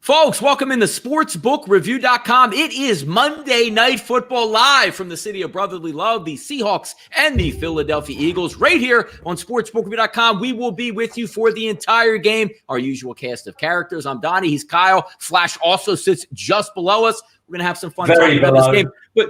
Folks, welcome into sportsbookreview.com. It is Monday Night Football live from the city of brotherly love, the Seahawks and the Philadelphia Eagles, right here on sportsbookreview.com. We will be with you for the entire game. Our usual cast of characters. I'm Donnie. He's Kyle. Flash also sits just below us. We're going to have some fun talking about this game. But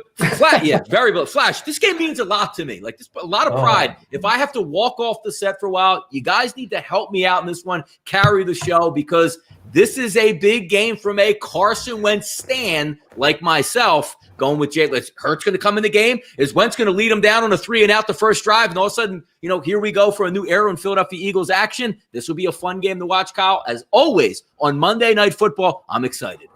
very below. Flash, this game means a lot to me. Like, this, a lot of pride. If I have to walk off the set for a while, you guys need to help me out in this one, carry the show, because this is a big game from a Carson Wentz stan like myself, going with Jay. Hurts going to come in the game? Is Wentz going to lead him down on a 3-and-out the first drive? And all of a sudden, here we go for a new era in Philadelphia Eagles action. This will be a fun game to watch, Kyle. As always, on Monday Night Football, I'm excited.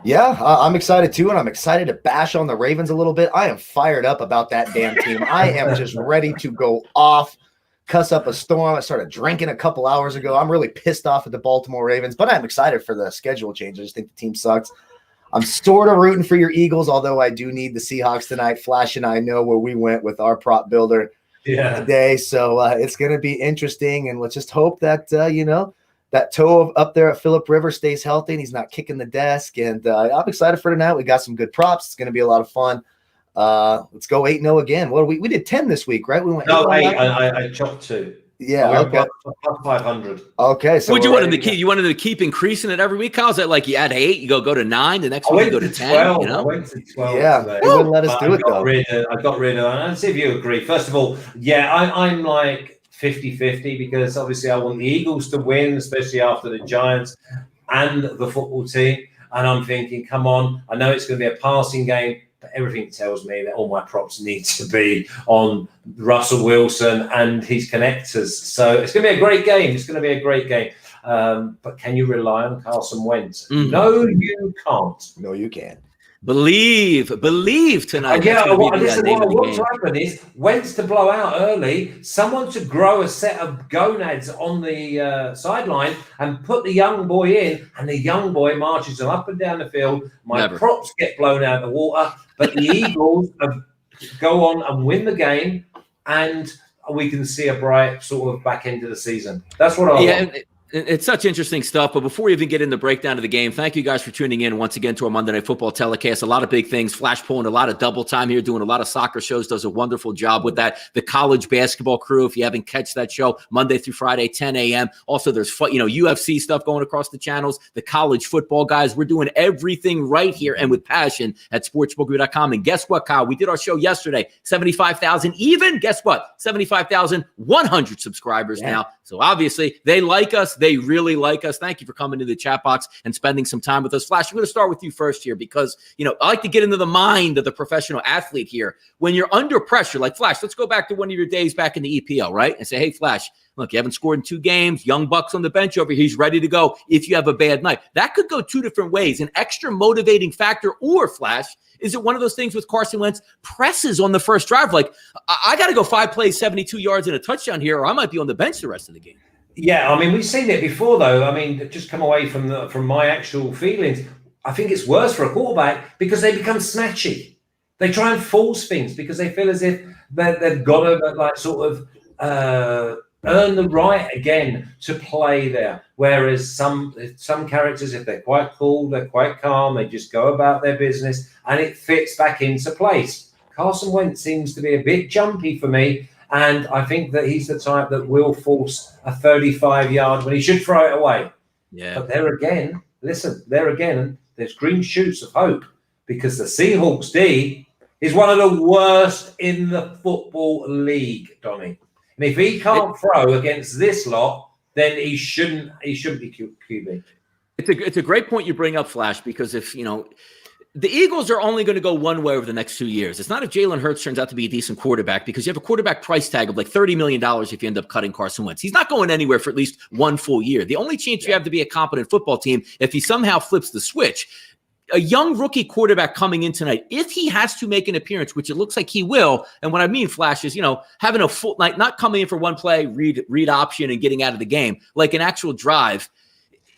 Yeah, I'm excited too, and I'm excited to bash on the Ravens a little bit. I am fired up about that damn team. I am just ready to go off, cuss up a storm. I started drinking a couple hours ago. I'm really pissed off at the Baltimore Ravens, but I'm excited for the schedule change. I just think the team sucks. I'm sort of rooting for your Eagles, although I do need the Seahawks tonight. Flash and I know where we went with our prop builder today, so it's going to be interesting, and let's just hope that, that toe up there at Phillip Rivers stays healthy and he's not kicking the desk. And I'm excited for tonight. We got some good props. It's going to be a lot of fun. Let's go 8-0 again. What we did 10 this week, right? We went 8. I chopped 2. Yeah, okay. Plus 500. Okay, so would you want him to keep? You wanted to keep increasing it every week, Kyle? Is that like you add 8, you go to 9, the next week you go to 10? 12. I went to 12. Yeah, they wouldn't let us do it though. I got rid of it. And see if you agree. First of all, yeah, I'm like 50-50 because obviously I want the Eagles to win, especially after the Giants and the football team. And I'm thinking, come on, I know it's going to be a passing game, but everything tells me that all my props need to be on Russell Wilson and his connectors. So it's going to be a great game. But can you rely on Carson Wentz? Mm-hmm. No, you can't. No, you can't. Believe tonight. What's happened is Wentz to blow out early, someone to grow a set of gonads on the sideline and put the young boy in, and the young boy marches them up and down the field. My props get blown out of the water, but the Eagles go on and win the game, and we can see a bright sort of back end of the season. That's what I want. It's such interesting stuff. But before we even get in the breakdown of the game, thank you guys for tuning in once again to our Monday Night Football telecast. A lot of big things. Flash pulling a lot of double time here, doing a lot of soccer shows, does a wonderful job with that. The college basketball crew, if you haven't catch that show, Monday through Friday, 10 a.m. Also, there's UFC stuff going across the channels. The college football guys, we're doing everything right here and with passion at sportsbookreview.com. And guess what, Kyle? We did our show yesterday. 75,000 even. Guess what? 75,100 subscribers now. So obviously, they like us. They really like us. Thank you for coming to the chat box and spending some time with us. Flash, I'm going to start with you first here because, I like to get into the mind of the professional athlete here. When you're under pressure, like Flash, let's go back to one of your days back in the EPL, right? And say, hey, Flash, look, you haven't scored in 2 games. Young Buck's on the bench over here. He's ready to go if you have a bad night. That could go 2 different ways. An extra motivating factor or, Flash, is it one of those things with Carson Wentz presses on the first drive? Like, I got to go 5 plays, 72 yards and a touchdown here, or I might be on the bench the rest of the game. Yeah, I mean, we've seen it before, though. I mean, just come away from my actual feelings. I think it's worse for a quarterback because they become snatchy. They try and force things because they feel as if they've got to earn the right again to play there. Whereas some characters, if they're quite cool, they're quite calm, they just go about their business and it fits back into place. Carson Wentz seems to be a bit jumpy for me. And I think that he's the type that will force a 35-yard when he should throw it away. Yeah. But there again, there's green shoots of hope because the Seahawks D is one of the worst in the football league, Donnie. And if he can't throw against this lot, then he shouldn't be QB. It's a great point you bring up, Flash, because if, the Eagles are only going to go one way over the next 2 years. It's not if Jalen Hurts turns out to be a decent quarterback because you have a quarterback price tag of like $30 million if you end up cutting Carson Wentz. He's not going anywhere for at least 1 full year. The only chance you have to be a competent football team if he somehow flips the switch. A young rookie quarterback coming in tonight, if he has to make an appearance, which it looks like he will, and what I mean, Flash, is, having a full night, not coming in for one play, read option and getting out of the game, like an actual drive.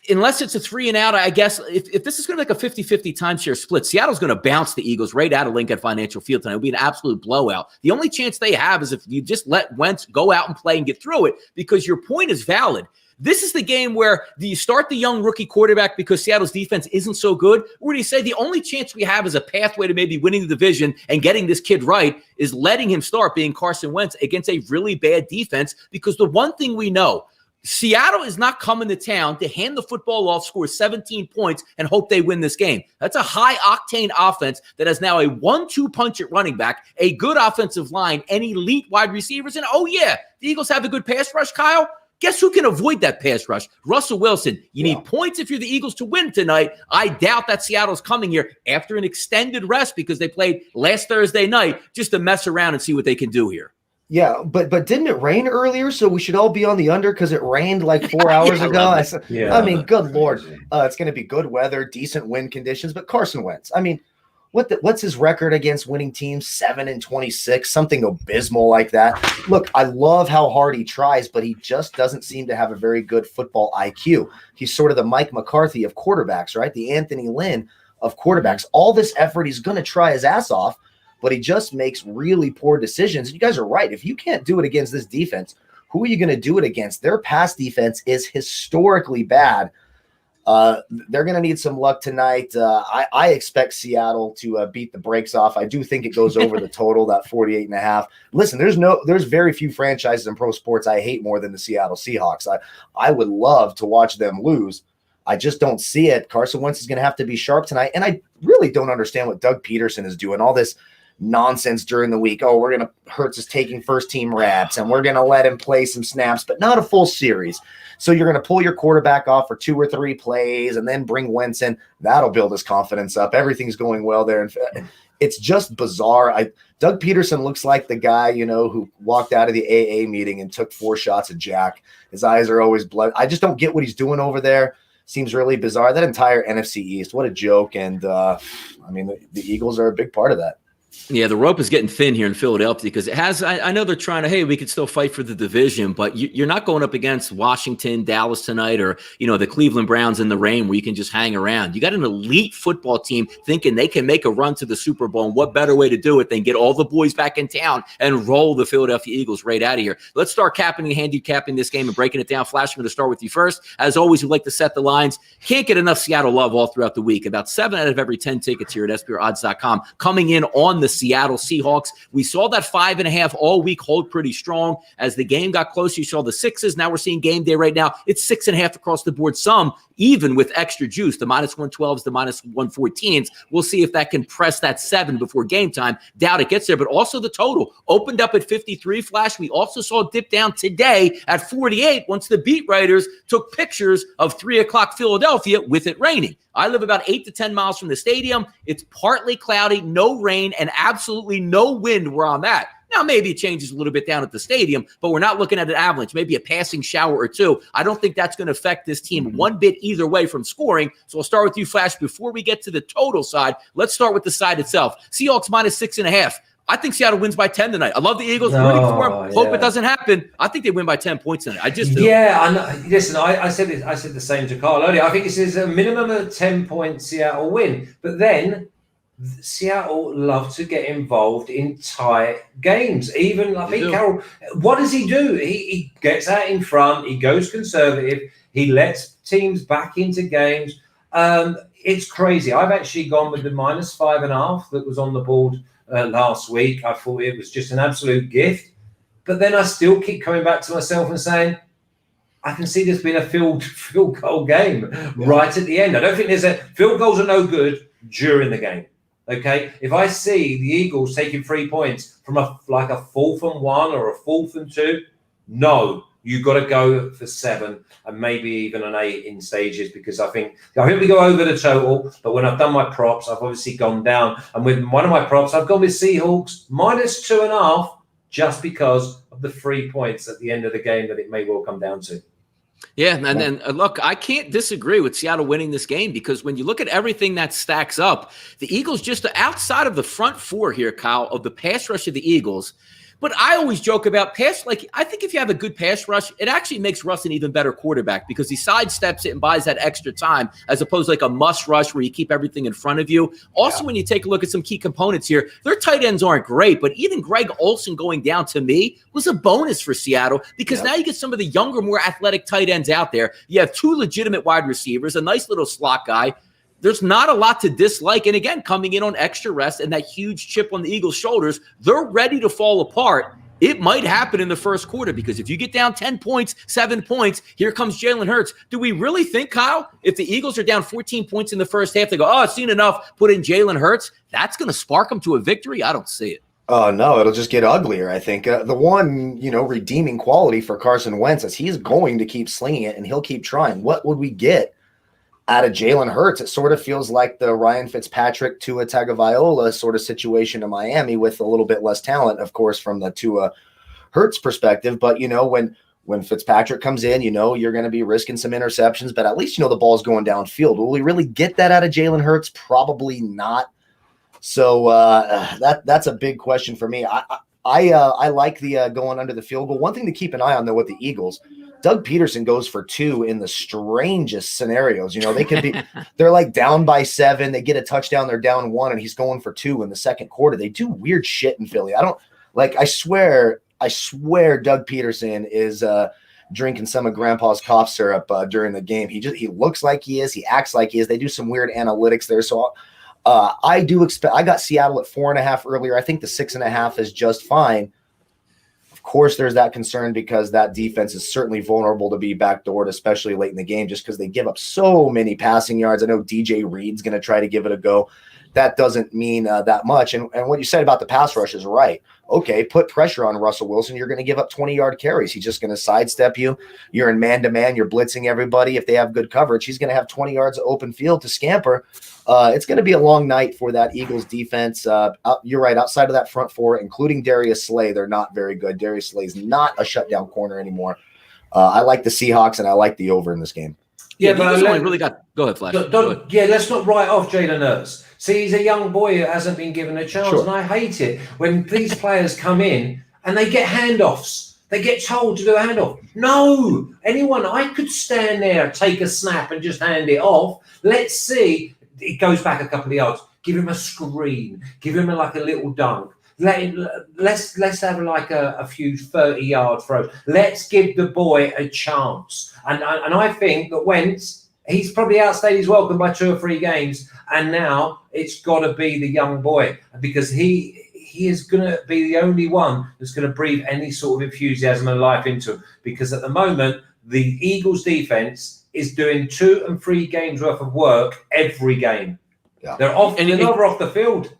Unless it's a 3-and-out, I guess, if this is going to be like a 50-50 timeshare split, Seattle's going to bounce the Eagles right out of Lincoln Financial Field tonight. It'll be an absolute blowout. The only chance they have is if you just let Wentz go out and play and get through it, because your point is valid. This is the game where do you start the young rookie quarterback because Seattle's defense isn't so good? Or do you say the only chance we have as a pathway to maybe winning the division and getting this kid right is letting him start being Carson Wentz against a really bad defense? Because the one thing we know, Seattle is not coming to town to hand the football off, score 17 points, and hope they win this game. That's a high-octane offense that has now a 1-2 punch at running back, a good offensive line, and elite wide receivers. And, oh, yeah, the Eagles have a good pass rush, Kyle. Guess who can avoid that pass rush? Russell Wilson. You need points if you're the Eagles to win tonight. I doubt that Seattle's coming here after an extended rest because they played last Thursday night just to mess around and see what they can do here. Yeah, but didn't it rain earlier? So we should all be on the under because it rained like 4 hours ago. I mean, good Lord. It's going to be good weather, decent wind conditions, but Carson Wentz. I mean, what's his record against winning teams? 7-26, something abysmal like that. Look, I love how hard he tries, but he just doesn't seem to have a very good football IQ. He's sort of the Mike McCarthy of quarterbacks, right? The Anthony Lynn of quarterbacks. All this effort, he's going to try his ass off, but he just makes really poor decisions. And you guys are right. If you can't do it against this defense, who are you going to do it against? Their pass defense is historically bad. They're going to need some luck tonight. I expect Seattle to beat the brakes off. I do think it goes over the total, that 48.5. Listen, there's very few franchises in pro sports I hate more than the Seattle Seahawks. I would love to watch them lose. I just don't see it. Carson Wentz is going to have to be sharp tonight. And I really don't understand what Doug Peterson is doing. All this nonsense during the week. Oh, we're going to Hurts is taking first team reps and we're going to let him play some snaps, but not a full series. So you're going to pull your quarterback off for 2 or 3 plays and then bring Wentz in. That'll build his confidence up. Everything's going well there. And it's just bizarre. Doug Peterson looks like the guy, who walked out of the AA meeting and took 4 shots at Jack. His eyes are always blood. I just don't get what he's doing over there. Seems really bizarre. That entire NFC East, what a joke. And the Eagles are a big part of that. Yeah, the rope is getting thin here in Philadelphia because it has – I know they're trying to, hey, we could still fight for the division, but you're not going up against Washington, Dallas tonight or, the Cleveland Browns in the rain where you can just hang around. You got an elite football team thinking they can make a run to the Super Bowl, and what better way to do it than get all the boys back in town and roll the Philadelphia Eagles right out of here. Let's start handicapping this game and breaking it down. Flash, I'm going to start with you first. As always, we like to set the lines. Can't get enough Seattle love all throughout the week. About 7 out of every 10 tickets here at SPRodds.com coming in on the Seattle Seahawks. We saw that 5.5 all week hold pretty strong. As the game got closer, you saw the 6s. Now we're seeing game day right now. It's 6.5 across the board. Some even with extra juice, the -112s, the -114s. We'll see if that can press that 7 before game time. Doubt it gets there, but also the total opened up at 53. Flash, we also saw it dip down today at 48 once the beat writers took pictures of 3 o'clock Philadelphia with it raining. I live about 8 to 10 miles from the stadium. It's partly cloudy, no rain, and absolutely no wind where I'm at. Now, maybe it changes a little bit down at the stadium, but we're not looking at an avalanche, maybe a passing shower or 2. I don't think that's going to affect this team one bit either way from scoring. So I'll start with you, Flash. Before we get to the total side, let's start with the side itself. Seahawks -6.5. I think Seattle wins by 10 tonight. I love the Eagles. Rooting for them. Hope it doesn't happen. I think they win by 10 points tonight. I just do. Yeah, and listen, I said the same to Carl earlier. I think this is a minimum of 10-point Seattle win. But then Seattle love to get involved in tight games. Even I think Carroll, what does he do? He gets out in front. He goes conservative. He lets teams back into games. It's crazy. I've actually gone with the -5.5 that was on the board last week. I thought it was just an absolute gift. But then I still keep coming back to myself and saying, I can see this being a field goal game right at the end. I don't think field goals are no good during the game. Okay, if I see the Eagles taking 3 points from a 4th and 1 or a 4th and 2, no, you've got to go for 7 and maybe even an 8 in stages, because I think we go over the total. But when I've done my props, I've obviously gone down, and with one of my props, I've gone with Seahawks -2.5, just because of the 3 points at the end of the game that it may well come down to. Yeah, and then look, I can't disagree with Seattle winning this game, because when you look at everything that stacks up, the Eagles just outside of the front 4 here, Kyle, of the pass rush of the Eagles, But I always joke about pass. Like, I think if you have a good pass rush, it actually makes Russ an even better quarterback because he sidesteps it and buys that extra time as opposed to like a must rush where you keep everything in front of you. Also, when you take a look at some key components here, their tight ends aren't great, but even Greg Olsen going down to me was a bonus for Seattle because now you get some of the younger, more athletic tight ends out there. You have two legitimate wide receivers, a nice little slot guy. There's not a lot to dislike. And again, coming in on extra rest and that huge chip on the Eagles' shoulders, they're ready to fall apart. It might happen in the first quarter because if you get down 10 points, 7 points, here comes Jalen Hurts. Do we really think, Kyle, if the Eagles are down 14 points in the first half, they go, oh, I've seen enough, put in Jalen Hurts? That's going to spark them to a victory? I don't see it. Oh, no, it'll just get uglier, I think. The one, redeeming quality for Carson Wentz is he's going to keep slinging it and he'll keep trying. What would we get out of Jalen Hurts? It sort of feels like the Ryan Fitzpatrick, Tua Tagovailoa sort of situation in Miami with a little bit less talent, of course, from the Tua Hurts perspective. But, when Fitzpatrick comes in, you're going to be risking some interceptions, but at least, the ball's going downfield. Will we really get that out of Jalen Hurts? Probably not. So that's a big question for me. I like the going under the field goal. One thing to keep an eye on, though, with the Eagles, Doug Peterson goes for 2 in the strangest scenarios. They could be, they're like down by 7. They get a touchdown. They're down 1 and he's going for 2 in the second quarter. They do weird shit in Philly. I swear Doug Peterson is drinking some of grandpa's cough syrup during the game. He looks like he is. He acts like he is. They do some weird analytics there. So I do expect, I got Seattle at 4.5 earlier. I think the 6.5 is just fine. Of course, there's that concern because that defense is certainly vulnerable to be backdoored, especially late in the game, just because they give up so many passing yards. I know DJ Reed's going to try to give it a go. That doesn't mean that much. And what you said about the pass rush is right. Okay, put pressure on Russell Wilson. You're going to give up 20-yard carries. He's just going to sidestep you. You're in man-to-man. You're blitzing everybody. If they have good coverage, he's going to have 20 yards of open field to scamper. It's going to be a long night for that Eagles defense. You're right. Outside of that front four, including Darius Slay, they're not very good. Darius Slay is not a shutdown corner anymore. I like the Seahawks, and I like the over in this game. Yeah, but only really got. Go ahead, Flash. Let's not write off Jalen Hurts. See, he's a young boy who hasn't been given a chance, and I hate it when these players come in and they get handoffs. They get told to do a handoff. No, I could stand there, take a snap, and just hand it off. Let's see. It goes back a couple of yards. Give him a screen. Give him like a little dunk. Let's have like a few 30-yard throws. Let's give the boy a chance. And I think that Wentz, he's probably outstayed his welcome by 2 or 3 games. And now it's got to be the young boy because he is going to be the only one that's going to breathe any sort of enthusiasm and life into him. Because at the moment, the Eagles defense is doing 2 and 3 games worth of work every game. Yeah. They're never off the field.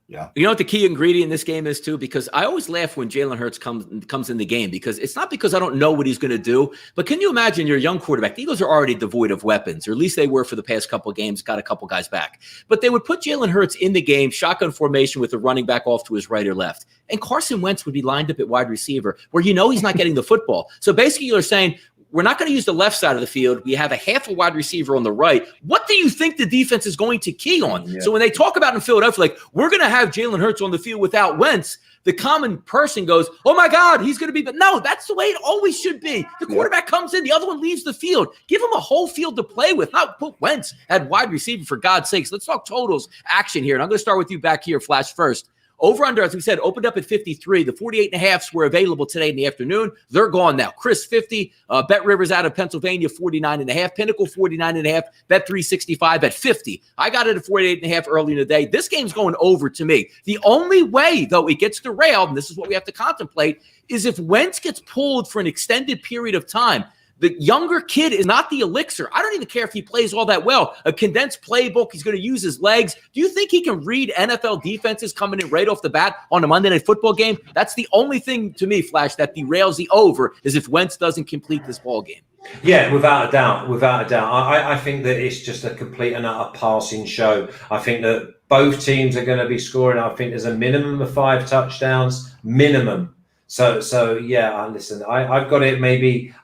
Yeah. You know what the key ingredient in this game is too? Because I always laugh when Jalen Hurts comes in the game because it's not because I don't know what he's going to do, but can you imagine you're a young quarterback? The Eagles are already devoid of weapons, or at least they were for the past couple of games, got a couple guys back. But they would put Jalen Hurts in the game, shotgun formation with the running back off to his right or left. And Carson Wentz would be lined up at wide receiver where he's not getting the football. So basically you're saying, we're not going to use the left side of the field. We have a half a wide receiver on the right. What do you think the defense is going to key on? Yeah. So when they talk about in Philadelphia, like, we're going to have Jalen Hurts on the field without Wentz, the common person goes, oh, my God, he's going to be – but no, that's the way it always should be. The quarterback comes in. The other one leaves the field. Give him a whole field to play with. Not put Wentz at wide receiver, for God's sakes. Let's talk totals action here. And I'm going to start with you back here, Flash, first. Over under, as we said, opened up at 53. The 48.5s were available today in the afternoon. They're gone now. Chris, 50. Bet Rivers out of Pennsylvania, 49.5. Pinnacle, 49.5. Bet 365 at 50. I got it at 48.5 early in the day. This game's going over to me. The only way, though, it gets derailed, and this is what we have to contemplate, is if Wentz gets pulled for an extended period of time. The younger kid is not the elixir. I don't even care if he plays all that well. A condensed playbook, he's going to use his legs. Do you think he can read NFL defenses coming in right off the bat on a Monday Night Football game? That's the only thing to me, Flash, that derails the over is if Wentz doesn't complete this ball game. Yeah, without a doubt. I think that it's just a complete and utter passing show. I think that both teams are going to be scoring. I think there's a minimum of 5 touchdowns, minimum. So yeah, listen, I've got it maybe...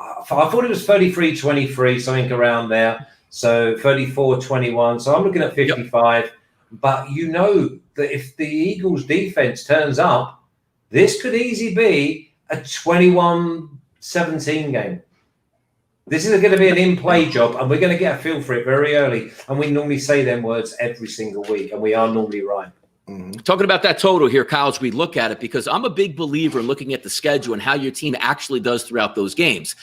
I thought it was 33-23, something around there. So 34-21. So I'm looking at 55. Yep. But you know that if the Eagles defense turns up, this could easily be a 21-17 game. This is going to be an in-play job, and we're going to get a feel for it very early. And we normally say them words every single week, and we are normally right. Talking about that total here, Kyle, as we look at it, because I'm a big believer in looking at the schedule and how your team actually does throughout those games.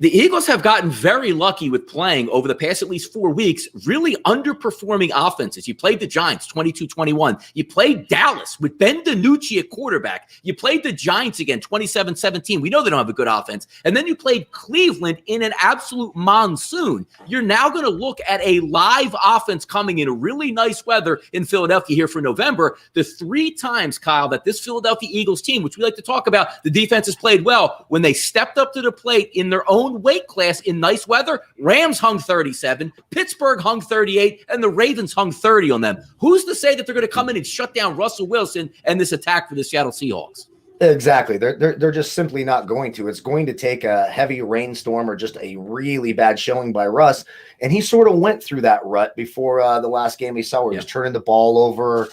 The Eagles have gotten very lucky with playing over the past at least 4 weeks, really underperforming offenses. You played the Giants 22-21. You played Dallas with Ben DiNucci at quarterback. You played the Giants again 27-17. We know they don't have a good offense. And then you played Cleveland in an absolute monsoon. You're now going to look at a live offense coming in really nice weather in Philadelphia here for November. The 3 times, Kyle, that this Philadelphia Eagles team, which we like to talk about, the defense has played well. When they stepped up to the plate in their own weight class in nice weather, Rams hung 37, Pittsburgh hung 38, and the Ravens hung 30 on them. Who's to say that they're going to come in and shut down Russell Wilson and this attack for the Seattle Seahawks? Exactly. They're just simply not going to. It's going to take a heavy rainstorm or just a really bad showing by Russ. And he sort of went through that rut before the last game we saw where he was turning the ball over.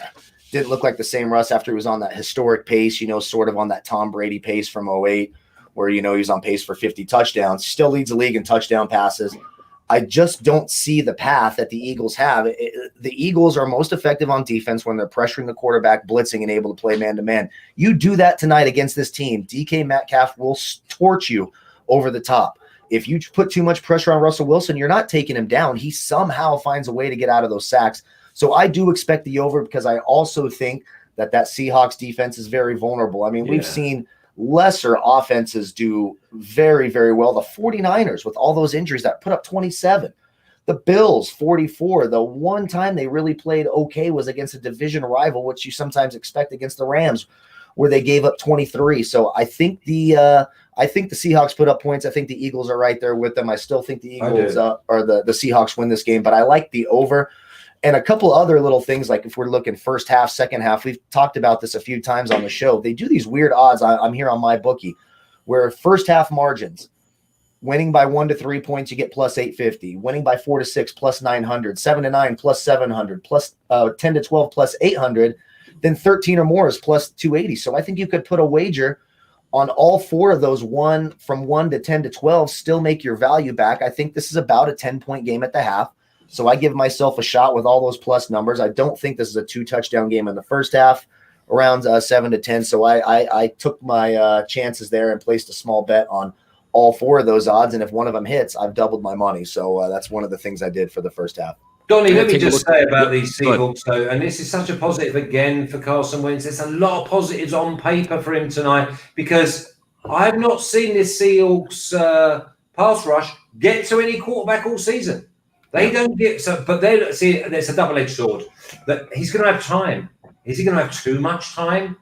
Didn't look like the same Russ after he was on that historic pace, sort of on that Tom Brady pace from 2008. Where, he's on pace for 50 touchdowns, still leads the league in touchdown passes. I just don't see the path that the Eagles have. The Eagles are most effective on defense when they're pressuring the quarterback, blitzing, and able to play man-to-man. You do that tonight against this team, DK Metcalf will torch you over the top. If you put too much pressure on Russell Wilson, you're not taking him down. He somehow finds a way to get out of those sacks. So I do expect the over because I also think that Seahawks defense is very vulnerable. I mean, we've seen lesser offenses do very, very well. The 49ers, with all those injuries, that put up 27. The Bills, 44. The one time they really played okay was against a division rival, which you sometimes expect against the Rams, where they gave up 23. So I think the Seahawks put up points. I think the Eagles are right there with them. I still think the Eagles or the Seahawks win this game, but I like the over. And a couple other little things, like if we're looking first half, second half, we've talked about this a few times on the show. They do these weird odds. I'm here on my bookie, where first half margins, winning by 1 to 3 points, you get plus 850. Winning by 4 to 6, plus 900. 7 to 9, plus 700. Plus 10 to 12, plus 800. Then 13 or more is plus 280. So I think you could put a wager on all 4 of those, from 1 to 10 to 12, still make your value back. I think this is about a 10-point game at the half. So I give myself a shot with all those plus numbers. I don't think this is a 2-touchdown game in the first half, around 7 to 10. So I took my chances there and placed a small bet on all 4 of those odds. And if one of them hits, I've doubled my money. So that's one of the things I did for the first half. Donnie, let me just say about these Seahawks, though, and this is such a positive again for Carson Wentz. There's a lot of positives on paper for him tonight because I've not seen this Seahawks pass rush get to any quarterback all season. They don't get so, but they see there's a double-edged sword. That he's going to have time. Is he going to have too much time?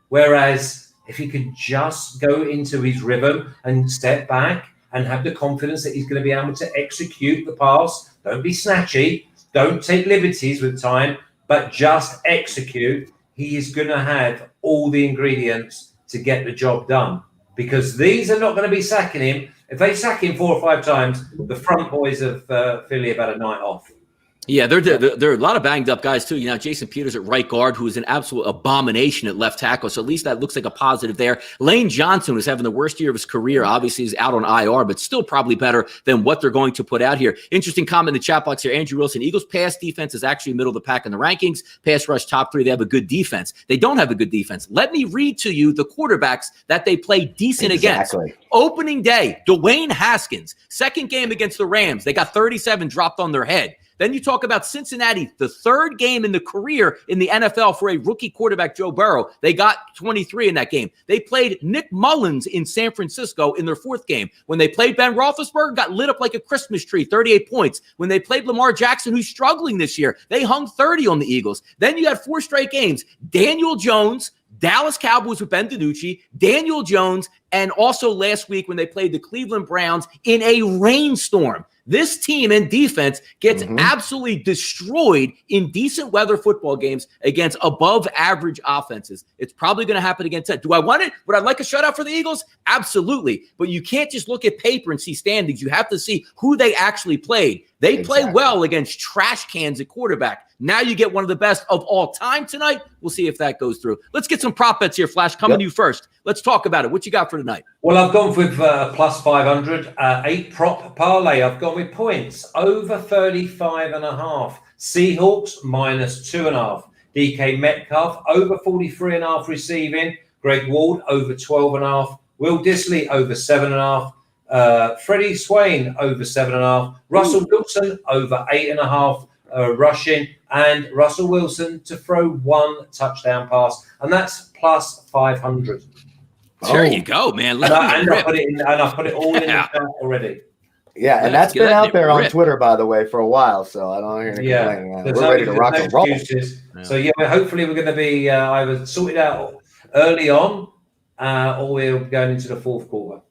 Whereas if he could just go into his rhythm and step back and have the confidence that he's going to be able to execute the pass, don't be snatchy, don't take liberties with time, but just execute. He is going to have all the ingredients to get the job done because these are not going to be sacking him. If they sack him 4 or 5 times, the front boys of Philly have had a night off. Yeah, there are a lot of banged up guys too. Jason Peters at right guard, who is an absolute abomination at left tackle. So at least that looks like a positive there. Lane Johnson was having the worst year of his career. Obviously, he's out on IR, but still probably better than what they're going to put out here. Interesting comment in the chat box here. Andrew Wilson, Eagles pass defense is actually middle of the pack in the rankings. Pass rush top 3. They have a good defense. They don't have a good defense. Let me read to you the quarterbacks that they play decent against. Opening day, Dwayne Haskins. Second game against the Rams. They got 37 dropped on their head. Then you talk about Cincinnati, the 3rd game in the career in the NFL for a rookie quarterback, Joe Burrow. They got 23 in that game. They played Nick Mullins in San Francisco in their 4th game. When they played Ben Roethlisberger, got lit up like a Christmas tree, 38 points. When they played Lamar Jackson, who's struggling this year, they hung 30 on the Eagles. Then you had 4 straight games. Daniel Jones, Dallas Cowboys with Ben DiNucci, Daniel Jones, and also last week when they played the Cleveland Browns in a rainstorm. This team and defense gets absolutely destroyed in decent weather football games against above average offenses. It's probably going to happen again tonight. Do I want it? Would I like a shutout for the Eagles? Absolutely. But you can't just look at paper and see standings. You have to see who they actually played. They play well against trash cans at quarterback. Now you get one of the best of all time tonight. We'll see if that goes through. Let's get some prop bets here, Flash. Coming to you first. Let's talk about it. What you got for tonight? Well, I've gone with plus 500, 8 prop parlay. I've gone with points over 35.5. Seahawks minus 2.5. DK Metcalf over 43.5 receiving. Greg Ward over 12.5. Will Disley over 7.5. Freddie Swain over 7.5. Russell Wilson over 8.5. Rushing, and Russell Wilson to throw 1 touchdown pass, and that's plus 500. There you go, man. I put it all in the chat already. Yeah, and that's been out there on Twitter, by the way, for a while. So I don't hear any complaining. We're ready to rock and roll. So hopefully we're going to be either sorted out early on, or we're going into the fourth quarter.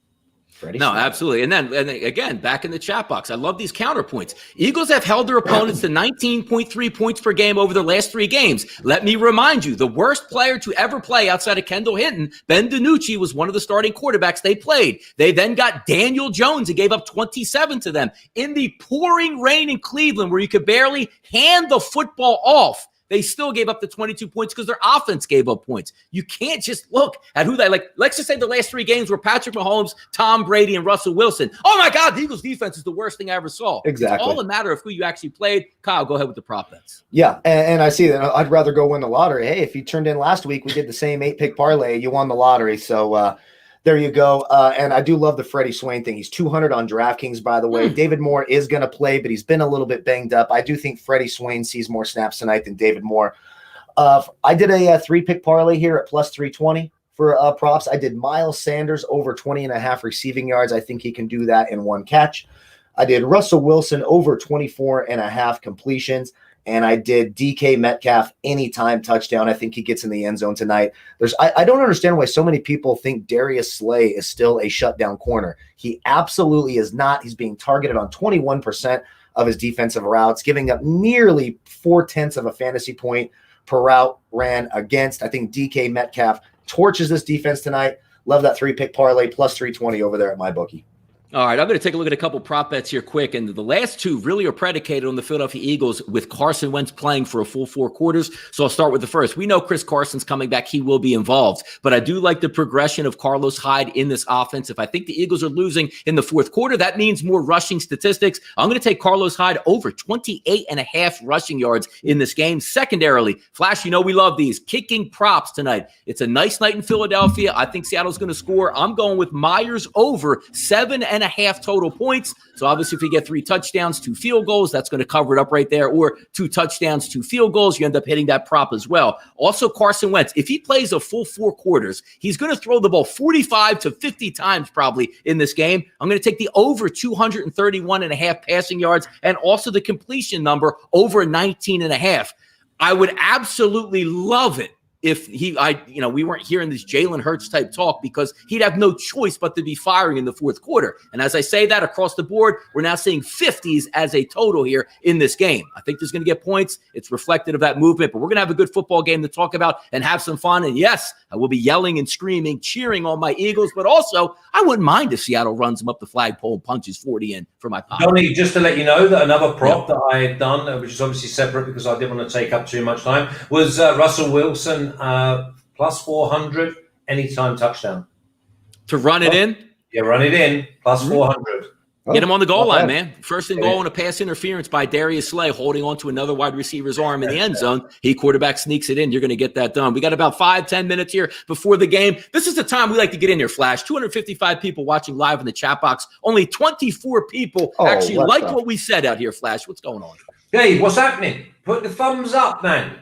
No, absolutely. And then again, back in the chat box, I love these counterpoints. Eagles have held their opponents to 19.3 points per game over their last 3 games. Let me remind you, the worst player to ever play outside of Kendall Hinton, Ben DiNucci, was one of the starting quarterbacks they played. They then got Daniel Jones and gave up 27 to them. In the pouring rain in Cleveland, where you could barely hand the football off, they still gave up the 22 points because their offense gave up points. You can't just look at who they like. Let's just say the last 3 games were Patrick Mahomes, Tom Brady, and Russell Wilson. Oh my God, the Eagles defense is the worst thing I ever saw. Exactly. It's all a matter of who you actually played. Kyle, go ahead with the prop bets. Yeah, and I see that. I'd rather go win the lottery. Hey, if you turned in last week, we did the same 8-pick parlay. You won the lottery. So there you go. And I do love the Freddie Swain thing. He's 200 on DraftKings, by the way. David Moore is going to play, but he's been a little bit banged up. I do think Freddie Swain sees more snaps tonight than David Moore. I did a 3-pick parlay here at plus 320 for props. I did Miles Sanders over 20.5 receiving yards. I think he can do that in 1 catch. I did Russell Wilson over 24.5 completions. And I did DK Metcalf anytime touchdown. I think he gets in the end zone tonight. I don't understand why so many people think Darius Slay is still a shutdown corner. He absolutely is not. He's being targeted on 21% of his defensive routes, giving up nearly 0.4 of a fantasy point per route ran against. I think DK Metcalf torches this defense tonight. Love that 3-pick parlay, plus 320 over there at my bookie. All right, I'm going to take a look at a couple prop bets here quick, and the last 2 really are predicated on the Philadelphia Eagles with Carson Wentz playing for a full 4 quarters. So I'll start with the first. We know Chris Carson's coming back. He will be involved, but I do like the progression of Carlos Hyde in this offense. If I think the Eagles are losing in the 4th quarter, that means more rushing statistics. I'm going to take Carlos Hyde over 28.5 rushing yards in this game. Secondarily, Flash, you know we love these kicking props tonight. It's a nice night in Philadelphia. I think Seattle's going to score. I'm going with Myers over 7.5 total points. So obviously if you get 3 touchdowns, 2 field goals, that's going to cover it up right there, or 2 touchdowns, 2 field goals, you end up hitting that prop as well. Also Carson Wentz, if he plays a full 4 quarters, he's going to throw the ball 45 to 50 times probably in this game. I'm going to take the over 231.5 passing yards and also the completion number over 19.5. I would absolutely love it if we weren't hearing this Jalen Hurts type talk, because he'd have no choice but to be firing in the 4th quarter. And as I say that across the board, we're now seeing 50s as a total here in this game. I think there's going to get points. It's reflective of that movement, but we're going to have a good football game to talk about and have some fun. And yes, I will be yelling and screaming, cheering on my Eagles, but also I wouldn't mind if Seattle runs them up the flagpole and punches 40 in for my pocket. Donnie, just to let you know that another prop that I had done, which is obviously separate because I didn't want to take up too much time, was Russell Wilson plus 400 anytime touchdown. To run it in? Yeah, run it in, plus 400. Get him on the goal line, man. First and goal and a pass interference by Darius Slay holding on to another wide receiver's arm in the end zone. He quarterback sneaks it in. You're going to get that done. We got about 5-10 minutes here before the game. This is the time we like to get in here, Flash. 255 people watching live in the chat box. Only 24 people actually liked what we said out here, Flash. What's going on? Hey, what's happening? Put the thumbs up, man.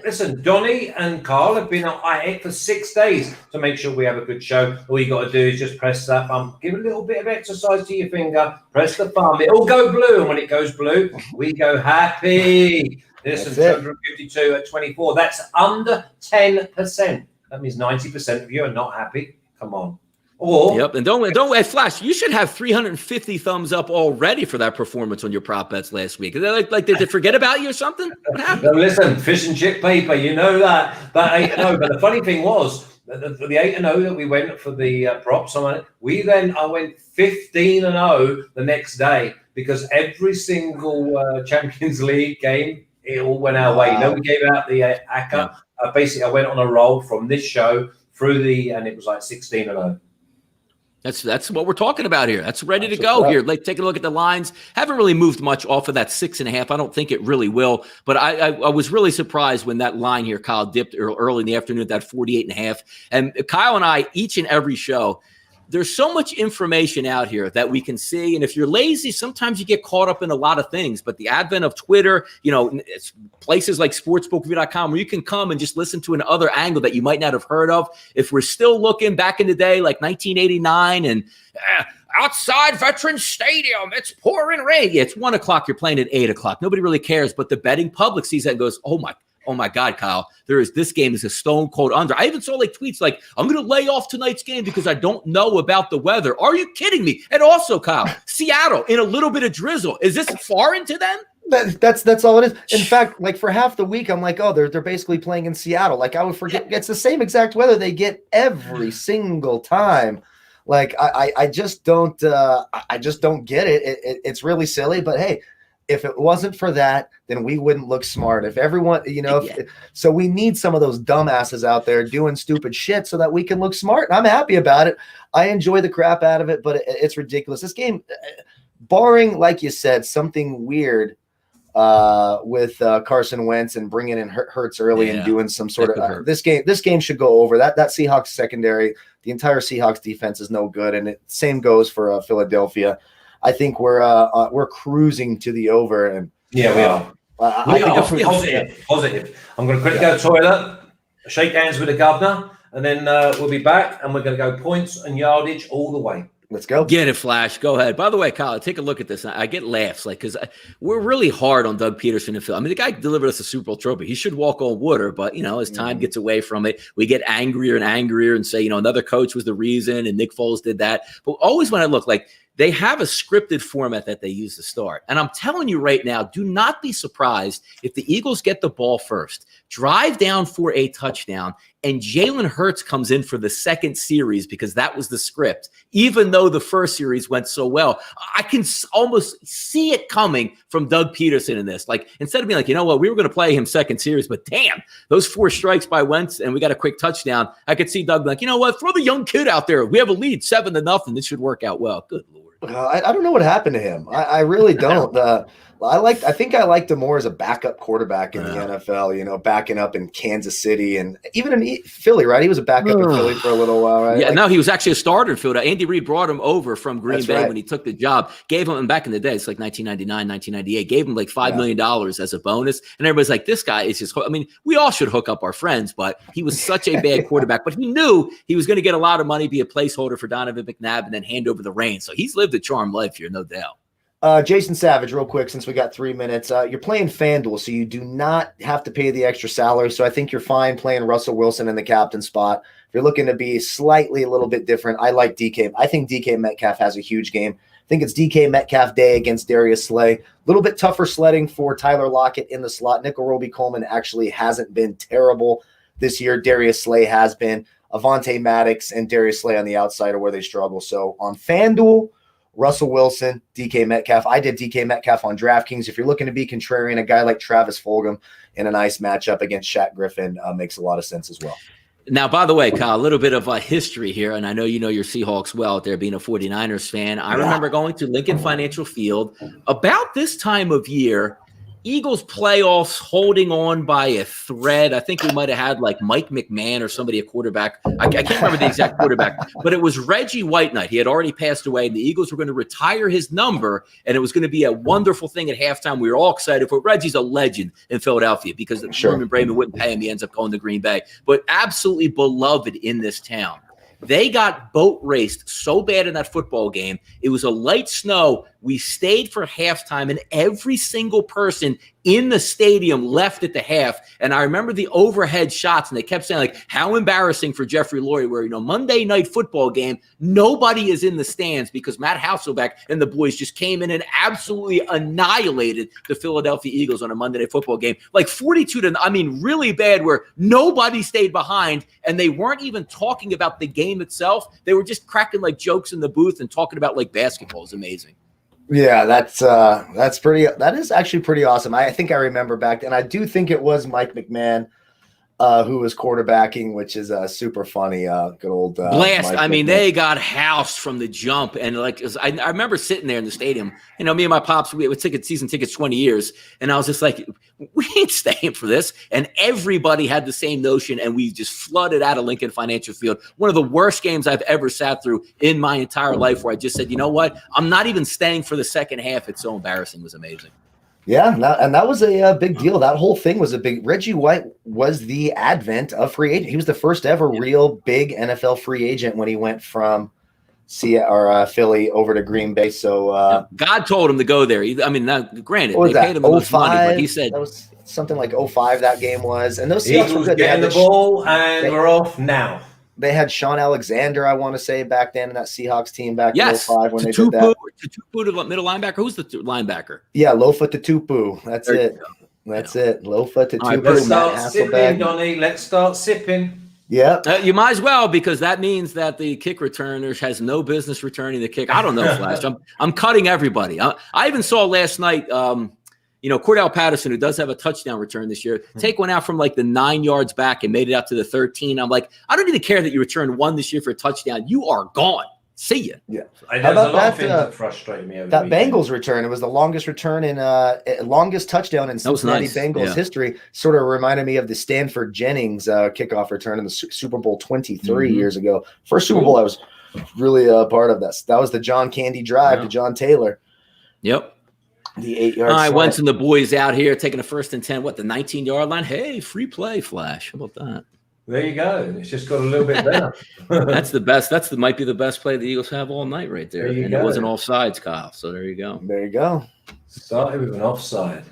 Listen, Donnie and Carl have been at it for 6 days to make sure we have a good show. All you got to do is just press that thumb. Give a little bit of exercise to your finger. Press the thumb. It'll go blue. And when it goes blue, we go happy. Listen, 252 at 24. That's under 10%. That means 90% of you are not happy. Come on. Or Yep, and don't wait, Flash. You should have 350 thumbs up already for that performance on your prop bets last week. Like did they forget about you or something? What happened? No, listen, fish and chip paper, you know that 8-0. But the funny thing was, the 8-0 that we went for the props on it, I went 15-0 the next day because every single Champions League game, it all went our way. You know, we gave out the ACCA. Basically, I went on a roll from this show and it was like 16-0. That's what we're talking about here. That's ready to go here. Like, take a look at the lines. Haven't really moved much off of that 6.5. I don't think it really will. But I was really surprised when that line here, Kyle, dipped early in the afternoon at that 48.5. And Kyle and I, each and every show, there's so much information out here that we can see. And if you're lazy, sometimes you get caught up in a lot of things. But the advent of Twitter, it's places like sportsbookreview.com where you can come and just listen to another angle that you might not have heard of. If we're still looking back in the day, like 1989 and outside Veterans Stadium, it's pouring rain. Yeah, it's 1 o'clock. You're playing at 8 o'clock. Nobody really cares. But the betting public sees that and goes, oh my God, Kyle, this game is a stone cold under. I even saw like tweets like, I'm going to lay off tonight's game because I don't know about the weather. Are you kidding me? And also, Kyle, Seattle in a little bit of drizzle. Is this foreign to them? That's all it is. In fact, like for half the week, I'm like, oh, they're basically playing in Seattle. Like I would forget it's the same exact weather they get every single time. Like I just don't get it. It's really silly, but hey, if it wasn't for that, then we wouldn't look smart. If everyone, so we need some of those dumbasses out there doing stupid shit so that we can look smart. And I'm happy about it. I enjoy the crap out of it, but it's ridiculous. This game, barring, like you said, something weird with Carson Wentz and bringing in Hurts early and doing some sort of this game should go over. That Seahawks secondary, the entire Seahawks defense is no good, and same goes for Philadelphia. I think we're cruising to the over, and we are. Positive. I'm going to quickly go to the toilet, shake hands with the governor, and then we'll be back, and we're going to go points and yardage all the way. Let's go. Get it, Flash. Go ahead. By the way, Kyle, take a look at this. I get laughs, because we're really hard on Doug Peterson and Phil. I mean, the guy delivered us a Super Bowl trophy. He should walk on water, but, as time gets away from it, we get angrier and angrier and say, another coach was the reason, and Nick Foles did that. But always when I look, like, they have a scripted format that they use to start. And I'm telling you right now, do not be surprised if the Eagles get the ball first, drive down for a touchdown, and Jalen Hurts comes in for the second series because that was the script, even though the first series went so well. I can almost see it coming from Doug Peterson in this. Like, instead of being like, we were going to play him second series, but damn, those 4 strikes by Wentz and we got a quick touchdown. I could see Doug be like, throw the young kid out there. We have a lead 7-0. This should work out well. Good Lord. I don't know what happened to him. I really don't. I think I liked him more as a backup quarterback in the NFL, backing up in Kansas City and even in Philly, right? He was a backup in Philly for a little while, right? Yeah, no, he was actually a starter in Philly. Andy Reid brought him over from Green Bay when he took the job, gave him, and back in the day, it's like 1999, 1998, gave him like $5 million as a bonus. And everybody's like, this guy is just, we all should hook up our friends, but he was such a bad quarterback. But he knew he was going to get a lot of money, be a placeholder for Donovan McNabb, and then hand over the reins. So he's lived a charmed life here, no doubt. Jason Savage, real quick, since we got 3 minutes, you're playing FanDuel, so you do not have to pay the extra salary. So I think you're fine playing Russell Wilson in the captain spot. If you're looking to be slightly a little bit different, I like DK. I think DK Metcalf has a huge game. I think it's DK Metcalf day against Darius Slay. A little bit tougher sledding for Tyler Lockett in the slot. Nickel Roby Coleman actually hasn't been terrible this year. Darius Slay has been. Avonte Maddox and Darius Slay on the outside are where they struggle. So on FanDuel, Russell Wilson, DK Metcalf. I did DK Metcalf on DraftKings. If you're looking to be contrarian, a guy like Travis Fulgham in a nice matchup against Shaq Griffin makes a lot of sense as well. Now, by the way, Kyle, a little bit of history here, and I know you know your Seahawks well out there being a 49ers fan. I remember going to Lincoln Financial Field about this time of year, Eagles playoffs holding on by a thread. I think we might have had like Mike McMahon or somebody, a quarterback. I can't remember the exact quarterback, but it was Reggie Whiteknight. He had already passed away, and the Eagles were going to retire his number, and it was going to be a wonderful thing at halftime. We were all excited for Reggie's a legend in Philadelphia because Norman Braman wouldn't pay him. He ends up going to Green Bay, but absolutely beloved in this town. They got boat raced so bad in that football game. It was a light snow. We stayed for halftime, and every single person in the stadium left at the half. And I remember the overhead shots, and they kept saying, like, how embarrassing for Jeffrey Lurie, where, Monday night football game, nobody is in the stands because Matt Hasselbeck and the boys just came in and absolutely annihilated the Philadelphia Eagles on a Monday night football game. Like 42-0, really bad, where nobody stayed behind, and they weren't even talking about the game itself. They were just cracking like jokes in the booth and talking about like basketball. Is amazing. Yeah, that is actually pretty awesome. I think I remember back then. I do think it was Mike McMahon who was quarterbacking, which is super funny. Good old blast. Mike McMahon. They got housed from the jump, and like I remember sitting there in the stadium. Me and my pops, we had season tickets 20 years, and I was just like, we ain't staying for this. And everybody had the same notion, and we just flooded out of Lincoln Financial Field. One of the worst games I've ever sat through in my entire life, where I just said, you know what? I'm not even staying for the second half. It's so embarrassing. It was amazing. Yeah, and that was a big deal. That whole thing was a big. Reggie White was the advent of free agent. He was the first ever real big NFL free agent when he went from Philly over to Green Bay. So God told him to go there. Now, granted, they paid him the most money, but he said that was something like 05. That game was, and those Eagles Seahawks were good. Getting the ball, and we're off now. They had Sean Alexander, I want to say, back then in that Seahawks team back in 05 when they did that. Tutupu to middle linebacker. Who's the linebacker? Yeah, Lofa Tutupu. That's it. That's it. Lofa Tutupu. Right, let's start sipping, Donnie. Let's start sipping. Yeah. You might as well, because that means that the kick returner has no business returning the kick. I don't know, Flash. I'm cutting everybody. I even saw last night Cordell Patterson, who does have a touchdown return this year, take one out from like the 9 yards back and made it out to the 13. I'm like, I don't even care that you returned one this year for a touchdown. You are gone. See ya. Yeah. There's a lot of things that frustrate me. That Bengals return, it was the longest return in longest touchdown in Cincinnati Bengals history. Sort of reminded me of the Stanford Jennings kickoff return in the Super Bowl 23 years ago. First Super Bowl I was really a part of. That was the John Candy drive to John Taylor. Yep. The 8-yard. All right, Wentz and the boys out here taking a 1st and 10. What, the 19-yard line? Hey, free play, Flash. How about that? There you go. It's just got a little bit better. That's the best. Might be the best play the Eagles have all night right there. It wasn't offsides, Kyle. So there you go. There you go. Started with an offside.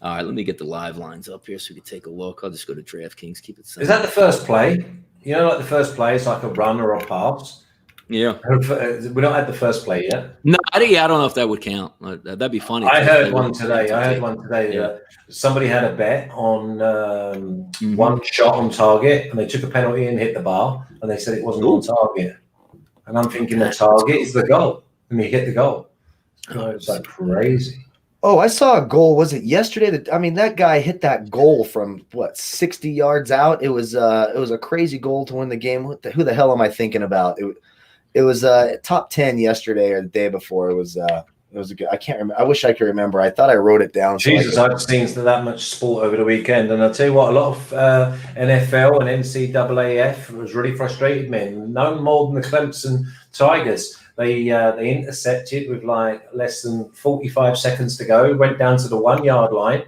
All right, let me get the live lines up here so we can take a look. I'll just go to DraftKings. Keep it simple. Is that the first play? Like the first play is like a run or a pass. Yeah. We don't have the first play yet. No, I don't know if that would count. That'd be funny. I heard one today. Yeah. Somebody had a bet on one shot on target, and they took a penalty and hit the bar, and they said it wasn't on target. And I'm thinking the target is the goal, and he hit the goal. It's like crazy. Oh, I saw a goal. Was it yesterday? That guy hit that goal from 60 yards out. It was a crazy goal to win the game. Who the hell am I thinking about? It was top 10 yesterday or the day before. It was a good. I can't remember. I wish I could remember. I thought I wrote it down. Jesus, I've seen that much sport over the weekend, and I'll tell you what, a lot of NFL and NCAAF was really frustrated me. No more than the Clemson Tigers. They intercepted with like less than 45 seconds to go. Went down to the 1 yard line,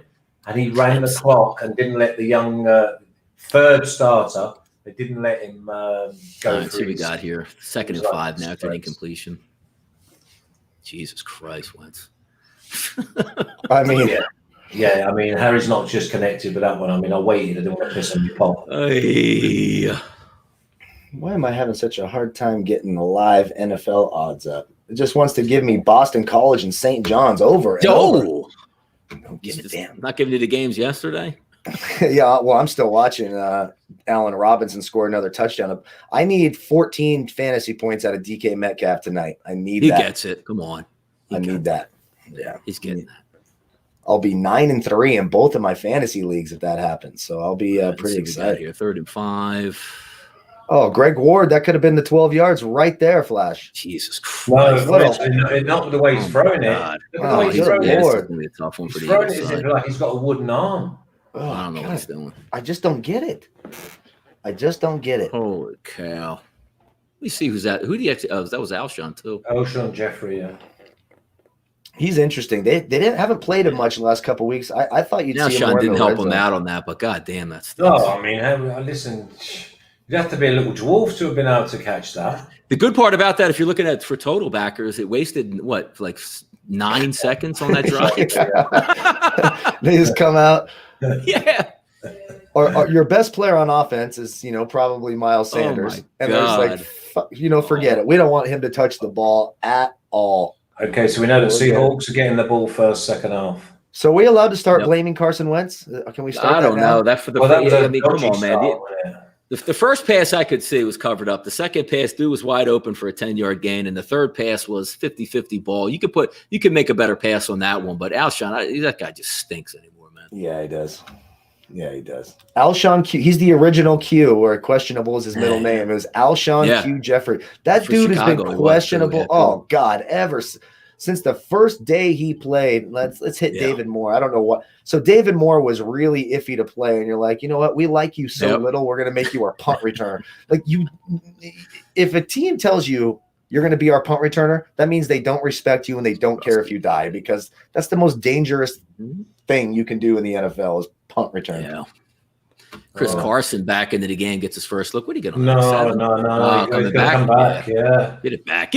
and he ran the clock and didn't let the young third starter. They didn't let him go through. See what we got here. 2nd and 5 now after an incompletion. Jesus Christ, Wentz. Yeah. Harry's not just connected with that one. I waited. I didn't want to piss on your pop. Why am I having such a hard time getting the live NFL odds up? It just wants to give me Boston College and St. John's over and over. Don't give it damn. Not giving you the games yesterday? Yeah, well, I'm still watching Allen Robinson score another touchdown. I need 14 fantasy points out of DK Metcalf tonight. I need that. He gets it. Come on. I need that. Yeah. He's getting that. I'll be 9-3 in both of my fantasy leagues if that happens. So I'll be pretty excited. Here. 3rd and 5. Oh, Greg Ward, that could have been the 12 yards right there, Flash. Jesus Christ. Not the way he's throwing it. He's throwing it. It's a tough one for the Eagles side. Like he's got a wooden arm. Oh, I don't know what he's doing. I just don't get it. Holy cow. Let me see who's that. Who do you that was Alshon, too. Alshon Jeffrey, yeah. He's interesting. They haven't played him much in the last couple of weeks. I thought you'd see him more. Alshon didn't help him out on that, but goddamn, that's. No, listen, you'd have to be a little dwarf to have been able to catch that. The good part about that, if you're looking at for total backers, it wasted 9 seconds on that drive. They just come out. Yeah. Or your best player on offense is, probably Miles Oh, Sanders. my And God. there's like, forget it. We don't want him to touch the ball at all. Okay, so we know that Seahawks are getting the ball first, second half. So are we allowed to start Yep. blaming Carson Wentz? Can we start I that don't now? know. That for the Well, that was I a mean, come dodgy on, man. start, wasn't it? The first pass I could see was covered up. The second pass, dude was wide open for a 10-yard gain. And the third pass was 50-50 ball. You can make a better pass on that one. But Alshon, that guy just stinks anymore, man. Yeah, he does. Alshon Q. He's the original Q, or questionable is his middle name. It was Alshon Q. Jeffrey. That For dude has Chicago, been he was, questionable. too. Oh God, ever since the first day he played. Let's hit David Moore. I don't know what. So David Moore was really iffy to play, and you're like, you know what? We like you so little, we're going to make you our punt returner. If a team tells you you're going to be our punt returner, that means they don't respect you and they don't care if you die, because that's the most dangerous thing you can do in the NFL is punt return. Yeah. Chris Carson back into the game, gets his first look. What are you going to No. coming He's gonna come back. Yeah. Get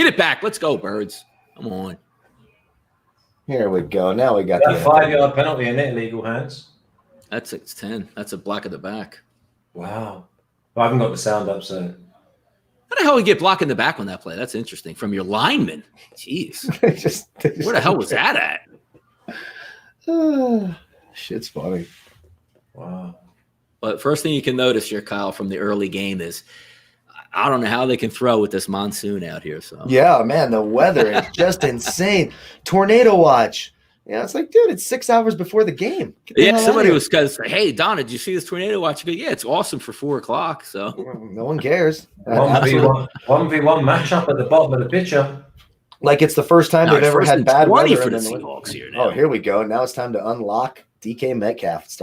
it back. Let's go, Birds. Come on. Here we go. Now we got That the 5-yard penalty in it, illegal hands. That's 10. That's a block of the back. Wow. Well, I haven't got the sound up, so. How the hell you get block in the back on that play? That's interesting. From your lineman. Jeez. Where the hell was that at? Shit's funny. Wow. But first thing you can notice here, Kyle, from the early game is I don't know how they can throw with this monsoon out here. So yeah, man, the weather is just insane. Tornado watch. Yeah, it's like, dude, it's 6 hours before the game. Somebody was because, hey, Donna, did you see this tornado watch? You go, yeah, it's awesome for 4 o'clock. So no one cares. 1v1 matchup at the bottom of the picture. Like it's the first time they've ever had bad weather for the Seahawks here now. Oh, here we go. Now it's time to unlock DK Metcalf.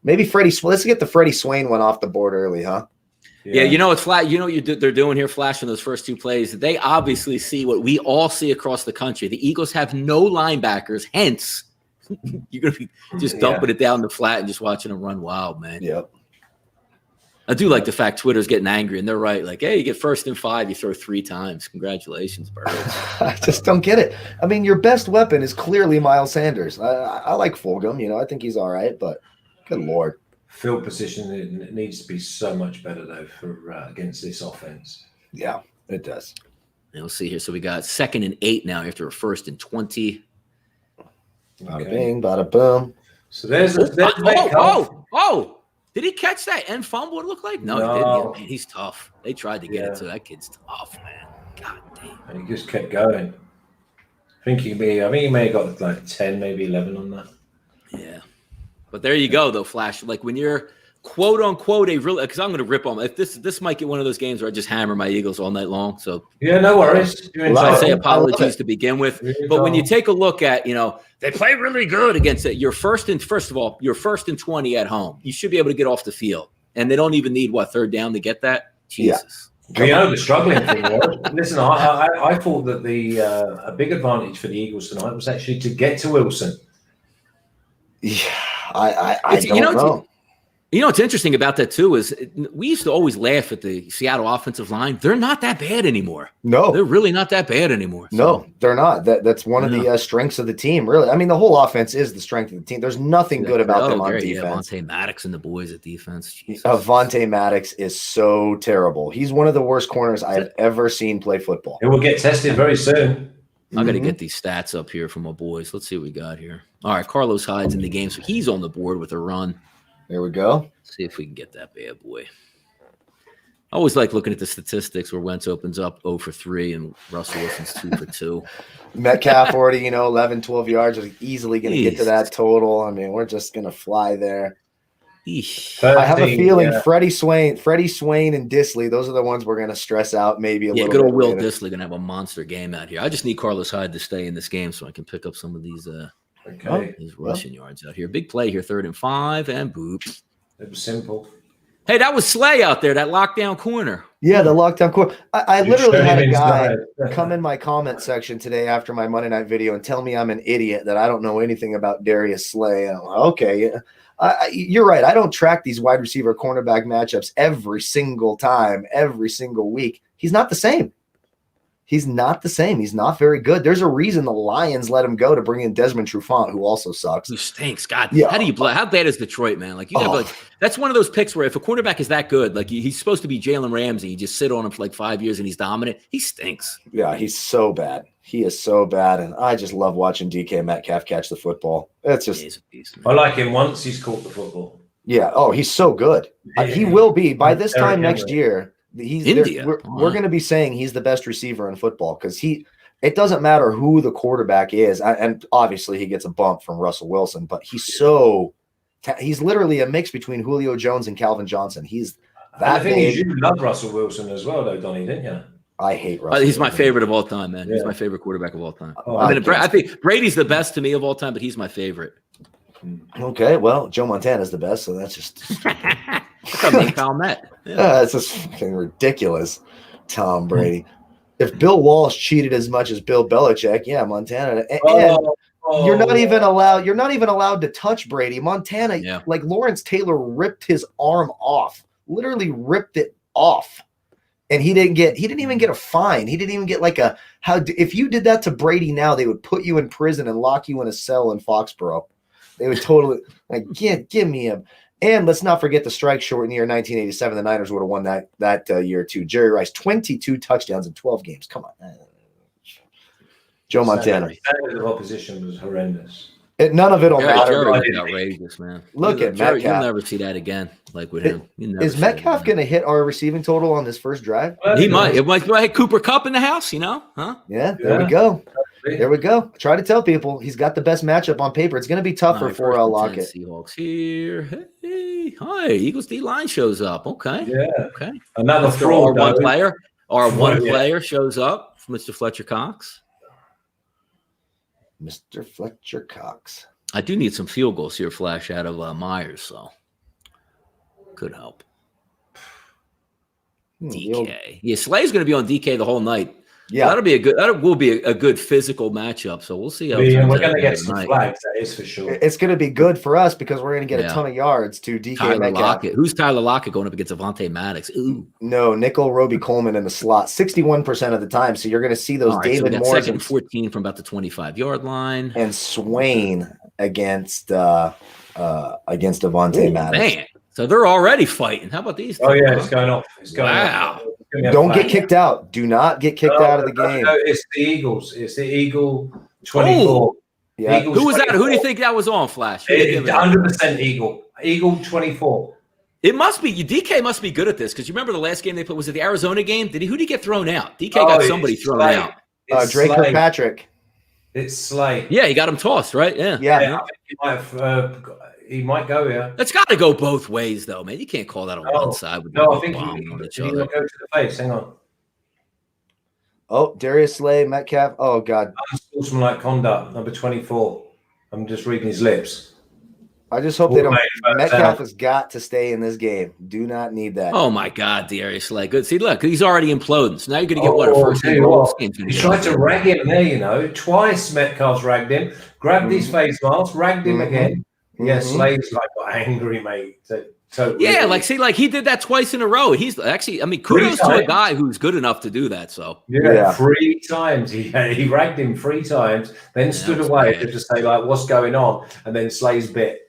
Maybe Freddie. Let's get the Freddie Swain one off the board early, huh? Yeah, it's flat. You know what they're doing here, flashing those first 2 plays. They obviously see what we all see across the country. The Eagles have no linebackers, hence you're going to be just dumping it down the flat and just watching them run wild, man. Yep. I do like the fact Twitter's getting angry, and they're right. Like, hey, you get 1st and 5, you throw 3 times. Congratulations, Birds. I just don't get it. I mean, your best weapon is clearly Miles Sanders. I like Fulgham. I think he's all right, but good Lord. Field position, it needs to be so much better, though, for against this offense. Yeah, it does. And we'll see here. So we got 2nd and 8 now after a 1st and 20. Bada bing, bada boom. So there's did he catch that and fumble? It looked like no, he didn't. Man, he's tough. They tried to get it to that kid's tough, man. God damn. And he just kept going. I think he may have got like 10, maybe 11 on that. Yeah. But there you go, though, Flash. Like when you're quote unquote because I'm going to rip on if this might get one of those games where I just hammer my Eagles all night long. So yeah, no worries. I say apologies to begin with. But when you take a look at, they play really good against it. First of all, you're 1st and 20 at home. You should be able to get off the field. And they don't even need 3rd down to get that. Jesus. Yeah. The struggling thing was, listen, I thought that a big advantage for the Eagles tonight was actually to get to Wilson. Yeah, I don't know. What's interesting about that, too, is we used to always laugh at the Seattle offensive line. They're not that bad anymore. No. They're really not that bad anymore. So. No, they're not. That's one of the strengths of the team, really. I mean, the whole offense is the strength of the team. There's nothing good about them on defense. Vontae Maddox and the boys at defense. Vontae Maddox is so terrible. He's one of the worst corners I've ever seen play football. It will get tested very soon. I got to get these stats up here from my boys. Let's see what we got here. All right, Carlos Hyde's in the game, so he's on the board with a run. There we go. See if we can get that bad boy. I always like looking at the statistics where Wentz opens up 0 for 3 and Russell Wilson's 2 for 2. Metcalf already, 11, 12 yards is easily going to get to that total. I mean, we're just going to fly there. I have a feeling Freddie Swain and Disley, those are the ones we're going to stress out maybe a little bit. Yeah, good old Will later. Disley going to have a monster game out here. I just need Carlos Hyde to stay in this game so I can pick up some of these these rushing yards out here. Big play here, 3rd and 5, and boop. It was simple. Hey, that was Slay out there, that lockdown corner. Yeah, the lockdown corner. I literally had a guy come in my comment section today after my Monday night video and tell me I'm an idiot, that I don't know anything about Darius Slay. And I'm like, okay, you're right. I don't track these wide receiver cornerback matchups every single time, every single week. He's not the same. He's not the same. He's not very good. There's a reason the Lions let him go to bring in Desmond Trufant, who also sucks. Who stinks. God, Yeah. how bad is Detroit, man? Like, you gotta like, that's one of those picks where if a quarterback is that good, like he's supposed to be Jalen Ramsey, you just sit on him for like 5 years and he's dominant. He stinks. Yeah, he's so bad. He is so bad, and I just love watching DK Metcalf catch the football. It's just, He's a beast, I like him once he's caught the football. yeah. Oh, he's so good. He will be by this Derrick time next Henry. year. He's India. We're going to be saying he's the best receiver in football because it doesn't matter who the quarterback is, and obviously he gets a bump from Russell Wilson, but he's literally a mix between Julio Jones and Calvin Johnson. He's that I think big. you love Russell Wilson as well, though, Donnie, didn't you? I hate Russell. He's my Wilson. favorite of all time, man. Yeah. He's my favorite quarterback of all time. Oh, I mean, I think Brady's the best to me of all time, but he's my favorite. Okay, well, Joe Montana's the best, so that's just Kyle Met. Yeah. that's just fucking ridiculous. Tom Brady. If Bill Walsh cheated as much as Bill Belichick, yeah, Montana. And you're not even allowed to touch Brady. Montana, like Lawrence Taylor ripped his arm off, literally ripped it off. And he didn't even get a fine. He didn't even get like if you did that to Brady now, they would put you in prison and lock you in a cell in Foxborough. They would totally give me him. And let's not forget the strike short in the year 1987. The Niners would have won that year too. Jerry Rice, 22 touchdowns in 12 games. Come on. Joe Montana. The standard of opposition was horrendous. None of it will matter. Jerry was outrageous, man. Look at Jerry, Metcalf. You'll never see that again, like with him. Is Metcalf going to hit our receiving total on this first drive? He might. It might have Cooper Kupp in the house, huh? Yeah, there we go. There we go. Try to tell people he's got the best matchup on paper. It's going to be tougher for Lockett. Seahawks here. Hey, hi. Eagles D line shows up. Okay. Yeah. Okay. Another fraud. Our one player shows up, Mr. Fletcher Cox. Mr. Fletcher Cox. I do need some field goals here, Flash, out of Myers, so could help. DK. Yeah, Slay's going to be on DK the whole night. Yeah, that will be a good physical matchup. So we'll see how we're going to get some flags. That is for sure. It's going to be good for us because we're going to get a ton of yards to DK Tyler Metcalf. Lockett. Who's Tyler Lockett going up against Avonte Maddox? Ooh. No, Nickel Roby Coleman in the slot 61% of the time. So you're going to see those David Moore second and 14 from about the 25-yard line, and Swain against Avonte Maddox. Man, so they're already fighting. How about these? Oh yeah, it's going off. It's going off. Don't get kicked out. Do not get kicked out of the game. No, it's the Eagles. It's the Eagle 24. Yeah. Who was 24. That? Who do you think that was on, Flash? 100% Eagle. Eagle 24. It must be. DK must be good at this because you remember the last game they played. Was it the Arizona game? Who did he get thrown out? DK got somebody thrown out. Drake Kirkpatrick. It's Slay. Yeah, he got him tossed, right? Yeah. I think he might go, yeah. It's got to go both ways, though, man. You can't call that on one side. With I think on each other. Go to the face. Hang on. Oh, Darius Slay, Metcalf. Oh, God. Unsportsmanlike conduct, number 24. I'm just reading his lips. I just hope they don't. Metcalf has got to stay in this game. Do not need that. Oh, my God, Darius Slay. Good. See, look, he's already imploding. So now you're going to get what? A first game. He tried to rag him there, Twice Metcalf's ragged him. Grabbed his face mask, ragged him again. Yeah, Slay's got angry, mate. Yeah, he did that twice in a row. He's actually, kudos to a guy who's good enough to do that. So 3 times he ragged him 3 times, then stood away to say what's going on, and then Slay's bit.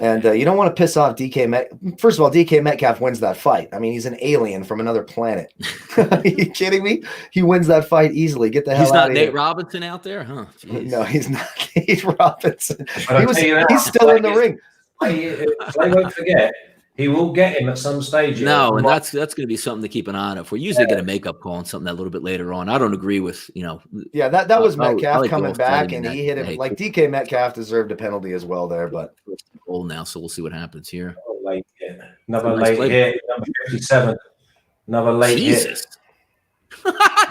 And you don't want to piss off DK Metcalf. First of all, DK Metcalf wins that fight. He's an alien from another planet. Are you kidding me? He wins that fight easily. Get the hell out of here. He's not Nate Robinson out there, huh? Jeez. No, he's not Nate Robinson. He's still in the ring. Slay won't forget. He will get him at some stage. No, and that's going to be something to keep an eye on. If we're usually going to make up call on something a little bit later on. I don't agree with, Yeah, that was Metcalf coming back, and he hit him. Like DK Metcalf deserved a penalty as well there, but goal now, so we'll see what happens here. Late hit. Another late hit. Number 57. Another late hit.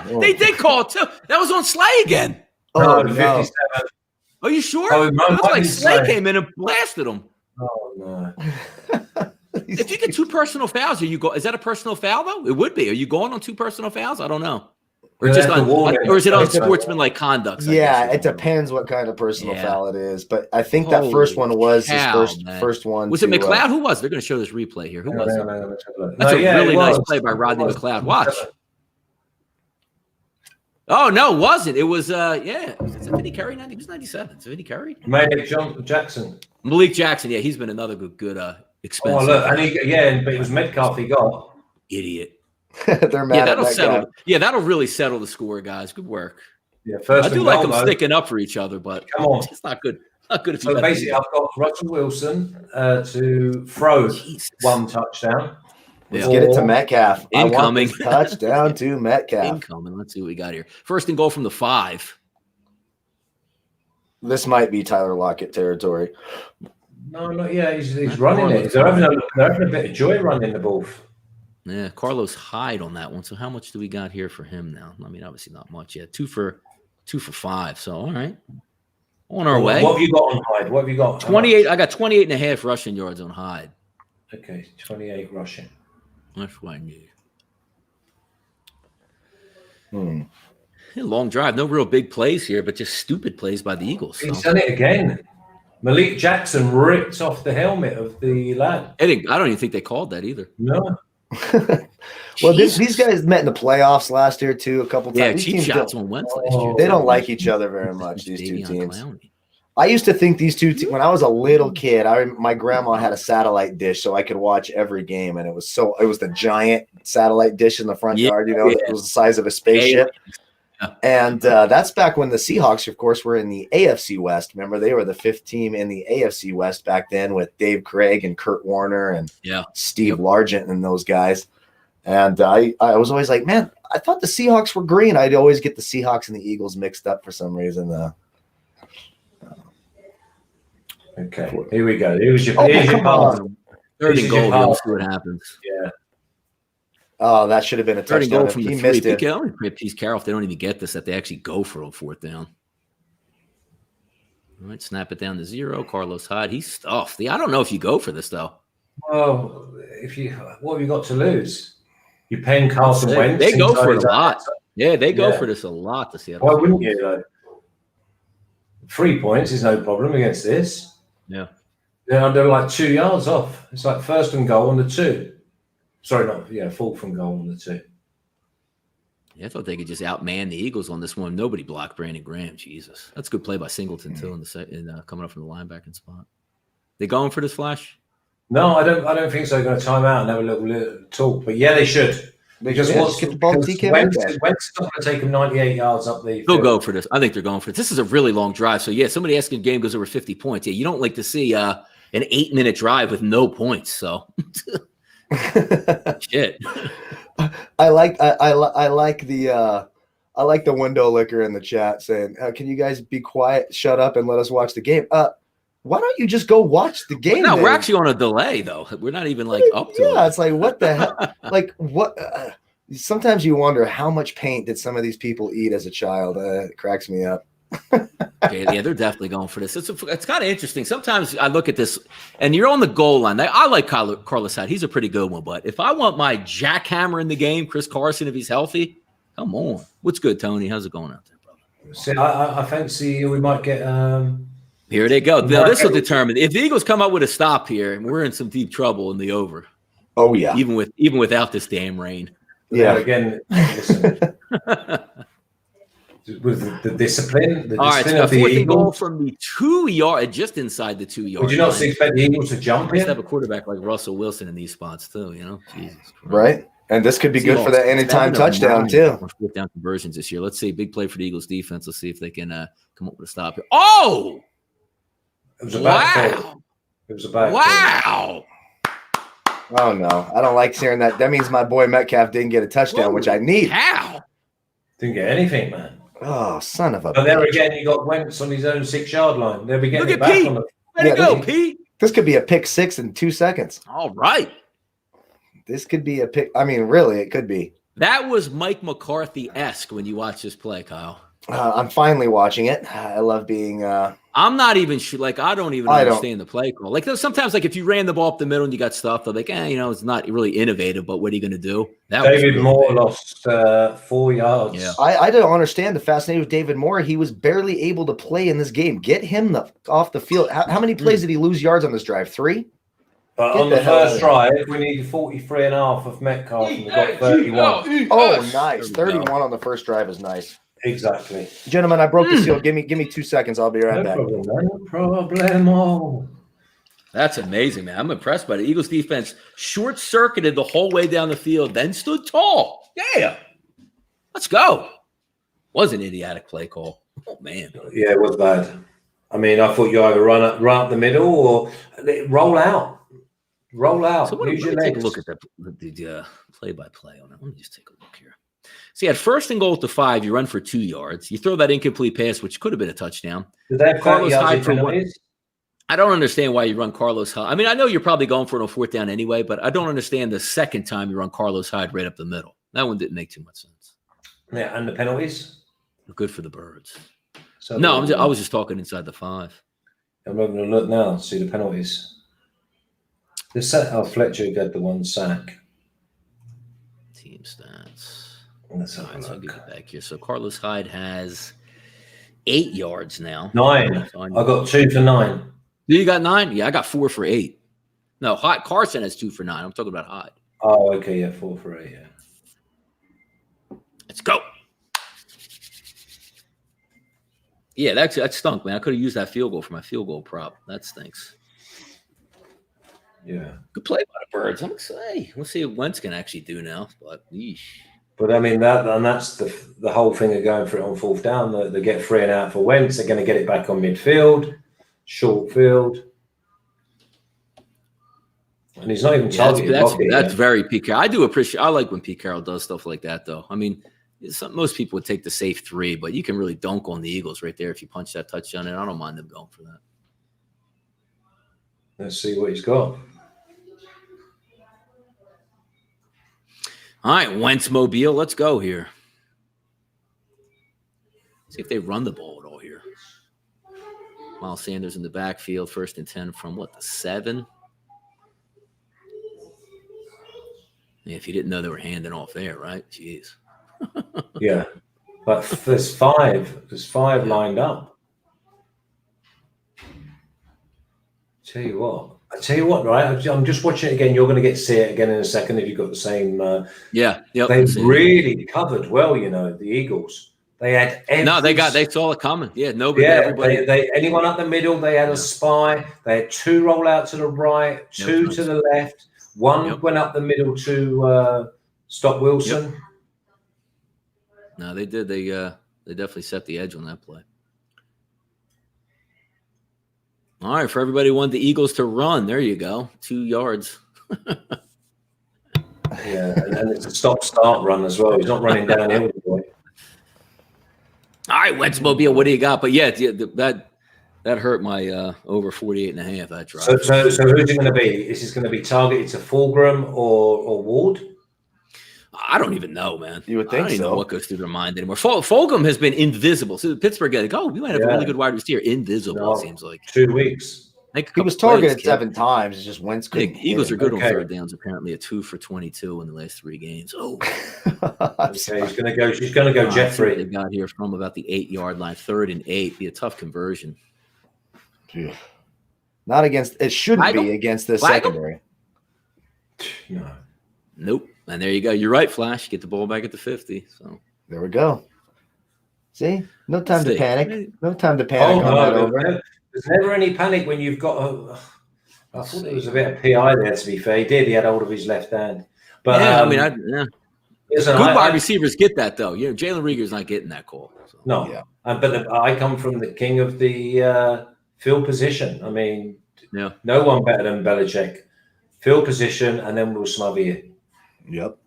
They did call it too. That was on Slay again. Oh, no. 57. Are you sure? Oh, it looked like Slay came in and blasted him. Oh no. If you get 2 personal fouls, is that a personal foul though? It would be. Are you going on 2 personal fouls? I don't know. Or just or is it on sportsmanlike conduct? Yeah, it depends what kind of personal foul it is. But I think that first one was his first one. Was it McLeod? Who was? They're going to show this replay here. Who was it? That's a really nice play by Rodney McLeod. Watch. Oh no, it wasn't. It was yeah. Was it Vinny Curry? He was 97. It's Vinny Curry. Malik Jackson. Malik Jackson. Yeah, he's been another good expensive. Oh look, and but it was Metcalf he got. Idiot. They're mad Yeah, at that'll that settle. guy. Yeah, that'll really settle the score, guys. Good work. Yeah, first I do and like goal, them though. sticking up for each other, but Come on. it's not good. Not good if you. So basically, I've got Russell Wilson to throw Jesus. one touchdown. Let's get it to Metcalf. Incoming. I want this touchdown to Metcalf. Incoming. Let's see what we got here. First and goal from the 5. This might be Tyler Lockett territory. No, not yet. He's running it. They're having a bit of joy running the ball. Yeah, Carlos Hyde on that one. So how much do we got here for him now? I mean, obviously not much yet. 2 for 5. So all right, on our way. What have you got on Hyde? What have you got? 28. I got 28 and a half rushing yards on Hyde. Okay, 28 rushing. That's what I need. Hmm. Long drive. No real big plays here, but just stupid plays by the Eagles. He's done it again. Malik Jackson ripped off the helmet of the lad. I don't even think they called that either. No. Well, these guys met in the playoffs last year too, a couple times. Yeah, These cheap teams shots don't- on Wednesday. last year. They don't like each other very much. These two Davion teams. Clowney. I used to think these two when I was a little kid. My grandma had a satellite dish, so I could watch every game, and it was the giant satellite dish in the front yard. You know, it was the size of a spaceship. Yeah. And that's back when the Seahawks, of course, were in the AFC West. Remember, they were the 5th team in the AFC West back then with Dave Craig and Kurt Warner and Steve Largent and those guys. And I was always like, man, I thought the Seahawks were green. I'd always get the Seahawks and the Eagles mixed up for some reason. Okay, here we go. Here's your come pass. on. Third This and is your goal. pass. We'll see what happens. Yeah. Oh, that should have been a Third and touchdown goal if from he the missed 3. it. I only pray Peace Carroll if they don't even get this, that they actually go for a 4th down. All right, snap it down to 0. Carlos Hyde, he's stuffed. I don't know if you go for this though. Well, what have you got to lose? You're paying Carson Wentz. They go for it a inside lot. Yeah, they go Yeah. for this a lot to see. Why wouldn't you though? 3 points is no problem against this. Yeah. They're like 2 yards off. It's like first and goal on the 2. Sorry, not 4th and goal on the 2. Yeah, I thought they could just outman the Eagles on this one. Nobody blocked Brandon Graham. Jesus, that's a good play by Singleton too in coming up from the linebacking spot. They going for this flash? No, I don't think so. They're going to time out and have a little talk. But yeah, they should. Because just get the ball to TK Wentz Metcalf. is not going to take them 98 yards up the They'll field. go for this. I think they're going for this. This is a really long drive. So yeah, somebody asking game goes over 50 points. Yeah, you don't like to see an 8-minute drive with no points. So shit. I like the window licker in the chat saying, "Can you guys be quiet, shut up, and let us watch the game?" Why don't you just go watch the game? No, then? we're actually on a delay though. We're not even like up to Yeah, it. it's like what the hell? Like what? Sometimes you wonder how much paint did some of these people eat as a child. It cracks me up. Yeah, they're definitely going for this. It's kind of interesting. Sometimes I look at this, and you're on the goal line. I like Carlos Hyde. He's a pretty good one. But if I want my jackhammer in the game, Chris Carson, if he's healthy, come on. What's good, Tony? How's it going out there, brother? See, I fancy we might get. Here they go. Now, this will determine if the Eagles come up with a stop here, and we're in some deep trouble in the over. Oh yeah, even without this damn rain. yeah. Again, listen. With the discipline, All right, discipline so of the 4th and goal Eagles. from the 2 yard, just inside the 2 yard. Would you not expect the Eagles to jump Just in? have a quarterback like Russell Wilson in these spots too. You know, Jesus Christ. Right. And this could be good for that anytime touchdown too. 4th down conversions this year. Let's see, big play for the Eagles defense. Let's see if they can come up with a stop here. Oh, It was a bad call. wow! It was a bad call. Wow! Oh no, I don't like hearing that. That means my boy Metcalf didn't get a touchdown, which I need. How? Didn't get anything, man. Oh, son of a. But there bitch. again, you got Wentz on his own 6-yard line. They'll be getting Look it at back Pete. on the. Way to go, this- Pete. This could be a pick 6 in 2 seconds. All right. This could be a pick. I mean, really, it could be. That was Mike McCarthy-esque when you watch this play, Kyle. I'm finally watching it. I love being. I'm not even sure. Like, I don't even I don't- understand the play call. Like, sometimes, like, if you ran the ball up the middle and you got stuffed, they're like, it's not really innovative, but what are you going to do? That was David really Moore bad. lost 4 yards. Yeah. I don't understand the fascinating with David Moore. He was barely able to play in this game. Get him off the field. How many plays did he lose yards on this drive? 3? But Get on the the hell first out drive, we needed 43.5 of Metcalf, and we got 31. Oh, nice. 31 on the first drive is nice. Exactly. Gentlemen, I broke the seal. Give me 2 seconds. I'll be right back. No problemo. That's amazing, man. I'm impressed by the Eagles defense. Short-circuited the whole way down the field, then stood tall. Yeah. Let's go. Was an idiotic play call. Oh, man. Yeah, it was bad. I mean, I thought you either run up the middle or roll out. Roll out. So let me take a look at the play-by-play on it. Let me just take a look here. So you had 1st and goal at the 5. You run for 2 yards. You throw that incomplete pass, which could have been a touchdown. Did they have Carlos Hyde for what? I don't understand why you run Carlos Hyde. I mean, I know you're probably going for it on 4th down anyway, but I don't understand the second time you run Carlos Hyde right up the middle. That one didn't make too much sense. Yeah, and the penalties? Good for the Birds. So No, I was just talking inside the 5. I'm having a look now, see the penalties. Fletcher got the 1 sack. Team stats. Let's have All a right, so I'll look. get it back here. So Carlos Hyde has 8 yards now. 9. I got 2 for 9. You got 9? Yeah, I got 4 for 8. No, Carson has 2 for 9. I'm talking about Hyde. Oh, okay, yeah, 4 for 8, yeah. Let's go. Yeah, that stunk, man. I could have used that field goal for my field goal prop. That stinks. Yeah. Good play by the Birds. I'm excited. We'll see what Wentz can actually do now. But But I mean that's the whole thing of going for it on 4th down. They get 3 and out for Wentz. They're going to get it back on midfield, short field, and he's not even targeting. That's very Pete Carroll. I do appreciate. I like when Pete Carroll does stuff like that, though. I mean, most people would take the safe 3, but you can really dunk on the Eagles right there if you punch that touchdown, and I don't mind them going for that. Let's see what he's got. All right, Wentz Mobile. Let's go here. See if they run the ball at all here. Miles Sanders in the backfield, 1st and 10 from the 7. Yeah, if you didn't know they were handing off there, right? Jeez. Yeah, but there's 5. There's 5 lined up. I tell you what, right? I'm just watching it again. You're going to see it again in a second if you've got the same. Yeah. Yep, they really covered well, the Eagles. They had they saw it coming. Yeah, nobody. Yeah, everybody. They anyone up the middle. They had a spy. They had 2 roll out to the right, 2 to the left. 1 went up the middle to stop Wilson. Yep. No, they did. They definitely set the edge on that play. All right, for everybody who wanted the Eagles to run, there you go. 2 yards. Yeah, and it's a stop-start run as well. He's not running downhill. Boy. All right, Wentz Mobile, what do you got? But yeah, that hurt my over 48.5. That drive. So who's it going to be? Is this going to be targeted to Fulgham or Ward? I don't even know, man. You would think I don't even know what goes through their mind anymore. Fulgham has been invisible. So Pittsburgh got we might have a really good wide receiver. Invisible, it seems like. 2 weeks. He was targeted 7 times. It's just Wentz couldn't. Eagles are good on 3rd downs. Apparently, a 2 for 22 in the last 3 games. Oh, okay, he's going to go Jeffrey. They got here from about the 8-yard line, 3rd and 8. Be a tough conversion. Not against. It shouldn't be against this secondary. No. Nope. And there you go. You're right, Flash. Get the ball back at the 50. So there we go. See, no time to panic. No time to panic on that over. There's never any panic when you've got I thought there was a bit of PI there, to be fair. He did. He had hold of his left hand. But good wide receivers get that, though. Jalen Reagor's not getting that call. So. No. Yeah. But I come from the king of the field position. I mean, no one better than Belichick. Field position, and then we'll smother you. Yep.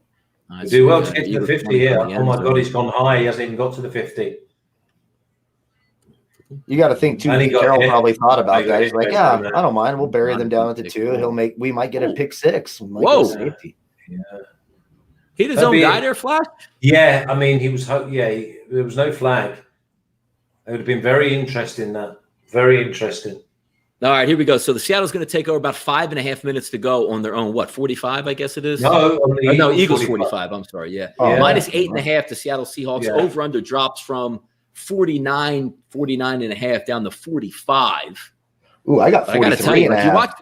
We do well to get to the 50 here. Oh, my God, he's gone high. He hasn't even got to the 50. You got to think too. Carroll probably thought about that. He's like, "Yeah, I don't mind. We'll bury them down at the 2. We might get a pick 6. Whoa! Safety. Yeah. He his own guy there, Flash. Yeah, I mean, he was. Yeah, there was no flag. It would have been very interesting. Very interesting. All right, here we go. So the Seattle's going to take over about 5.5 minutes to go on their own. 45? I guess it is. No, Eagles 45. I'm sorry. Yeah, minus 8.5. The Seattle Seahawks over under drops from 49.5 down to 45. Ooh, I got 43 and a half.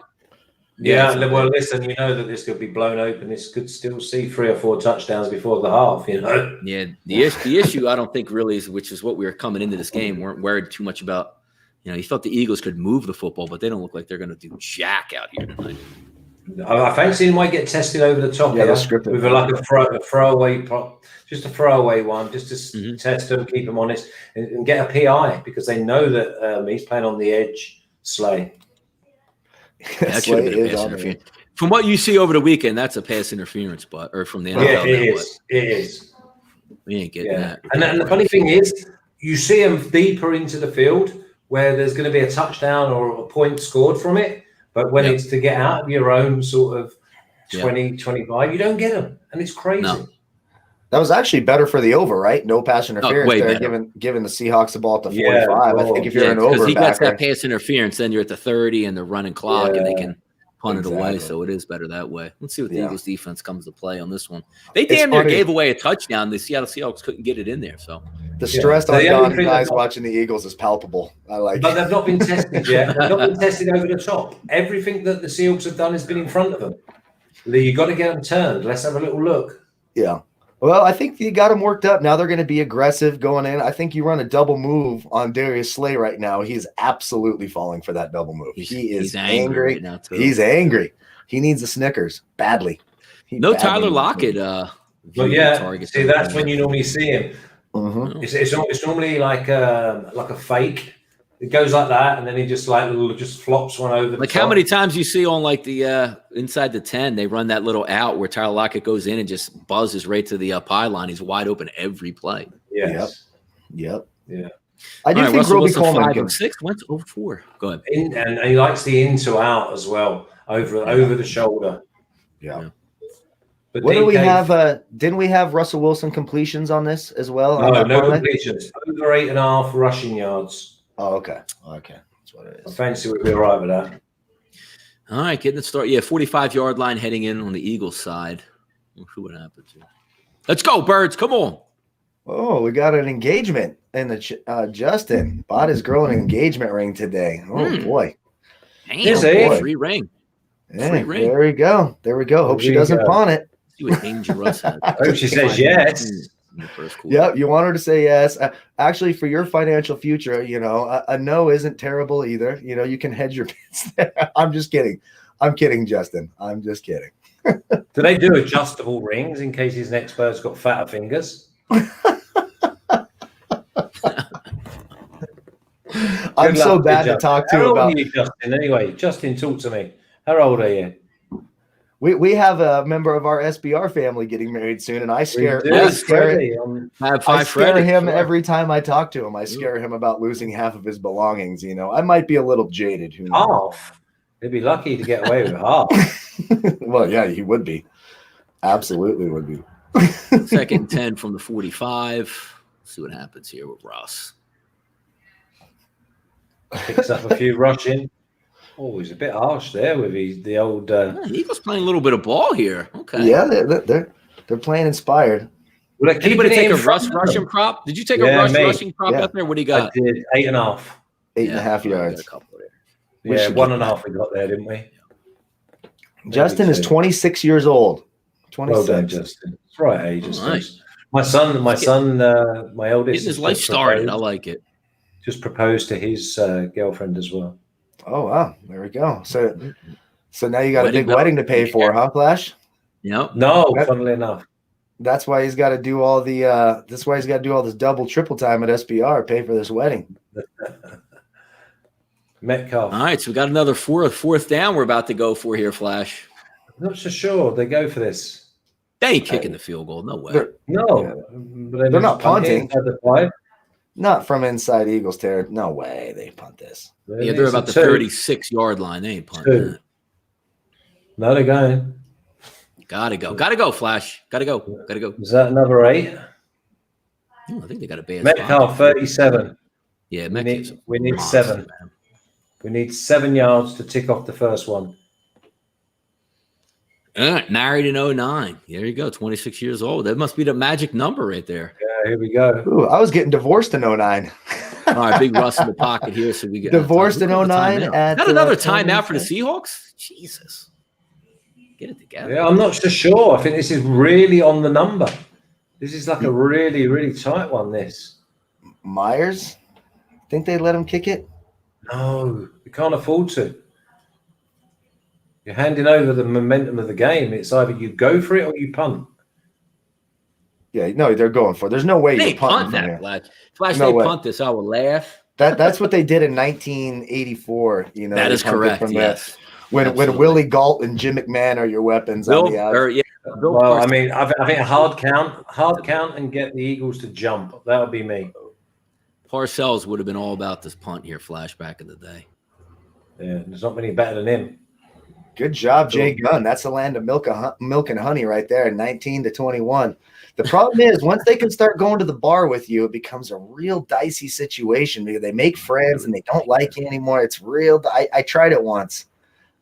Yeah, well, listen, you know that this could be blown open. This could still see 3 or 4 touchdowns before the half, you know. Yeah, the issue I don't think really is, which is what we were coming into this game, weren't worried too much about. You thought the Eagles could move the football, but they don't look like they're going to do jack out here tonight. I fancy he might get tested over the top with a throwaway, just a throwaway one, just to test them, keep them honest, and get a PI because they know that he's playing on the edge. Slay. That should have been a pass interference. From what you see over the weekend, that's a pass interference, or from the NFL. Yeah, it is. We ain't getting that. And the funny thing is, you see them deeper into the field where there's going to be a touchdown or a point scored from it. But when it's to get out of your own sort of 20, 25, you don't get them. And it's crazy. No. That was actually better for the over, right? No pass interference there, better. giving the Seahawks the ball at the 45. I think if you're an over, because he gets that pass interference, then you're at the 30 and the running clock, and they can punt it away. So it is better that way. Let's see what the Eagles defense comes to play on this one. They damn near gave away a touchdown. The Seattle Seahawks couldn't get it in there. So the stress on Donnie guys watching the Eagles is palpable. I like But they've not been tested yet. They've not been tested over the top. Everything that the Seahawks have done has been in front of them. You've got to get them turned. Let's have a little look. Yeah. Well, I think you got them worked up. Now they're going to be aggressive going in. I think you run a double move on Darius Slay right now. He's absolutely falling for that double move. He's angry right now too. He's angry. He needs the Snickers badly. Tyler Lockett. But see, that's when you normally see him. Mm-hmm. It's normally like a fake. It goes like that, and then he just flops one over. Like how many times you see on like the inside the 10, they run that little out where Tyler Lockett goes in and just buzzes right to the pylon. He's wide open every play. Yes. Yep. Yeah. I do think Roby Coleman 5-6 went over 4. Go ahead. And he likes the in to out as well over the shoulder. Yeah. But what do we have? Didn't we have Russell Wilson completions on this as well? No completions. Over 8.5 rushing yards. Oh, okay. That's what it is. I fancy we'll be all right with that. All right, getting it started. Yeah, 45-yard line heading in on the Eagles side. We'll see what happens here. Let's go, Birds. Come on. Oh, we got an engagement in the Justin bought his girl an engagement ring today. Oh boy. Damn, free ring. Yeah, free ring. There we go. Hope she doesn't pawn it. See what Angel Russ had. I hope she says yes. Yep, you want her to say yes. Actually, for your financial future, a no isn't terrible either. You can hedge your bets there. I'm just kidding. I'm kidding, Justin. I'm just kidding. Do they do adjustable rings in case his next bird's got fatter fingers? I'm so bad to talk to about. How old are you, Justin? Anyway, Justin, talk to me. How old are you? We have a member of our SBR family getting married soon, and I scare him every time I talk to him. I scare him about losing half of his belongings. I might be a little jaded. Who knows? Half? He'd be lucky to get away with half. Well, yeah, he would be. Absolutely would be. 2nd and 10 from the 45. Let's see what happens here with Ross. Picks up a few rushing. Oh, he's a bit harsh there with the old. Eagles playing a little bit of ball here. Okay. Yeah, they're playing inspired. Well, anybody take a rushing prop? Did you take a rushing prop out there? What do you got? I did 8.5. 8.5 yards. Yeah, 1.5 we got there, didn't we? Justin is 26 years old. 26. Well done, Justin. It's right age. Nice. My son, my eldest. Getting his life started. I like it. Just proposed to his girlfriend as well. Oh wow, there we go. So now you got a big wedding to pay for, huh, Flash? Yep. No, funnily enough. That's why he's got to do all the. That's why he's got to do all this double, triple time at SBR, pay for this wedding. Metcalf. All right, so we got another fourth down. We're about to go for here, Flash. I'm not so sure they go for this. They ain't kicking the field goal. No way. They're not punting. Not from inside Eagles territory. No way they punt this. Yeah, they're about the 36-yard line. They ain't punting that. No, they're going. Gotta go, Flash. Gotta go. Is that another 8? I think they got a bad Metcalf, 37. Yeah, we need 7. Man. We need 7 yards to tick off the first one. All right, married in 09. There you go, 26 years old. That must be the magic number right there. Yeah, here we go. Ooh, I was getting divorced in 09. All right, big Russ in the pocket here. So we get divorced in 09. Not another timeout for the Seahawks? Jesus. Get it together. Yeah, I'm not so sure. I think this is really on the number. This is like a really, really tight one, this. Myers? Think they let him kick it? No, we can't afford to. You're handing over the momentum of the game. It's either you go for it or you punt. Yeah, no, they're going for it. There's no way They you're punting punt from that, here. Flash. No They way. punt this, I will laugh. That's what they did in 1984. You know, That they is punted correct. from there. Yes. When Absolutely. Willie Galt and Jim McMahon are your weapons on the outside. Bill Well, I Parsons. mean, I think a hard count and get the Eagles to jump. That would be me. Parcells would have been all about this punt here, Flash, back in the day. Yeah, there's not many better than him. Good job, Jay Gunn. That's the land of milk and honey right there, 19-21. The problem is, once they can start going to the bar with you, it becomes a real dicey situation because they make friends and they don't like you anymore. It's real. I tried it once.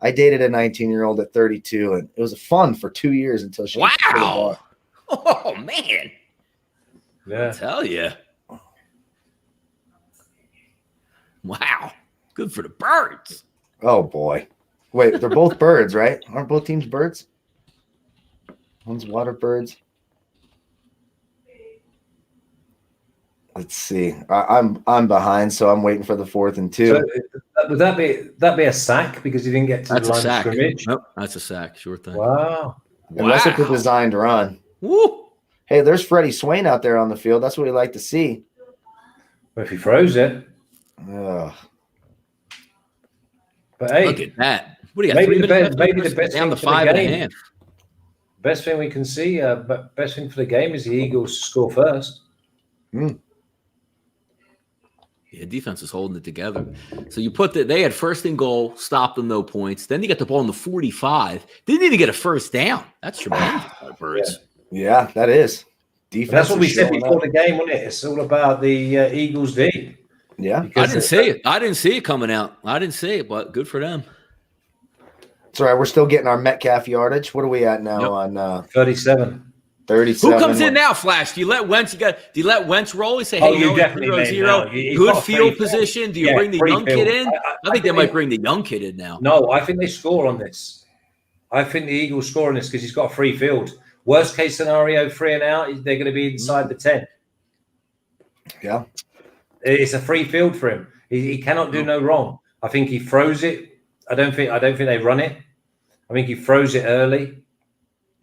I dated a 19-year-old at 32, and it was fun for 2 years until she went to the bar. Oh, man. Yeah. I tell you. Wow. Good for the birds. Oh, boy. Wait, they're both birds, right? Aren't both teams birds? One's water birds. Let's see. I'm behind, so I'm waiting for the 4th and 2. So would that be a sack because you didn't get to That's the a line of sack. scrimmage? Nope, that's a sack. Sure thing. Wow. Unless it's a designed run. Woo. Hey, there's Freddie Swain out there on the field. That's what we like to see. Well, if he throws it. Ugh. But hey, Look at that. What do you got? maybe 3 minutes left? the best down thing to for the 5.5. game. Best thing we can see, but best thing for the game is the Eagles score first. Yeah, defense is holding it together. So you put they had first and goal, stopped them, no points. Then they got the ball in the 45. Didn't even get a first down. That's tremendous, Birds. Yeah, that is. Defense. But that's what we is said showing before up. the game, wasn't it? It's all about the Eagles D. Yeah. I didn't see it. I didn't see it coming out. I didn't see it, but good for them. It's all right. We're still getting our Metcalf yardage. What are we at now on 37. 37? Who comes in now, Flash? Do you let Wentz? Do you let Wentz roll? You say, hey, you definitely let him 0-0. now. He's Good got a field free position. Do you Yeah, bring the free young field. kid in? I think they might bring the young kid in now. No, I think they score on this. I think the Eagles score on this because he's got a free field. Worst case scenario, 3 and out, they're going to be inside the 10. Yeah. It's a free field for him. He cannot do no wrong. I think he throws it. I don't think they run it. I think he throws it early.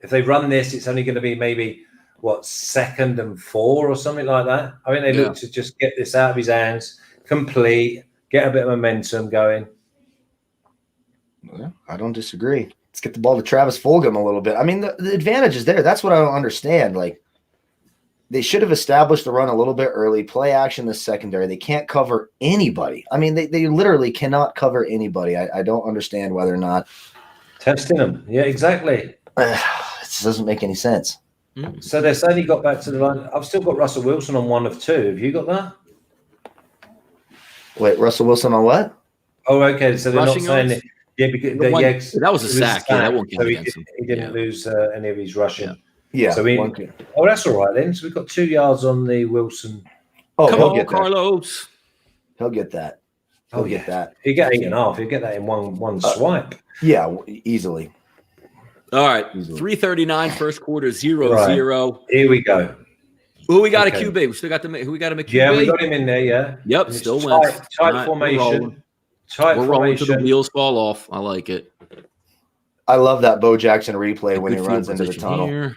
If they run this, it's only going to be maybe 2nd and 4 or something like that. I think they look to just get this out of his hands, complete, get a bit of momentum going. Yeah, I don't disagree. Let's get the ball to Travis Fulgham a little bit. I mean, the advantage is there. That's what I don't understand. Like, they should have established the run a little bit early, play action the secondary. They can't cover anybody. I mean, they literally cannot cover anybody. I don't understand whether or not. Testing them. Yeah, exactly. It doesn't make any sense. So they're saying he got back to the line. I've still got Russell Wilson on 1 of 2. Have you got that? Wait, Russell Wilson on what? Oh, okay. So they're Rushing not saying yards? it. Yeah, because That was a sack. Yeah, that won't count So against him. he didn't lose any of his rushing. Yeah. So that's all right then. So we've got 2 yards on the Wilson. Oh, Come he'll on, get that. Carlos. He'll get that. He'll get that. He'll get 8.5. He'll get that in one swipe. Yeah, easily. All right, 3:39 first quarter, 0-0. Right. Here we go. Who we got Okay. a QB? We still got who we got him a QB? Yeah, we got him in there. Yeah. Yep, And it's still tight, wins. tight All right, formation. Tight We're rolling till the formation. wheels fall off. I like it. I love that Bo Jackson replay when he Good runs field into the position tunnel. here.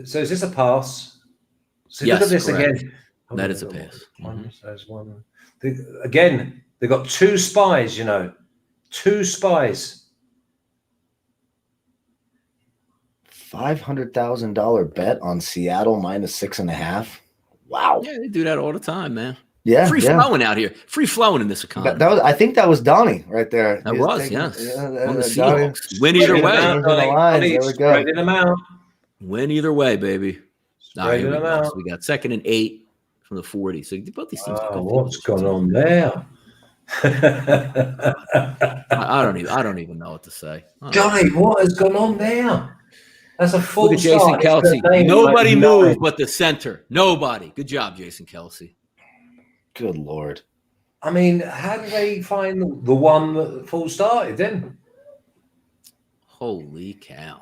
So is this a pass? So Yes, look at this correct. again. That is a pass. There's one. Again, they got 2 spies. 2 spies. $500,000 bet on Seattle minus 6.5. Wow. Yeah, they do that all the time, man. Yeah. Free flowing out here. Free flowing in this economy. That was. I think that was Donnie right there. That He was was, taking- yes. yeah, On the Donnie. Seahawks. Win either Spreading way. them out, Changing the lines. There we go. Spreading them out. Win either way, baby. All right, here we Spreading them go. out. So we got 2nd and 8 from the 40. So both these teams. got good What's field going positions. on there? I don't even know what to say. Johnny, what has gone on there? That's a full Look at Jason start. It's Kelsey. the name Nobody like moves nine. but the center. Nobody. Good job, Jason Kelsey. Good Lord. I mean, how do they find the one that full started then? Holy cow.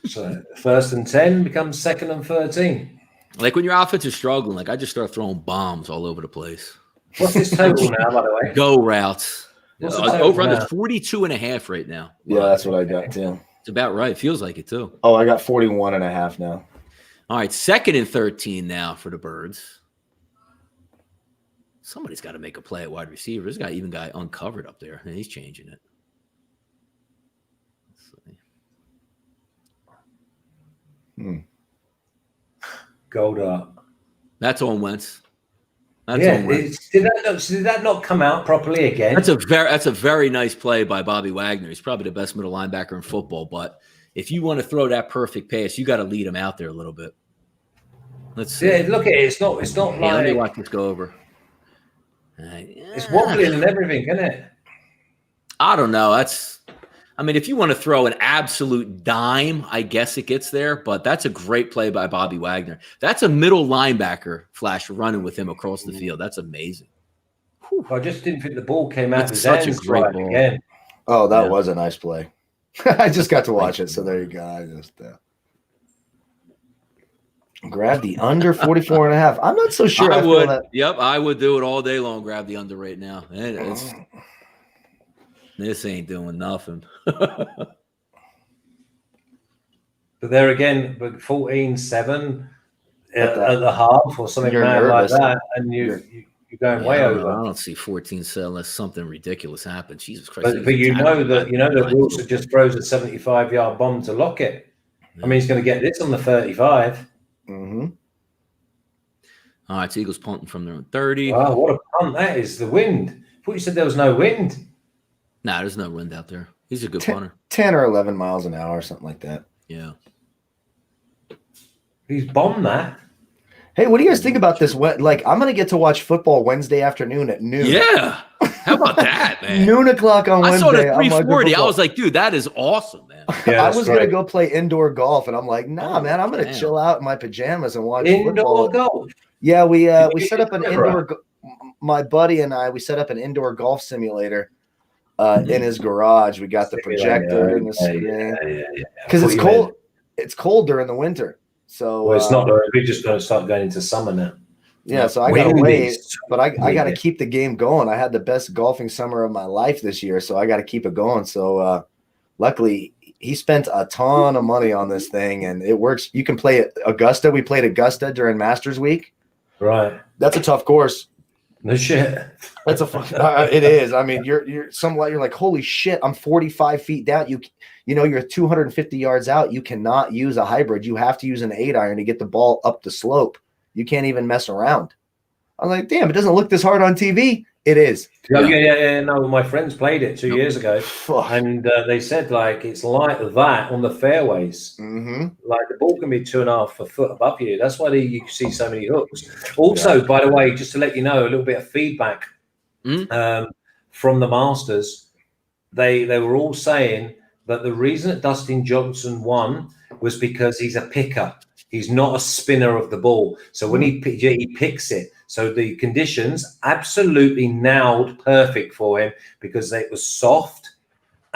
So 1st and 10 becomes 2nd and 13. Like when your offense is struggling, like I just start throwing bombs all over the place. What's this total now, by the way? Go routes. What's the total Over under now? 42.5 right now. Yeah, that's what I got too. It's about right. Feels like it too. Oh, I got 41.5 now. All right, 2nd and 13 now for the Birds. Somebody's got to make a play at wide receiver. This guy even got uncovered up there, and he's changing it. Let's see. Gold. That's on Wentz. That's Yeah, on Wentz. did that not come out properly again? That's a very nice play by Bobby Wagner. He's probably the best middle linebacker in football. But if you want to throw that perfect pass, you got to lead him out there a little bit. Let's see. Yeah, look at it. It's not like Let me watch this go over. It's wobbling and everything, isn't it? I don't know. If you want to throw an absolute dime, I guess it gets there, but that's a great play by Bobby Wagner. That's a middle linebacker flash running with him across the field. That's amazing. Whew. I just didn't think the ball came out of his such a hands great right ball. again. Oh, that was a nice play. I just got to watch it, so there you go. I just grab the under 44.5. I'm not so sure. I feel would. that. Yep, I would do it all day long. Grab the under right now. This ain't doing nothing. But there again, 14-7 at the half or something mad like that, and you're going way over. I don't see 14-7 unless something ridiculous happens. Jesus Christ! But you know that Wilson just throws a 75-yard bomb to lock it. I mean, he's going to get this on the 35. Mm-hmm. All right, so Eagles punting from their own 30. Wow, what a punt that is! The wind. I thought you said there was no wind. Nah, there's no wind out there. He's a good punter. 10 or 11 miles an hour, something like that. Yeah. He's bombed that. Hey, what do you guys think about this? Like, I'm going to get to watch football Wednesday afternoon at noon. Yeah. How about that, man? Noon o'clock on Wednesday. I saw the 340. I was like, dude, that is awesome, man. Yeah, I was going to go play indoor golf, and I'm like, nah, man, I'm going to chill out in my pajamas and watch indoor football. golf. Yeah, we set up an indoor. My buddy and I, we set up an indoor golf simulator in his garage. We got the projector and the screen because it's cold. It's cold during the winter, so it's not. We're just going to start going into summer now. Yeah, so I gotta wait, but I gotta keep the game going. I had the best golfing summer of my life this year, so I got to keep it going. So luckily, he spent a ton of money on this thing, and it works. You can play at Augusta. We played Augusta during Masters Week. Right. That's a tough course. No shit. That's it is. I mean, you're like, holy shit, I'm 45 feet down. You're 250 yards out. You cannot use a hybrid. You have to use an 8-iron to get the ball up the slope. You can't even mess around. I'm like, damn, it doesn't look this hard on TV. It is. Yeah. No, my friends played it 2 years ago, and they said like it's like that on the fairways. Mm-hmm. Like the ball can be 2.5 foot above you. That's why you see so many hooks. Also, by the way, just to let you know, a little bit of feedback from the Masters. They were all saying that the reason that Dustin Johnson won was because he's a picker. He's not a spinner of the ball. So when he picks it. So the conditions absolutely nailed perfect for him because it was soft.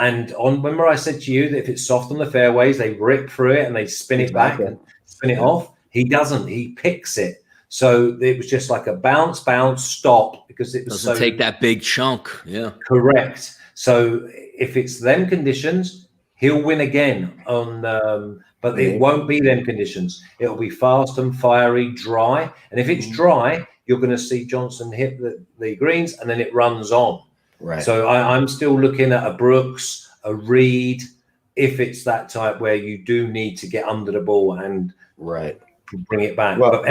And remember I said to you that if it's soft on the fairways, they rip through it and they spin it back and spin it off. He doesn't. He picks it. So it was just like a bounce, stop because it was doesn't take that big chunk. Yeah. Correct. So if it's them conditions, he'll win again on but it won't be them conditions. It'll be fast and fiery, dry. And if it's dry, you're going to see Johnson hit the greens and then it runs on. Right. So I'm still looking at a Brooks, a Reed, if it's that type where you do need to get under the ball and bring it back. Well, but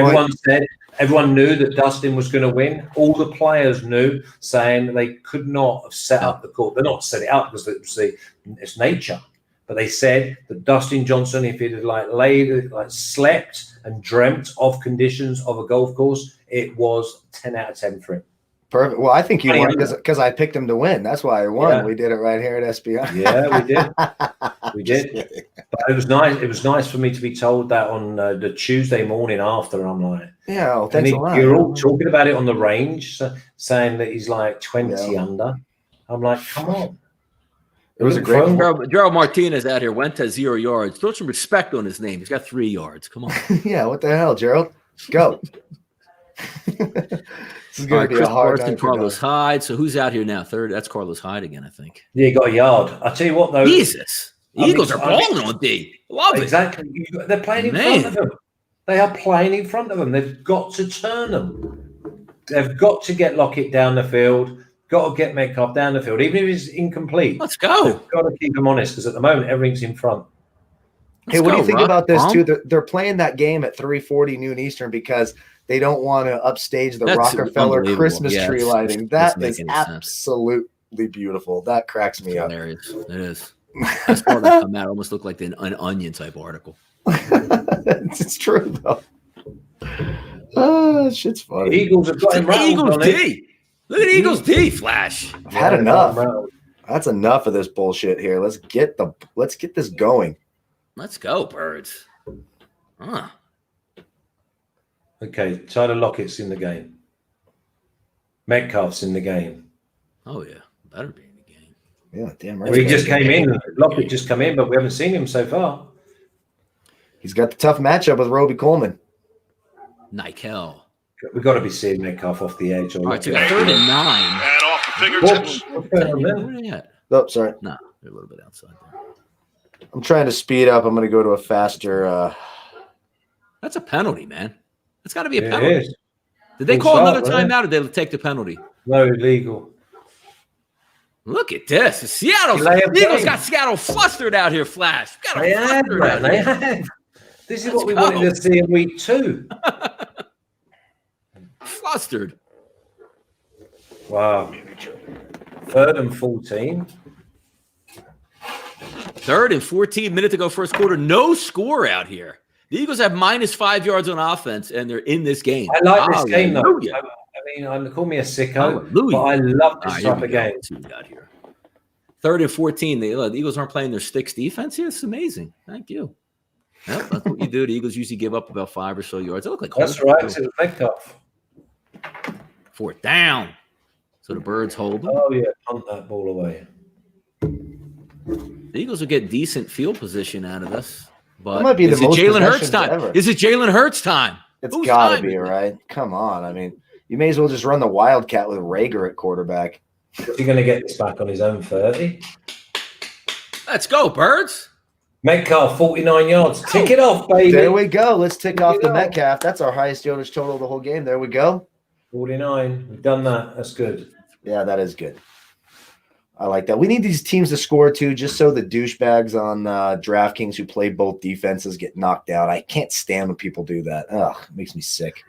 everyone knew that Dustin was going to win. All the players knew, saying that they could not have set up the court. They're not set it up because it's nature. But they said that Dustin Johnson, if he'd have slept and dreamt of conditions of a golf course, it was 10 out of 10 for him. Perfect. Well, I think you Funny won because I picked him to win. That's why I won. Yeah. We did it right here at SBI. Yeah, we did. We did. But it was nice. It was nice for me to be told that on the Tuesday morning after. And I'm like, Yeah, well, thanks a lot. You're all talking about it on the range, saying that he's like 20 under. I'm like, come on. It was a great Gerald Martinez out here went to 0 yards. Throw some respect on his name. He's got 3 yards. Come on. Yeah, what the hell, Gerald? Go. This is going to be Chris a hard Carson, night. Carlos Hyde. So who's out here now? Third. That's Carlos Hyde again, I think. Yeah, he got a yard. I'll tell you what, though. Jesus. Eagles are balling on D. Love it. Exactly. They're playing in front of them. They are playing in front of them. They've got to turn them. They've got to get Lockett down the field. Got to get Metcalf down the field, even if it's incomplete. Let's go. They've got to keep them honest because at the moment everything's in front. Hey, what do you think about this too? They're playing that game at 3:40 noon Eastern because they don't want to upstage the Rockefeller Christmas tree lighting. That is absolutely beautiful. That cracks me up. Hilarious. It is. I saw that come out. It almost looked like an Onion type article. It's true though. Oh, shit's funny. The Eagles have got him rattled, Eagles D. Look at the Eagles D, Flash. I've had enough. That's enough of this bullshit here. Let's get this going. Let's go, Birds. Okay, Tyler Lockett's in the game. Metcalf's in the game. Oh yeah, better be in the game. Yeah, damn right. Well, he just came in. Lockett just come in, but we haven't seen him so far. He's got the tough matchup with Roby Coleman. Nikel. We've got to be seeing Metcalf off the edge. All right, so 3rd and 9. And off the fingertips. Where are they at? Oh, sorry. No, they're a little bit outside there. I'm trying to speed up. I'm going to go to a faster. That's a penalty, man. It's got to be a It penalty. is. Did they call another timeout or did they take the penalty? No, illegal. Look at this. The Eagles got Seattle flustered out here, Flash. They have. This is what we wanted to see in week 2. Flustered. Wow. 3rd and 14. 3rd and 14, minute to go first quarter. No score out here. The Eagles have -5 yards on offense, and they're in this game. I like this game, though. I mean, call me a sicko, but I love this type of game. 3rd and 14. The Eagles aren't playing their sticks defense here. It's amazing. Thank you. Yep, that's what you do. The Eagles usually give up about 5 or so yards. They look like that's right. It's a Metcalf. 4th down. So the Birds hold them. Oh, yeah. Punt that ball away. The Eagles will get decent field position out of this. But that might be the most Jalen Hurts time? ever. Is it Jalen Hurts time? It's got to be, right? Come on. I mean, you may as well just run the Wildcat with Rager at quarterback. Is he going to get this back on his own 30? Let's go, Birds. Metcalf, 49 yards. Tick it off, baby. There we go. Let's tick off the Metcalf. That's our highest yardage total of the whole game. There we go. 49. We've done that. That's good. Yeah, that is good. I like that. We need these teams to score too, just so the douchebags on DraftKings who play both defenses get knocked out. I can't stand when people do that. Ugh, it makes me sick.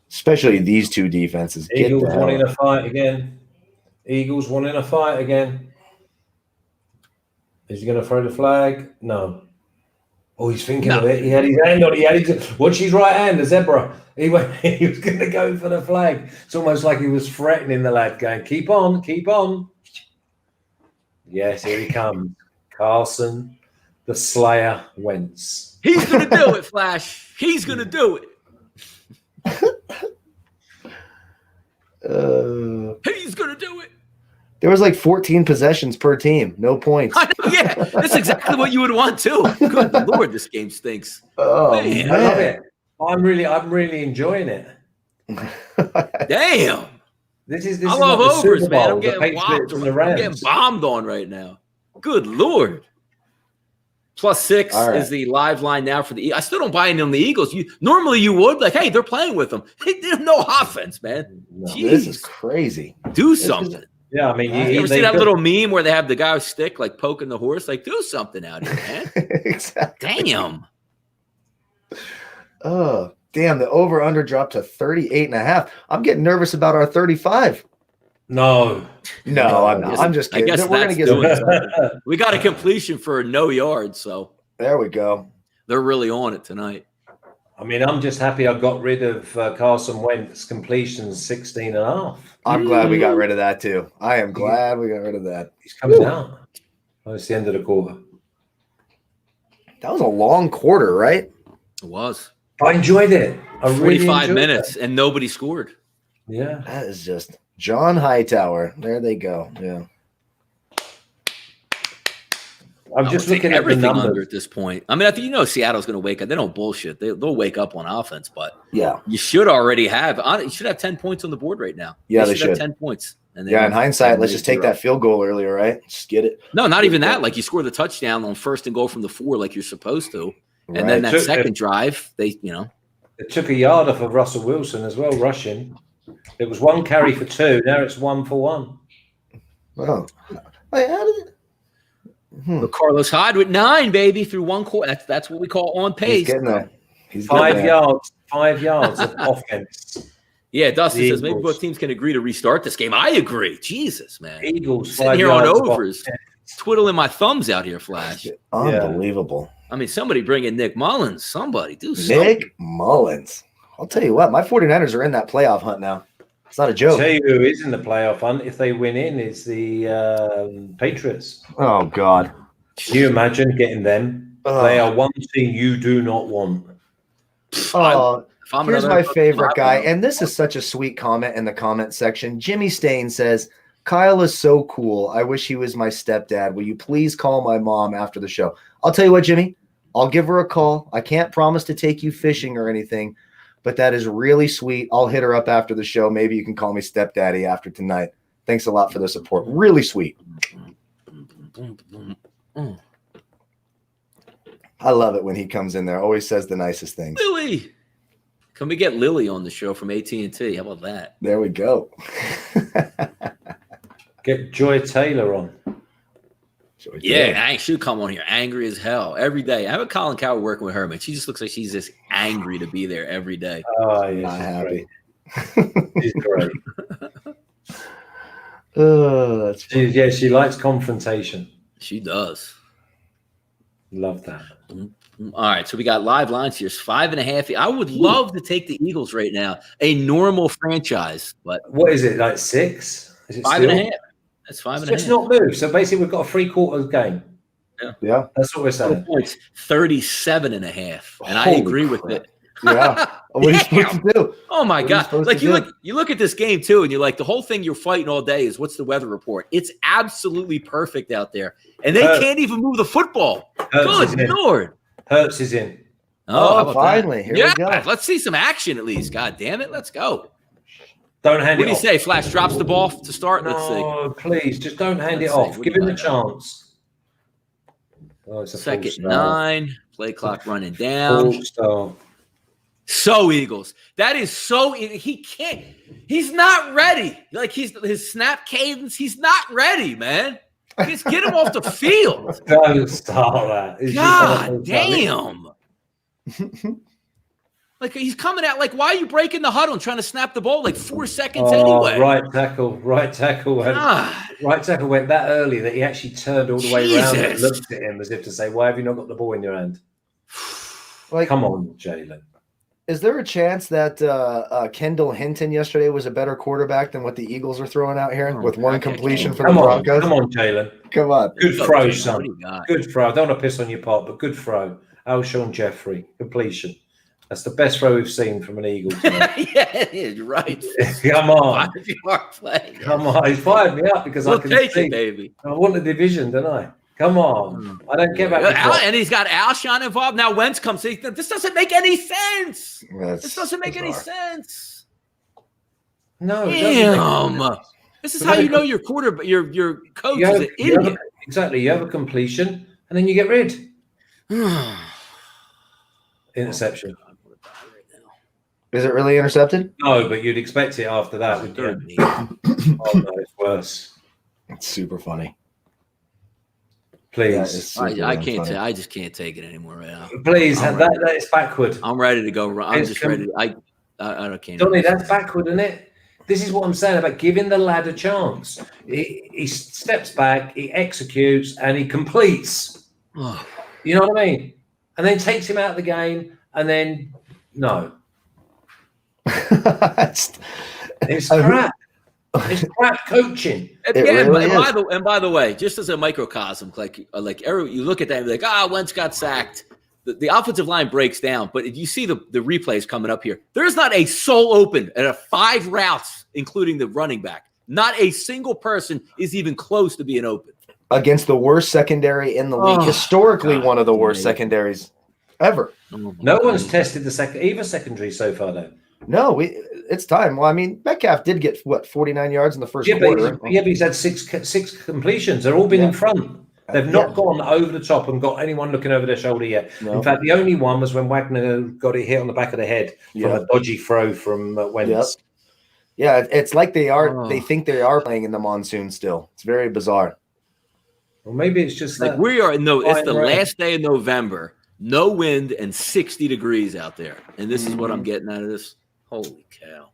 Especially these two defenses. Eagles wanting a fight again. Eagles wanting a fight again. Is he going to throw the flag? No. Oh, he's thinking of it. He had his hand on it. Watch his right hand, the zebra. He was going to go for the flag. It's almost like he was threatening the lad, going, keep on, keep on. Yes, here he comes. Carson, the Slayer Wentz. He's going to do it, Flash. He's going to do it. He's going to do it. There was like 14 possessions per team. No points. Yeah, that's exactly what you would want too. Good Lord, this game stinks. Oh, man. I love it. I'm really enjoying it. Damn. This I is love like overs, man. I'm the getting Patriots and the I'm getting Rams. bombed on right now. Good Lord. +6 is the live line now for the. I still don't buy in on the Eagles. Normally you would like, hey, they're playing with them. They have no offense, man. No, this is crazy. Do something. Yeah, I mean, you ever see that little meme where they have the guy with stick like poking the horse? Like, do something out here, man. Exactly. Damn. Oh, damn. The over-under dropped to 38.5. I'm getting nervous about our 35. No, I'm not. I'm just kidding. I guess we're going to get we got a completion for no yards, so there we go. they're really on it tonight. I mean, I'm just happy I got rid of Carson Wentz completions 16.5. I'm glad we got rid of that too. I am glad we got rid of that. He's coming out. Oh, it's the end of the quarter. That was a long quarter, right? It was. I enjoyed it. I really 45 enjoyed minutes, it. and nobody scored. Yeah. That is just John Hightower. There they go. Yeah. I'm just looking at the everything numbers. under at this point. I mean, I think Seattle's going to wake up. They don't bullshit. They'll wake up on offense, but Yeah. you should already have. You should have 10 points on the board right now. Yeah, they should have 10 points. And in hindsight, let's just take that field goal earlier, right? Just get it. No, not even that. Like you score the touchdown on 1st and goal from the 4, like you're supposed to, and then that second drive, It took a yard off of Russell Wilson as well, rushing. It was 1 carry for 2. Now it's 1 for 1. Oh, wait, how did it? But Carlos Hyde with 9, baby, through 1 quarter. That's what we call on pace. He's getting there. He's 5 yards. 5 yards of offense. Yeah, Dustin says maybe Eagles. both teams can agree to restart this game. I agree. Jesus, man. Eagles Sitting 5 here on yards. overs, twiddling my thumbs out here, Flash. Unbelievable. I mean, somebody bring in Nick Mullins. Somebody do something. Nick Mullins. I'll tell you what, my 49ers are in that playoff hunt now. It's not a I'll joke. tell you who is in the playoff hunt if they win in is the Patriots. Oh, God. Can you imagine getting them? They are one team you do not want. Oh, here's my favorite guy. And And this is such a sweet comment in the comment section. Jimmy Stain says, Kyle is so cool. I wish he was my stepdad. Will you please call my mom after the show? I'll tell you what, Jimmy. I'll give her a call. I can't promise to take you fishing or anything, but that is really sweet. I'll hit her up after the show. Maybe you can call me stepdaddy after tonight. Thanks a lot for the support. Really sweet. I love it when he comes in there. Always says the nicest things. Lily. Can we get Lily on the show from AT&T? How about that? There we go. Get Joy Taylor on. Yeah, she'll come on here angry as hell every day. I have a Colin Coward working with her, man. She just looks like she's just angry to be there every day. Oh, yeah, Not happy. She's great. Oh, that's funny. She likes confrontation. She does. Love that. All right, so we got live lines here. It's 5.5. I would love to take the Eagles right now. A normal franchise, but What is it, like 6? Is it 5.5. That's 5.5. Let's not move. So basically, we've got a 3/4 game. Yeah. That's what we're saying. Points 37.5, and I Holy agree with crap. it. Yeah. What are you supposed to do? Oh my What are you God! supposed Like to you look at this game too, and you're like, the whole thing you're fighting all day is what's the weather report? It's absolutely perfect out there, and they can't even move the football. Hurts is Good in. Lord! Hurts is in. Oh, how about finally. that? Here we go. Let's see some action at least. God damn it, let's go. Don't hand What do it you off. say? Flash drops the ball to start. Let's see. No, please, just don't hand Let's it see. off. What Give do you him a got? chance. Oh, it's a Second false start. 9. Play clock running down. False start. So Eagles. That is so he can't. He's not ready. Like his snap cadence. He's not ready, man. Just get him off the field. Don't start that. It's God just- damn. Like he's coming out. Like why are you breaking the huddle and trying to snap the ball like 4 seconds anyway? Right tackle went God. right tackle went that early that he actually turned all the way around and Jesus. looked at him as if to say, "Why have you not got the ball in your hand?" Like, Come on, Jalen. is there a chance that Kendall Hinton yesterday was a better quarterback than what the Eagles are throwing out here with one okay. completion for Come the on, Broncos? come on, Jalen. Come on. Good What throw, do son. you got? Good throw. I don't want to piss on your pot, but good throw. Alshon Jeffrey completion. That's the best throw we've seen from an Eagle today. Yeah, it is right. Come on. 5-yard play. Come on. He's fired me up because We'll I can take see. it, baby. I want the division, don't I? Come on. I don't care about the clock. And he's got Alshon involved. Now Wentz comes in. This doesn't make any sense. That's This doesn't make any bizarre. sense. No. it doesn't make Damn. sense. This is But how then you know your coach You is have- an you have idiot. exactly. You have a completion and then you get rid. Interception. Is it really intercepted? No, but you'd expect it after that, would you? Third knee. Oh, no, it's worse. It's super funny. That Please. is super I damn can't. funny. I just can't take it anymore right now. Please, I'm that is backward. I'm ready to go. I'm It's just ready. I can't. Donnie, that's backward, isn't it? This is what I'm saying about giving the lad a chance. He steps back, he executes, and he completes. Oh, You know what I mean? And then takes him out of the game, and then No. It's- It's crap. It's crap coaching. It really is. And by the way, just as a microcosm, like you look at that and be like, Wentz got sacked. The offensive line breaks down, but if you see the replays coming up here, there's not a soul open at 5 routes, including the running back. Not a single person is even close to being open. Against the worst secondary in the league. Historically, one of the worst secondaries ever. No one's tested the secondary so far, though. No, it's time. Well, I mean, Metcalf did get, 49 yards in the first quarter? But he's had six completions. They're all been in front. They've not gone over the top and got anyone looking over their shoulder yet. No. In fact, the only one was when Wagner got it hit on the back of the head from a dodgy throw from Wentz. Yeah, it's like they think they are playing in the monsoon still. It's very bizarre. Well, maybe it's just like it's the last day of November, no wind and 60 degrees out there. And this is what I'm getting out of this. Holy cow.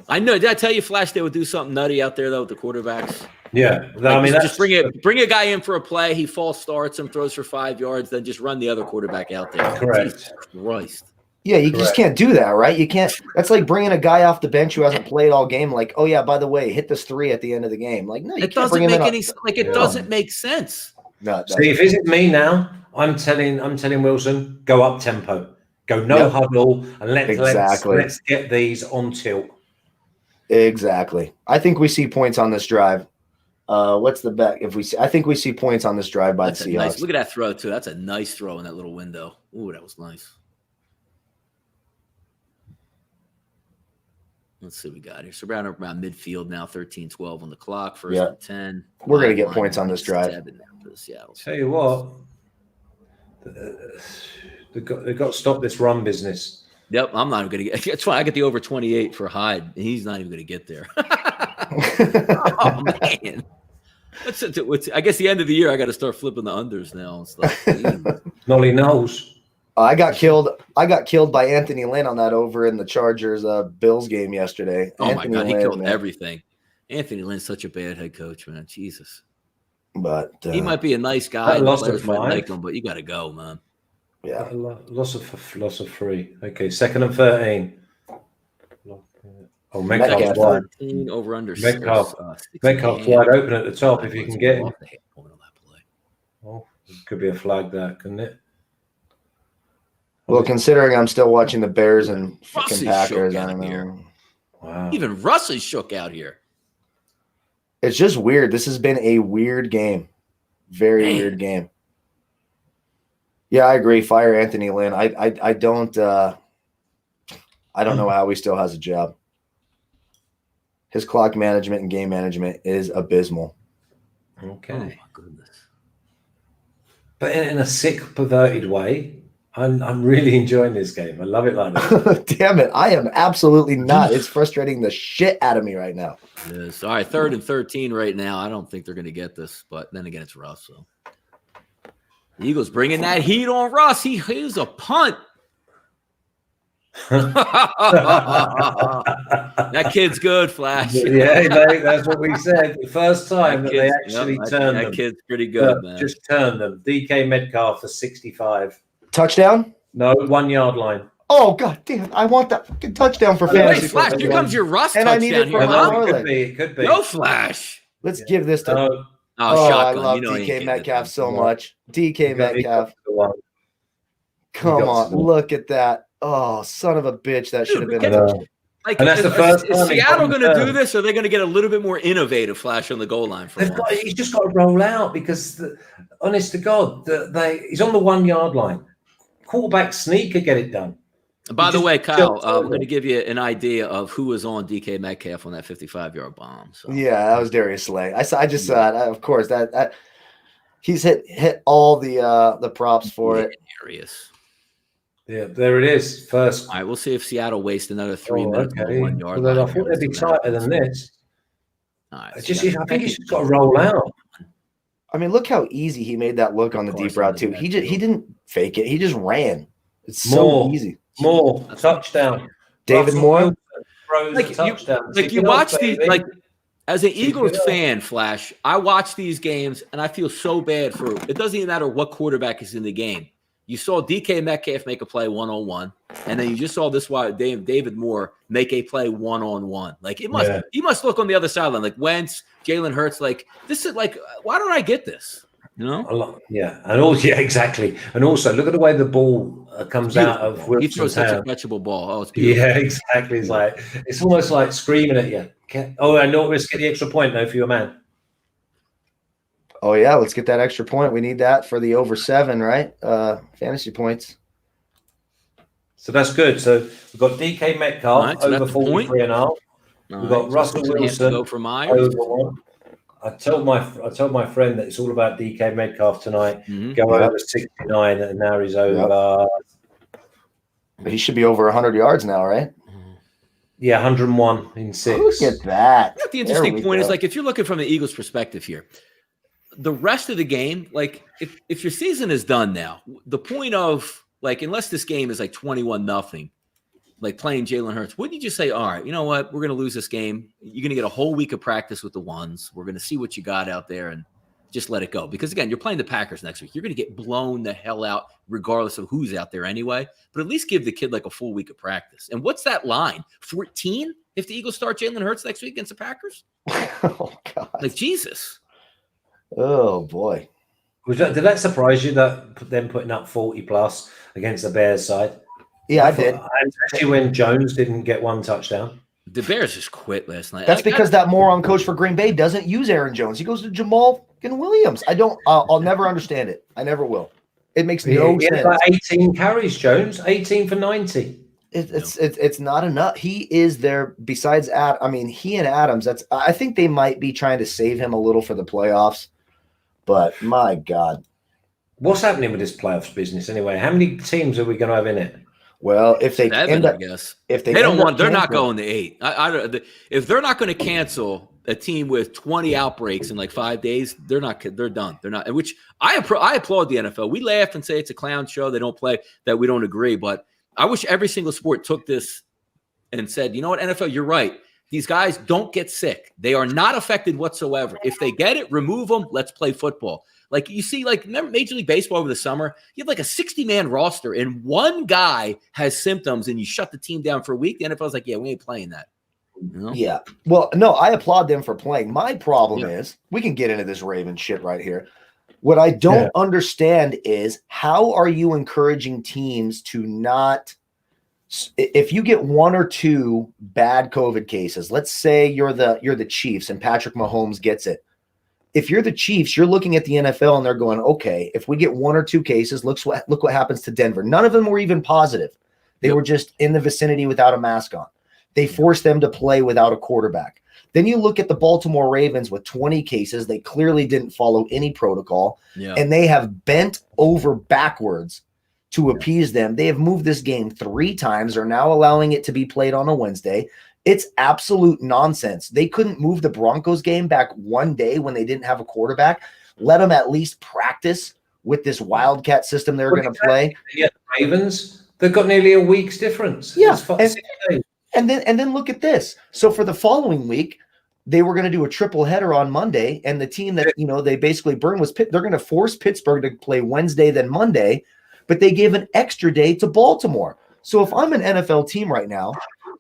I know. Did I tell you Flash they would do something nutty out there, though, with the quarterbacks? Yeah. I mean, just bring a guy in for a play. He false starts him, throws for 5 yards, then just run the other quarterback out there. Correct. Jesus Christ. Yeah, you just can't do that, right? You can't. That's like bringing a guy off the bench who hasn't played all game. Like, oh yeah, by the way, hit this 3 at the end of the game. Like, no, you can't bring him in. It doesn't make sense. No, see, if it's me now, I'm telling Wilson, go up tempo. Go no huddle and let's get these on tilt. Exactly. I think we see points on this drive. What's the bet? I think we see points on this drive by the Seahawks. Look at that throw too. That's a nice throw in that little window. Ooh, that was nice. Let's see what we got here. So we're around midfield now, 13-12 on the clock, first and 10. We're going to get points on this drive. Tell you what, they've got to stop this run business. Yep, I'm not even going to get – that's why I get the over 28 for Hyde, and he's not even going to get there. Oh, man. I guess the end of the year I got to start flipping the unders now and stuff. Nolly knows. I got killed by Anthony Lynn on that over in the Chargers Bills game yesterday. Oh Anthony my God, he Lynn, killed everything. Anthony Lynn's such a bad head coach, man. Jesus. But he might be a nice guy. Players might like him, but you got to go, man. Yeah. Loss of 3. Okay, 2nd and 13. Oh, Metcalf's wide. Over under. Metcalf's wide open at the top if you can get him. Oh, could be a flag there, couldn't it? Well, considering I'm still watching the Bears and fucking Packers, I don't know. Here. Wow. Even Russ is shook out here. It's just weird. This has been a weird game. Very weird game. Yeah, I agree. Fire Anthony Lynn. I don't know how he still has a job. His clock management and game management is abysmal. Okay. Oh my goodness. But in a sick, perverted way, I'm really enjoying this game. I love it like that. Damn it. I am absolutely not. It's frustrating the shit out of me right now. It is. All right, 3rd and 13 right now. I don't think they're going to get this, but then again, it's Russ. So the Eagles bringing that heat on Russ. He was a punt. That kid's good, Flash. Yeah, that's what we said. The first time that they actually turned them. That kid's pretty good, man. Just turned them. DK Metcalf for 65. Touchdown? No, 1 yard line. Oh, God damn. I want that fucking touchdown for fantasy. Wait, Flash, here comes your Russ and touchdown. I need it for It could be. No, Flash. Let's give this to shotgun. I love DK Metcalf so much. DK Metcalf. Come on. Look at that. Oh, son of a bitch. That should have been Like, and that's the first is Seattle going to do this, or are they going to get a little bit more innovative, Flash, on the goal line? He's just got to roll out because, honest to God, he's on the 1 yard line. Quarterback sneak could get it done. By the way, Kyle, we're going to give you an idea of who was on DK Metcalf on that 55-yard bomb. So. Yeah, that was Darius Slay. I just saw it. Of course, that he's hit all the props for it. Darius. Yeah, there it is. First. All right, we'll see if Seattle wastes another 3 minutes on the 1 yard line. I think they'd be tighter than this. All right, I think he's just got to roll out. I mean, look how easy he made that look on the deep route too. He didn't fake it. He just ran. It's so easy. More touchdown. David Moore. You watch these as an Eagles fan, Flash. I watch these games and I feel so bad for. It doesn't even matter what quarterback is in the game. You saw DK Metcalf make a play one-on-one, and then you just saw this wide David Moore make a play one-on-one. Like he must look on the other sideline, like Wentz, Jalen Hurts. Like this is like, why don't I get this? You know? And also, exactly. And also, look at the way the ball comes out of Wilson's He throws such a hand. catchable ball. Oh, it's beautiful. Yeah, exactly. It's almost like screaming at you. I know. Let's get the extra point though for your man. Oh yeah, let's get that extra point. We need that for the over 7, right? Fantasy points. So that's good. So we've got DK Metcalf over 43.5. We've got Russell Wilson go for over 1. I told my friend that it's all about DK Metcalf tonight. Go over 69, and now he's over. He should be over 100 yards now, right? Yeah, 101 in 6. Look at that. The interesting point is, like, if you're looking from the Eagles' perspective here, the rest of the game, like, if your season is done now, the point of, like, unless this game is like 21-0, like playing Jalen Hurts, wouldn't you just say, all right, you know what, we're going to lose this game. You're going to get a whole week of practice with the ones. We're going to see what you got out there and just let it go. Because, again, you're playing the Packers next week. You're going to get blown the hell out regardless of who's out there anyway. But at least give the kid like a full week of practice. And what's that line? 14 if the Eagles start Jalen Hurts next week against the Packers? Oh, God. Like, Jesus. Oh, boy. Did that surprise you, that them putting up 40+ against the Bears side? Yeah, I did. Especially when Jones didn't get one touchdown. The Bears just quit last night. That's because that moron coach for Green Bay doesn't use Aaron Jones. He goes to Jamal Williams. I'll never understand it. I never will. It makes no sense. He had 18 carries, Jones. 18 for 90. It's not enough. He is there besides he and Adams, I think they might be trying to save him a little for the playoffs. But my God. What's happening with this playoffs business anyway? How many teams are we going to have in it? Well, if they 7, end up, I guess. if they don't end up want, they're not canceling- going to 8. If they're not going to cancel a team with 20 outbreaks in like 5 days, they're done. They're not. Which I applaud the NFL. We laugh and say it's a clown show. They don't play, that we don't agree. But I wish every single sport took this and said, you know what, NFL, you're right. These guys don't get sick. They are not affected whatsoever. If they get it, remove them. Let's play football. Like you see, like remember Major League Baseball over the summer, you have like a 60-man roster and one guy has symptoms and you shut the team down for a week. The NFL's like, yeah, we ain't playing that. You know? Yeah. Well, no, I applaud them for playing. My problem is, we can get into this Raven shit right here. What I don't understand is, how are you encouraging teams to not, if you get 1 or 2 bad COVID cases, let's say you're the Chiefs and Patrick Mahomes gets it. If you're the Chiefs, you're looking at the NFL and they're going, okay, if we get 1 or 2 cases, look what happens to Denver. None of them were even positive. They were just in the vicinity without a mask on. They forced them to play without a quarterback. Then you look at the Baltimore Ravens with 20 cases. They clearly didn't follow any protocol, and they have bent over backwards to appease them. They have moved this game 3 times. They're now allowing it to be played on a Wednesday. It's absolute nonsense. They couldn't move the Broncos game back 1 day when they didn't have a quarterback. Let them at least practice with this Wildcat system they're going to play. Yeah, the Ravens, they've got nearly a week's difference. Yeah, and then look at this. So for the following week, they were going to do a triple header on Monday, and the team that they basically burned was Pitt. They're going to force Pittsburgh to play Wednesday then Monday, but they gave an extra day to Baltimore. So if I'm an NFL team right now,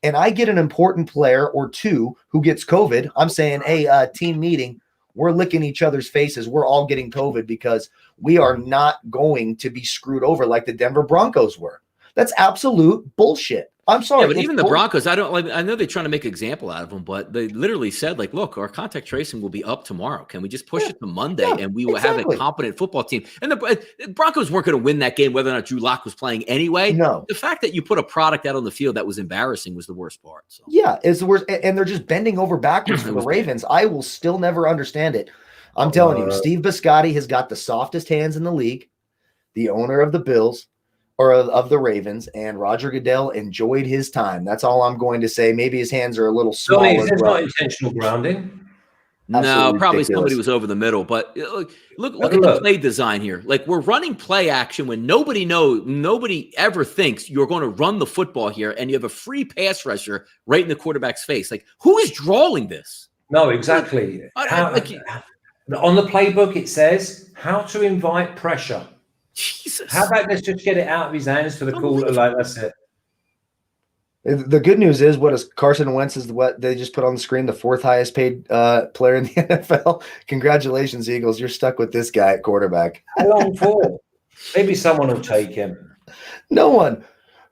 and I get an important player or 2 who gets COVID, I'm saying, hey, team meeting, we're licking each other's faces. We're all getting COVID because we are not going to be screwed over like the Denver Broncos were. That's absolute bullshit. I'm sorry. Yeah, but even the Broncos, I know they're trying to make an example out of them, but they literally said, like, look, our contact tracing will be up tomorrow. Can we just push it to Monday and we will have a competent football team? And the Broncos weren't going to win that game whether or not Drew Lock was playing anyway. No. The fact that you put a product out on the field that was embarrassing was the worst part. So. Yeah, it's the worst. And they're just bending over backwards for the Ravens. I will still never understand it. I'm telling you, Steve Biscotti has got the softest hands in the league, the owner of the Bills. Or of the Ravens, and Roger Goodell enjoyed his time. That's all I'm going to say. Maybe his hands are a little small. It's not intentional grounding. No, probably ridiculous. Somebody was over the middle. But look at the play design here. Like, we're running play action when nobody ever thinks you're going to run the football here, and you have a free pass rusher right in the quarterback's face. Like, who is drawing this? No, exactly. On the playbook, it says how to invite pressure. Jesus. How about let's just get it out of his hands to the caller? Like, that's it. The good news is, what is Carson Wentz is what they just put on the screen, the 4th highest paid player in the NFL. Congratulations, Eagles. You're stuck with this guy at quarterback. How long for? Maybe someone will take him. No one.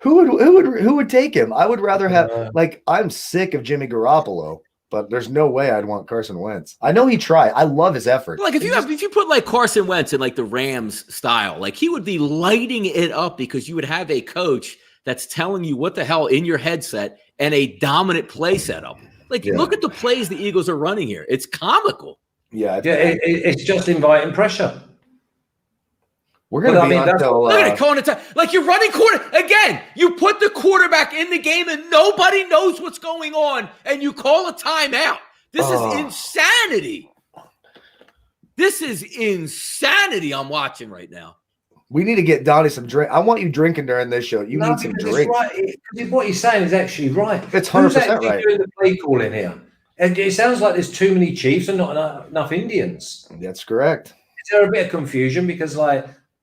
Who would take him? I would rather have I'm sick of Jimmy Garoppolo, but there's no way I'd want Carson Wentz. I know he tried. I love his effort. Like if you put like Carson Wentz in like the Rams style, like he would be lighting it up because you would have a coach that's telling you what the hell in your headset and a dominant play setup. Like, look at the plays the Eagles are running here. It's comical. Yeah, it's just inviting pressure. We're going to be until look at it, calling it time. Like you're running quarter again. You put the quarterback in the game and nobody knows what's going on, and you call a timeout. This is insanity. This is insanity. I'm watching right now. We need to get Donnie some drink. I want you drinking during this show. You need some drink. Right. What he's saying is actually right. It's 100% right. Doing the play call in here, and it sounds like there's too many Chiefs and not enough Indians. That's correct. Is there a bit of confusion because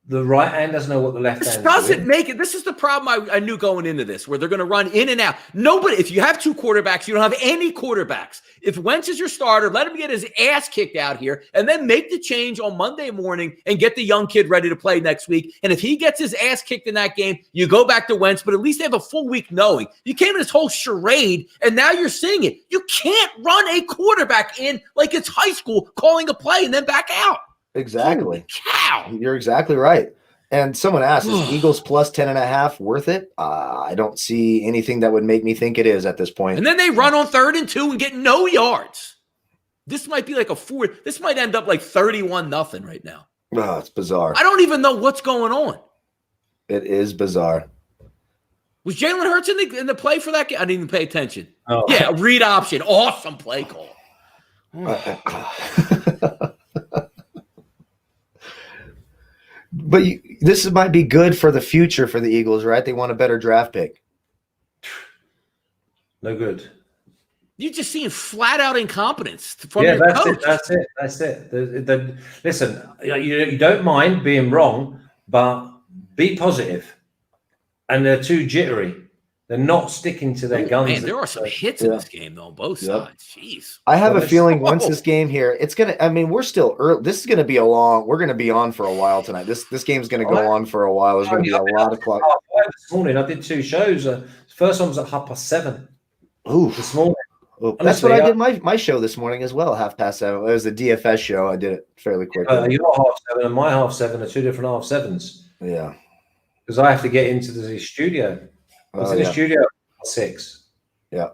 the right hand doesn't know what the left hand is doing? This doesn't make it. This is the problem I knew going into this, where they're going to run in and out. Nobody, if you have 2 quarterbacks, you don't have any quarterbacks. If Wentz is your starter, let him get his ass kicked out here and then make the change on Monday morning and get the young kid ready to play next week. And if he gets his ass kicked in that game, you go back to Wentz, but at least they have a full week knowing. You came in this whole charade, and now you're seeing it. You can't run a quarterback in like it's high school, calling a play and then back out. Exactly. Cow. You're exactly right. And someone asked, is Eagles plus 10.5 worth it? I don't see anything that would make me think it is at this point. And then they run on 3rd and 2 and get no yards. This might be like this might end up like 31-0 right now. Oh, it's bizarre. I don't even know what's going on. It is bizarre. Was Jalen Hurts in the play for that game? I didn't even pay attention. Oh. Yeah, read option. Awesome play call. But this might be good for the future for the Eagles, right? They want a better draft pick. No good. You're just seeing flat out incompetence from your coach. That's it. Listen, you don't mind being wrong, but be positive. And they're too jittery. They're not sticking to their guns. Man, there are some hits in this game, though, on both sides. Jeez. I have a feeling once this game here, it's going to, we're still early. This is going to be we're going to be on for a while tonight. This game's going to go on for a while. There's going to be a lot of clock. This morning, I did 2 shows. First one was at 7:30. Ooh. This morning. Honestly, that's what I did my show this morning as well, 7:30. It was a DFS show. I did it fairly quickly. Your 7:30 and my 7:30 are 2 different 7:30s. Yeah. Because I have to get into the studio. I was in the studio at 6. Yeah.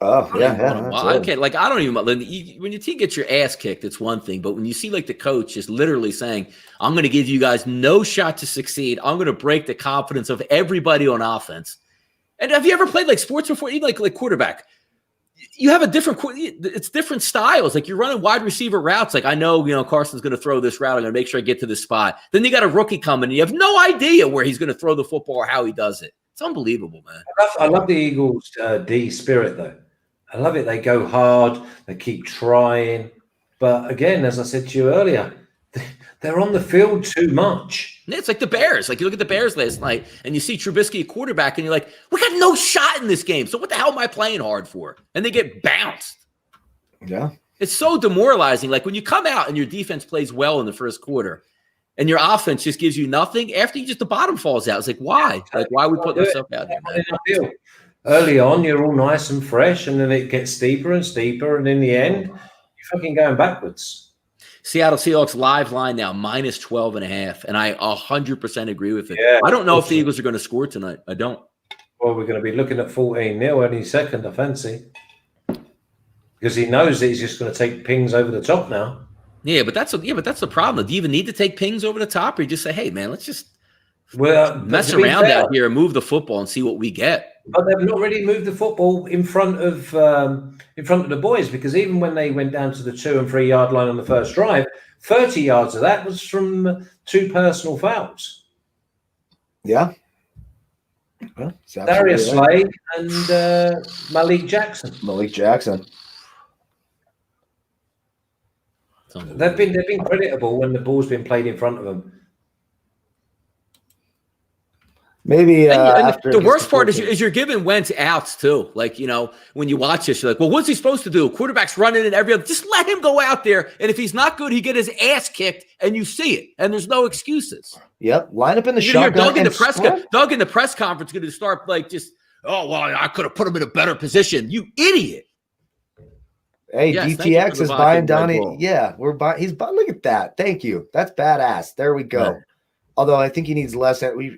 Oh, yeah. Okay, like I don't even when your team gets your ass kicked, it's one thing, but when you see like the coach just literally saying, "I'm going to give you guys no shot to succeed. I'm going to break the confidence of everybody on offense." And have you ever played like sports before? Even like quarterback, you have it's different styles. Like you're running wide receiver routes. Like I know, Carson's going to throw this route. I'm going to make sure I get to this spot. Then you got a rookie coming, and you have no idea where he's going to throw the football or how he does it. It's unbelievable, man. I love the Eagles' D spirit, though. I love it. They go hard. They keep trying. But again, as I said to you earlier, they're on the field too much. It's like the Bears. Like you look at the Bears last night, and you see Trubisky a quarterback, and you're like, we got no shot in this game. So what the hell am I playing hard for? And they get bounced. Yeah. It's so demoralizing. Like when you come out and your defense plays well in the first quarter, and your offense just gives you nothing, after the bottom falls out. It's like, why? Like, why are we putting ourselves out here, man? Early on, you're all nice and fresh, and then it gets steeper and steeper, and in the end, you're fucking going backwards. Seattle Seahawks live line now, minus 12.5, and I 100% agree with it. Yeah, I don't know if the Eagles are going to score tonight. I don't. Well, we're going to be looking at 14-0 any second, I fancy. Because he knows that he's just going to take pings over the top now. Yeah, but that's the problem. Do you even need to take pings over the top, or you just say, "Hey, man, let's just mess around out here and move the football and see what we get"? But they've not really moved the football in front of the boys, because even when they went down to the 2 and 3 yard line on the first drive, 30 yards of that was from 2 personal fouls. Yeah. Well, Darius Slay and Malik Jackson. They've been creditable when the ball's been played in front of them. Maybe And after the it gets worst to part 14. is you're giving Wentz outs too. Like, when you watch this, you're like, well, what's he supposed to do? Quarterback's running in every other. Just let him go out there. And if he's not good, he get his ass kicked, and you see it. And there's no excuses. Yep. Line up in the You're gonna hear shotgun Doug in and the press spread. Doug in the press conference going to start like just, oh well, I could have put him in a better position. You idiot. Hey, Yes, thank you for DTX the is vodka buying and Red Donnie. Bull. Yeah, we're buying. He's buying. Look at that. Thank you. That's badass. There we go. Right. Although I think he needs less. We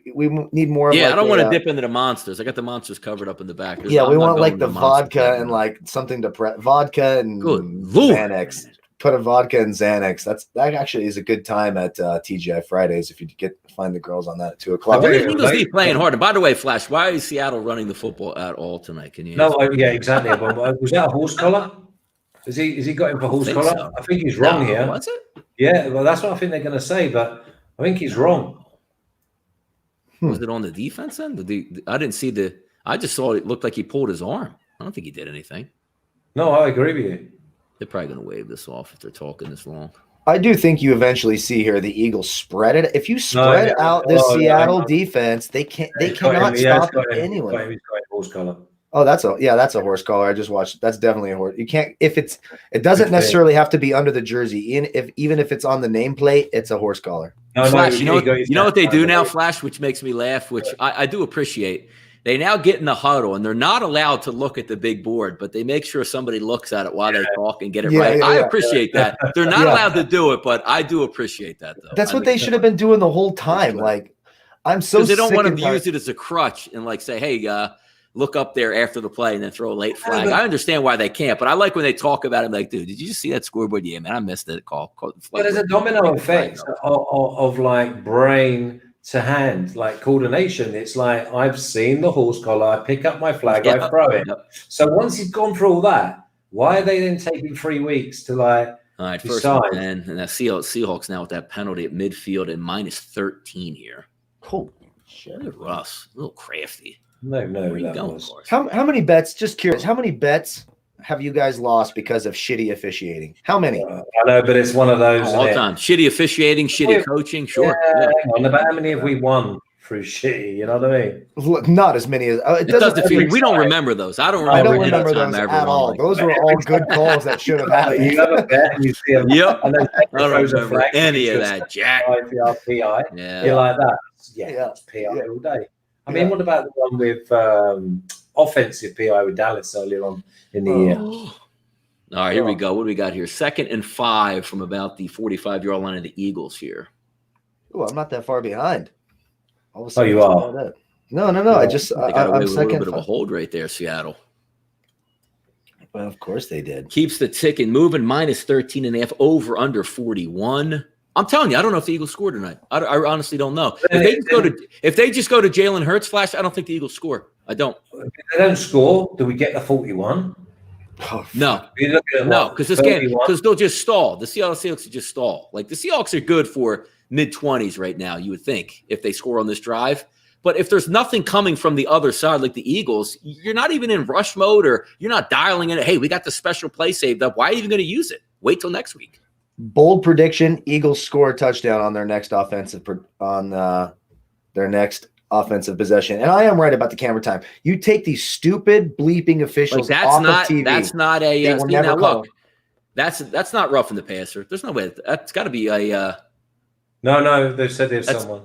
need more. Yeah, of like I don't want to a, dip into the monsters. I got the monsters covered up in the back. Yeah, I'm we not want going like to the monster vodka segment. and like something to vodka and Good Lord. Xanax. Put a vodka and Xanax. That actually is a good time at TGI Fridays if you find the girls on that at 2 I o'clock. believe Eagles need playing hard. And by the way, Flash, why is Seattle running the football at all tonight? Can you? No, yeah, exactly. Was that a horse collar? Is he got him for horse collar? So. I think he's wrong here. Was it? Yeah, well, that's what I think they're going to say, but I think he's wrong. Was it on the defense end? I didn't see the. I just saw it looked like he pulled his arm. I don't think he did anything. No, I agree with you. They're probably going to wave this off if they're talking this long. I do think you eventually see here the Eagles spread it. If you spread out the Seattle defense, they cannot stop anyone. He's got a horse collar. Oh, that's a horse collar. I just watched. That's definitely a horse. You can't it doesn't necessarily have to be under the jersey. Even if it's on the nameplate, it's a horse collar. No, Flash, you know what they do now, Flash, which makes me laugh, which I do appreciate. They now get in the huddle, and they're not allowed to look at the big board, but they make sure somebody looks at it while they talk and get it right. I appreciate that. They're not allowed to do it, but I do appreciate that, though. That's what they should have been doing the whole time. Like, I'm so they don't sick want and them to use it as a crutch and like say, hey, look up there after the play and then throw a late flag. I understand why they can't, but I like when they talk about it. Like, dude, did you just see that scoreboard? Yeah, man, I missed it. Call but there's a domino effect of like brain to hand, like coordination. It's like, I've seen the horse collar, I pick up my flag, I throw it. So once he's gone through all that, why are they then taking 3 weeks to like all right, decide? First and that Seahawks now with that penalty at midfield and minus 13 here. Holy shit. Look at Russ, a little crafty. No, Where you going, was. How many bets? Just curious. How many bets have you guys lost because of shitty officiating? How many? I know, but it's one of those. All time. Shitty officiating, shitty coaching. Sure. Yeah. But how many have we won through shitty? You know what I mean? Not as many as it doesn't feel. We don't remember those. I don't remember those ever at all. Those were all good calls that should have happened. You have a bet and you see them. Yep. And then I don't remember any of that, Jack. PI. Yeah. You're like that. Yeah, it's PI all day. I mean, what about the one with offensive PI with Dallas earlier on in the year? All right, here we go. What do we got here? 2nd and 5 from about the 45-yard line of the Eagles here. Oh, I'm not that far behind. All of a sudden, you are. No. They got away with a little bit of a hold right there, Seattle. Well, of course they did. Keeps the ticket moving. Minus 13.5 over under 41. I'm telling you, I don't know if the Eagles score tonight. I honestly don't know. If they just go to Jalen Hurts, Flash, I don't think the Eagles score. I don't. If they don't score, do we get the 41? Oh, no, because this game, because they'll just stall. The Seattle Seahawks will just stall. Like the Seahawks are good for mid-20s right now, you would think, if they score on this drive. But if there's nothing coming from the other side, like the Eagles, you're not even in rush mode, or you're not dialing in. Hey, we got the special play saved up. Why are you even going to use it? Wait till next week. Bold prediction: Eagles score a touchdown on their next offensive possession. And I am right about the camera time. You take these stupid bleeping officials off of TV. That's not a. They will never call. Look, that's not roughing the passer. There's no way. That's got to be a. No, they said there's someone.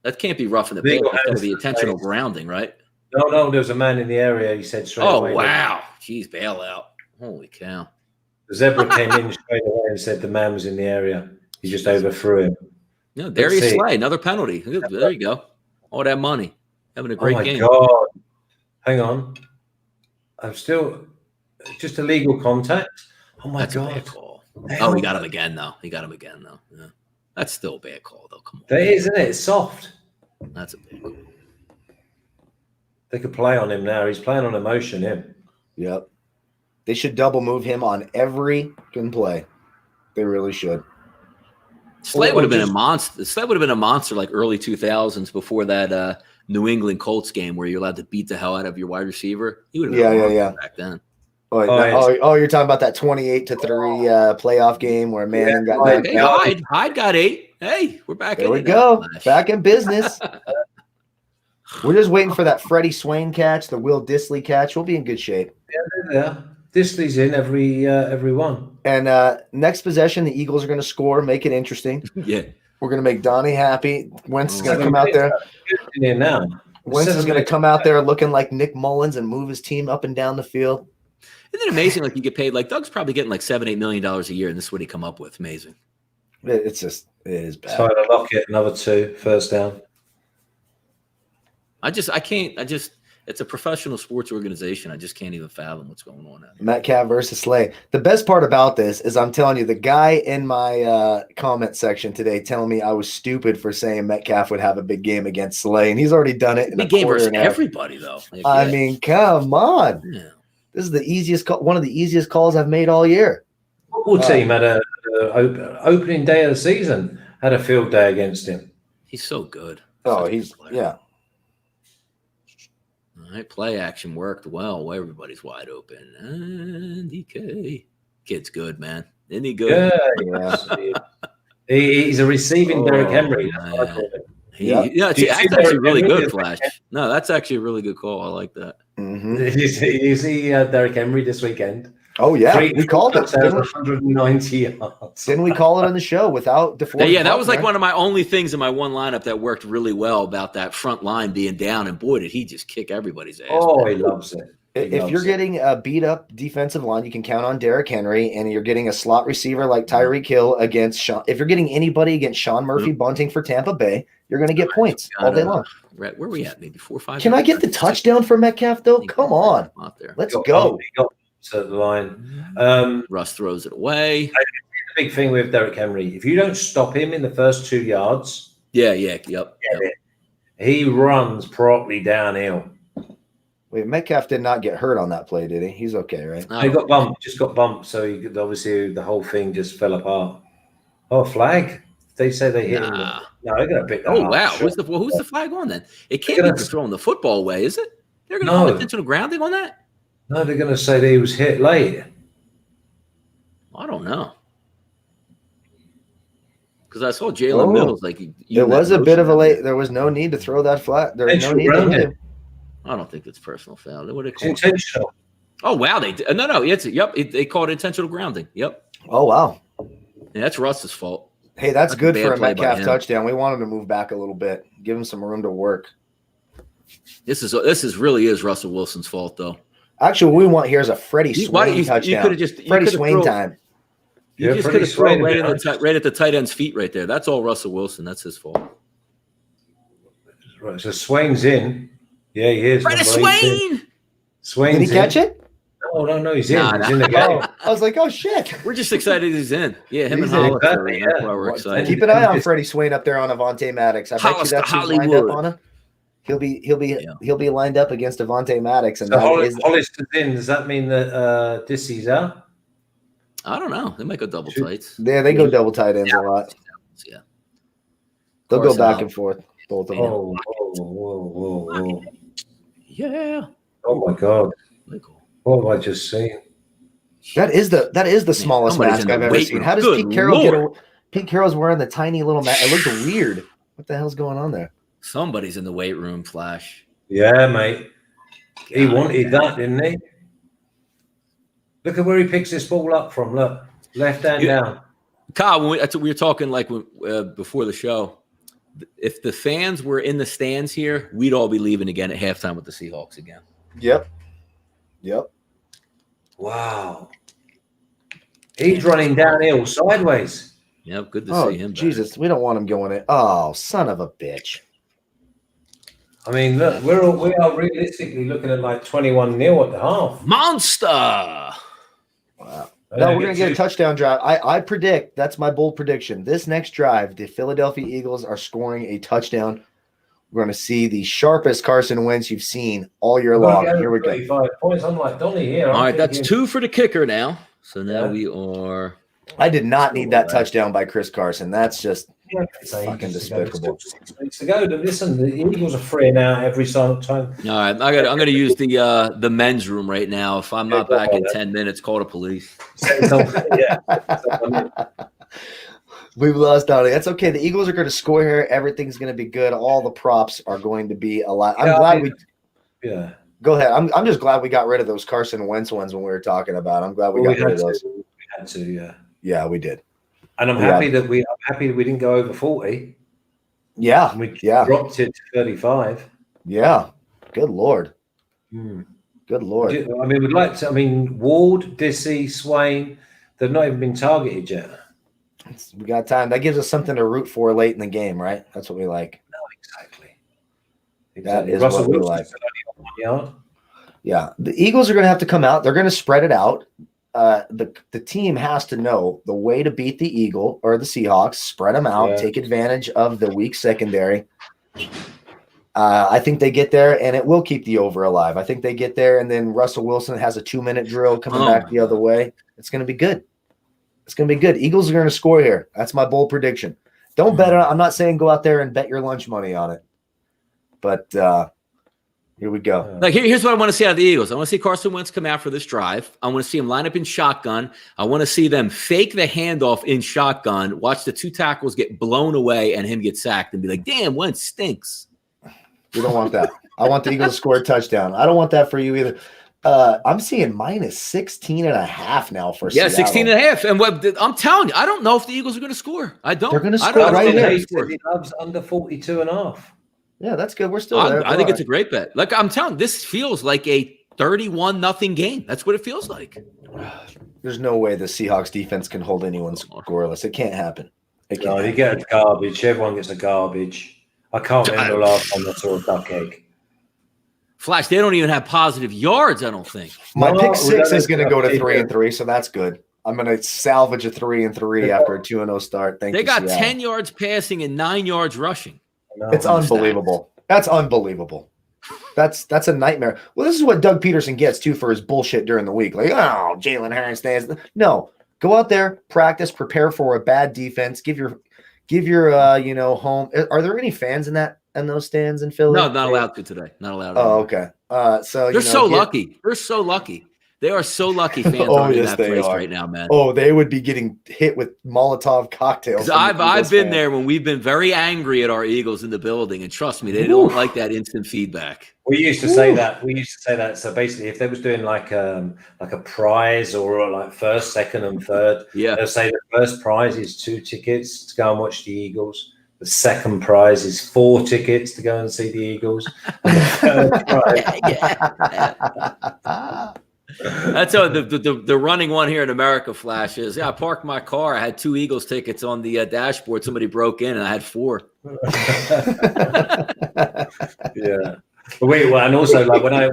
That can't be roughing the passer. It's got to be intentional grounding, right? No, there's a man in the area. He said straight away. Oh wow! Jeez, bailout. Holy cow! The zebra came in straight away and said the man was in the area. He just overthrew him. No, Darius Slay, another penalty. There you go. All that money. Having a great game. Oh, my God. Hang on. I'm still just illegal contact. Oh, my God. A bad call. Oh, he got him again, though. Yeah. That's still a bad call, though. Come on. That is, isn't it? It's soft. That's a bad call. They could play on him now. He's playing on emotion, him. Yep. They should double move him on every play. They really should. Slay would have been a monster. Slay would have been a monster like early 2000s before that New England Colts game where you're allowed to beat the hell out of your wide receiver. He would have been back then. You're talking about that 28-3 playoff game where Manning got. Hyde got 8. Hey, we're back. There we go. Back in business. We're just waiting for that Freddie Swain catch, the Will Dissly catch. We'll be in good shape. Yeah. Disley's in every one. And next possession, the Eagles are going to score, make it interesting. Yeah. We're going to make Donnie happy. Wentz is going to come out there. Now. Wentz is going to come out there looking like Nick Mullins and move his team up and down the field. Isn't it amazing? Like you get paid, like Doug's probably getting like $7-8 million a year, and this is what he come up with. Amazing. It is bad. Tyler Lockett, another 2 first down. It's a professional sports organization. I just can't even fathom what's going on out here. Metcalf versus Slay. The best part about this is I'm telling you, the guy in my comment section today telling me I was stupid for saying Metcalf would have a big game against Slay, and he's already done it in Big a game quarter versus and a half. everybody, though. Like, I mean, come on. Yeah. This is the easiest call, one of the easiest calls I've made all year. Football team had a opening day of the season, had a field day against him. He's so good. Oh, Such a he's good player. yeah. All right, play action worked well. Everybody's wide open. And DK. Kid's good, man. Isn't he good? Yeah. He's a receiving Derrick Henry. That's actually really good, Flash. No, that's actually a really good call. I like that. Mm-hmm. You see Derrick Henry this weekend? Oh, yeah. We called it. 190 yards. Didn't we call it on the show without DeForest? Yeah, that was like one of my only things in my one lineup that worked really well about that front line being down. And boy, did he just kick everybody's ass. Oh, he loves it. If you're getting a beat up defensive line, you can count on Derrick Henry, and you're getting a slot receiver like Tyreek Hill against Sean. If you're getting anybody against Sean Murphy bunting for Tampa Bay, you're going to get points all day long. Right, where are we at? Maybe 4 or 5. Can I get the touchdown for Metcalf though? Come on, let's go. He got to the line. Russ throws it away. The big thing with Derrick Henry, if you don't stop him in the first 2 yards, yep. He runs properly downhill. Wait, Metcalf did not get hurt on that play, did he? He's okay, right? He got bumped, so he could, obviously the whole thing just fell apart. Oh, flag! They say they hit him. No, they're going to pick that up. Wow. Sure. Who's the flag on then? It can't be just throwing the football away, is it? They're going to call intentional grounding on that? No, they're going to say that he was hit late. I don't know. Because I saw Jalen Mills like there was a bit of a late. There was no need to throw that flag. There was no need to hit him. I don't think it's personal foul. What it's intentional. Oh wow, they did. No, they called it intentional grounding. Yep. Oh wow. Yeah, that's Russ's fault. Hey, that's good for a Metcalf touchdown. We want him to move back a little bit, give him some room to work. This is really is Russell Wilson's fault though. Actually, what we want here is a Freddie Swain touchdown. You could have just Freddie Swain time. You just could have thrown right at the tight end's feet right there. That's all Russell Wilson. That's his fault. Right, so Swain's in. Yeah, he is. Freddie Swain. Swain's Did he catch it? No, he's in. He's in the game. I was like, oh shit. We're just excited he's in. Yeah, him and Hollis. That's why we're excited. Keep an eye on Freddie Swain up there on Avonte Maddox. I bet you that's who's lined up on him. He'll be lined up against Avonte Maddox. And so Hollis is in. Does that mean that Dissy's out? I don't know. They might go double tights. Yeah, they go double tight ends a lot. Yeah. They'll go back and forth, both of them. Whoa. Yeah. Oh my God. What have I just seen? That is the smallest mask I've ever seen. How does Pete Carroll get Pete Carroll's wearing the tiny little mask? It looked weird. What the hell's going on there? Somebody's in the weight room, Flash. Yeah, mate. He wanted that, didn't he? Look at where he picks this ball up from. Look, left hand down. Kyle, we were talking like before the show. If the fans were in the stands here, we'd all be leaving again at halftime with the Seahawks again. Yep. Wow. He's running downhill sideways. Yep, good to see him. Jesus, we don't want him going in. Oh, son of a bitch. I mean, look, we are realistically looking at like 21-0 at the half. Monster. Wow. No, we're going to get a touchdown drive. I predict, that's my bold prediction. This next drive, the Philadelphia Eagles are scoring a touchdown. We're going to see the sharpest Carson Wentz you've seen all year long. Here we go. 35 points. I'm like Donnie here. All right, that's 2 for the kicker now. So now we are. I did not need that touchdown by Chris Carson. That's just fucking despicable. 6 weeks to go. Listen, the Eagles are free now every time. All right, I'm going to use the men's room right now. If I'm not back in 10 minutes, call the police. We've lost Donnie. That's okay. The Eagles are going to score here. Everything's going to be good. All the props are going to be a lot. I'm glad we. Yeah. Go ahead. I'm just glad we got rid of those Carson Wentz ones when we were talking about. I'm glad we got rid of those. We had to, yeah. Yeah, we did. And I'm happy that we didn't go over 40. Yeah. We yeah. dropped it to 35. Yeah. Good Lord. Good Lord. I mean, we'd like to. I mean, Ward, Dissy, Swain, they've not even been targeted yet. We got time. That gives us something to root for late in the game, right? That's what we like. No, exactly. That is Russell what we Wilson like. on 1 yard. Yeah. The Eagles are going to have to come out. They're going to spread it out. The team has to know the way to beat the Eagle or the Seahawks, spread them out, take advantage of the weak secondary. I think they get there, and it will keep the over alive. I think they get there, and then Russell Wilson has a 2-minute drill coming back the other way. It's going to be good. It's going to be good. Eagles are going to score here. That's my bold prediction. Don't bet on it. I'm not saying go out there and bet your lunch money on it. But here we go. Like here's what I want to see out of the Eagles. I want to see Carson Wentz come out for this drive. I want to see him line up in shotgun. I want to see them fake the handoff in shotgun, watch the 2 tackles get blown away and him get sacked and be like, damn, Wentz stinks. We don't want that. I want the Eagles to score a touchdown. I don't want that for you either. I'm seeing minus 16.5 now for Seattle. 16.5. And I'm telling you, I don't know if the Eagles are going to score. I don't. They're going to score right here. He loves under 42.5. Yeah, that's good. We're still there. I think it's a great bet. Like I'm telling you, this feels like a 31-0 game. That's what it feels like. There's no way the Seahawks defense can hold anyone scoreless. It can't happen. You get a garbage. Everyone gets a garbage. I can't remember the last time I saw a duck egg. Flash, they don't even have positive yards, I don't think. My pick 6 is going to go to 3-3, so that's good. I'm going to salvage a 3-3 after a 2-0 start. Thank you. They got Seattle. 10 yards passing and 9 yards rushing. It's unbelievable. That's unbelievable. That's a nightmare. Well, this is what Doug Peterson gets too for his bullshit during the week. Like, oh, Jalen Hurts stands. No, go out there, practice, prepare for a bad defense. Give your home. Are there any fans in those stands in Philly? No, not allowed to today. Not allowed. Oh, okay. So they're so lucky. They're so lucky. They are so lucky fans are in that place right now, man. Oh, they would be getting hit with Molotov cocktails. I've been there when we've been very angry at our Eagles in the building, and trust me, they don't like that instant feedback. We used to say that. So basically, if they was doing like a prize or like first, second, and third, they'll say the first prize is 2 tickets to go and watch the Eagles. The second prize is 4 tickets to go and see the Eagles. And the third prize. That's how the running one here in America Flash is. Yeah, I parked my car. I had 2 Eagles tickets on the dashboard. Somebody broke in, and I had 4. Yeah. And also like when I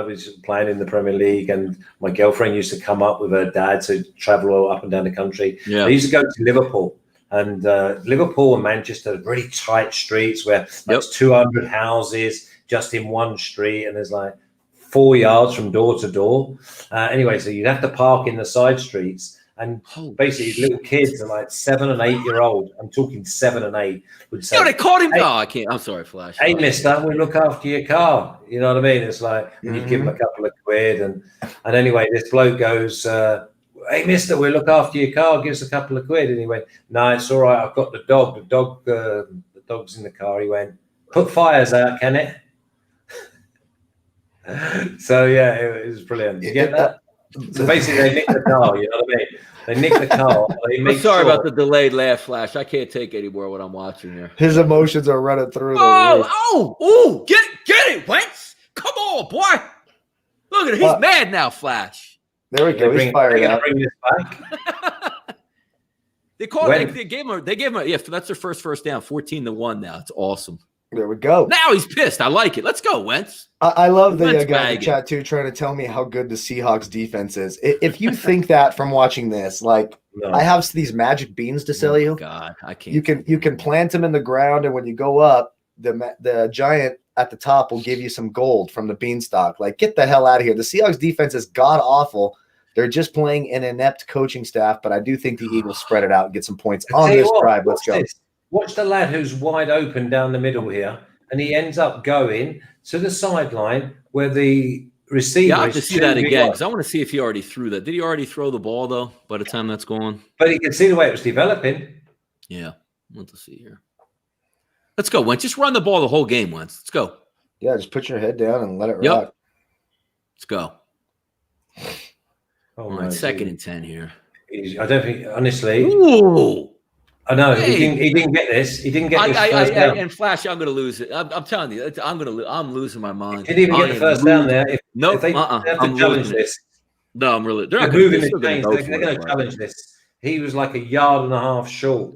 was playing in the Premier League, and my girlfriend used to come up with her dad to travel up and down the country. Yeah. They used to go to Liverpool. And Liverpool and Manchester, really tight streets where there's 200 houses just in one street, and there's like 4 yards from door to door. Anyway, so you'd have to park in the side streets, and basically little kids are like 7 and 8 year old. I'm talking 7 and 8 would say, they caught him. I can't. I'm sorry, Flash. Hey, mister, we look after your car. You know what I mean? It's like you give them a couple of quid, and anyway, this bloke goes, hey, mister, we'll look after your car. Give us a couple of quid. And he went, no, it's all right. I've got the dog. The dog's in the car. He went, put fires out, can it? So, yeah, it was brilliant. You get that? So basically, they nicked the car. You know what I mean? They nicked the car. I'm sorry about the delayed laugh, Flash. I can't take any more what I'm watching here. His emotions are running through the roof. Get it, Wentz. Come on, boy. Look at it. He's mad now, Flash. There we go. He's fired up. Bring this back. They gave him a that's their first down, 14-1 now. It's awesome. There we go. Now he's pissed. I like it. Let's go, Wentz. I love the guy in the chat too, trying to tell me how good the Seahawks defense is. If you think that from watching this, I have these magic beans to sell you. God, I can't. You can plant them in the ground, and when you go up, the giant at the top will give you some gold from the beanstalk. Like, get the hell out of here. The Seahawks defense is god awful. They're just playing an inept coaching staff, but I do think the Eagles spread it out and get some points on this drive. Let's go. Watch the lad who's wide open down the middle here, and he ends up going to the sideline where the receiver. Yeah, I have to is see that too big again on. because I want to see if he already threw that. Did he already throw the ball though? By the time that's gone, But you can see the way it was developing. yeah. I want to see here. Let's go, Wentz. Just run the ball the whole game, Wentz. Let's go. Yeah, just put your head down and let it Yep. rock. Let's go. Oh, All right, 2nd and 10 here. I don't think, honestly. Ooh. I know Hey. he didn't get this. He didn't get this first down. And Flash, I'm going to lose it. I'm telling you, I'm losing my mind. He didn't even get the first down there. If they have to I'm challenge losing this. No, I'm really. They're They're not going moving to the chains. They're going to challenge this. He was like 1.5 yards short.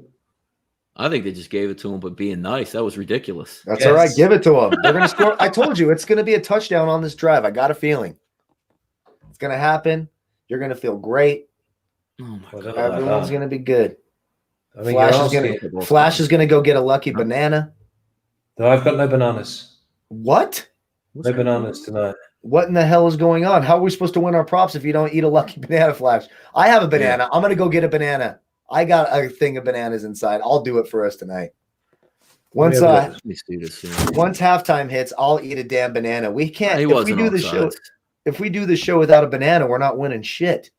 I think they just gave it to him, but being nice, that was ridiculous. That's all right. Give it to them. They're going to score. I told you it's going to be a touchdown on this drive. I got a feeling it's going to happen. You're going to feel great. Oh my God. Everyone's going to be good. I mean, Flash is going to go get a lucky banana. No, I've got no bananas. What? No bananas tonight. What in the hell is going on? How are we supposed to win our props if you don't eat a lucky banana, Flash? I have a banana. Yeah. I'm going to go get a banana. I got a thing of bananas inside. I'll do it for us tonight. Once halftime hits, I'll eat a damn banana. We can't. If we do the show without a banana, we're not winning shit.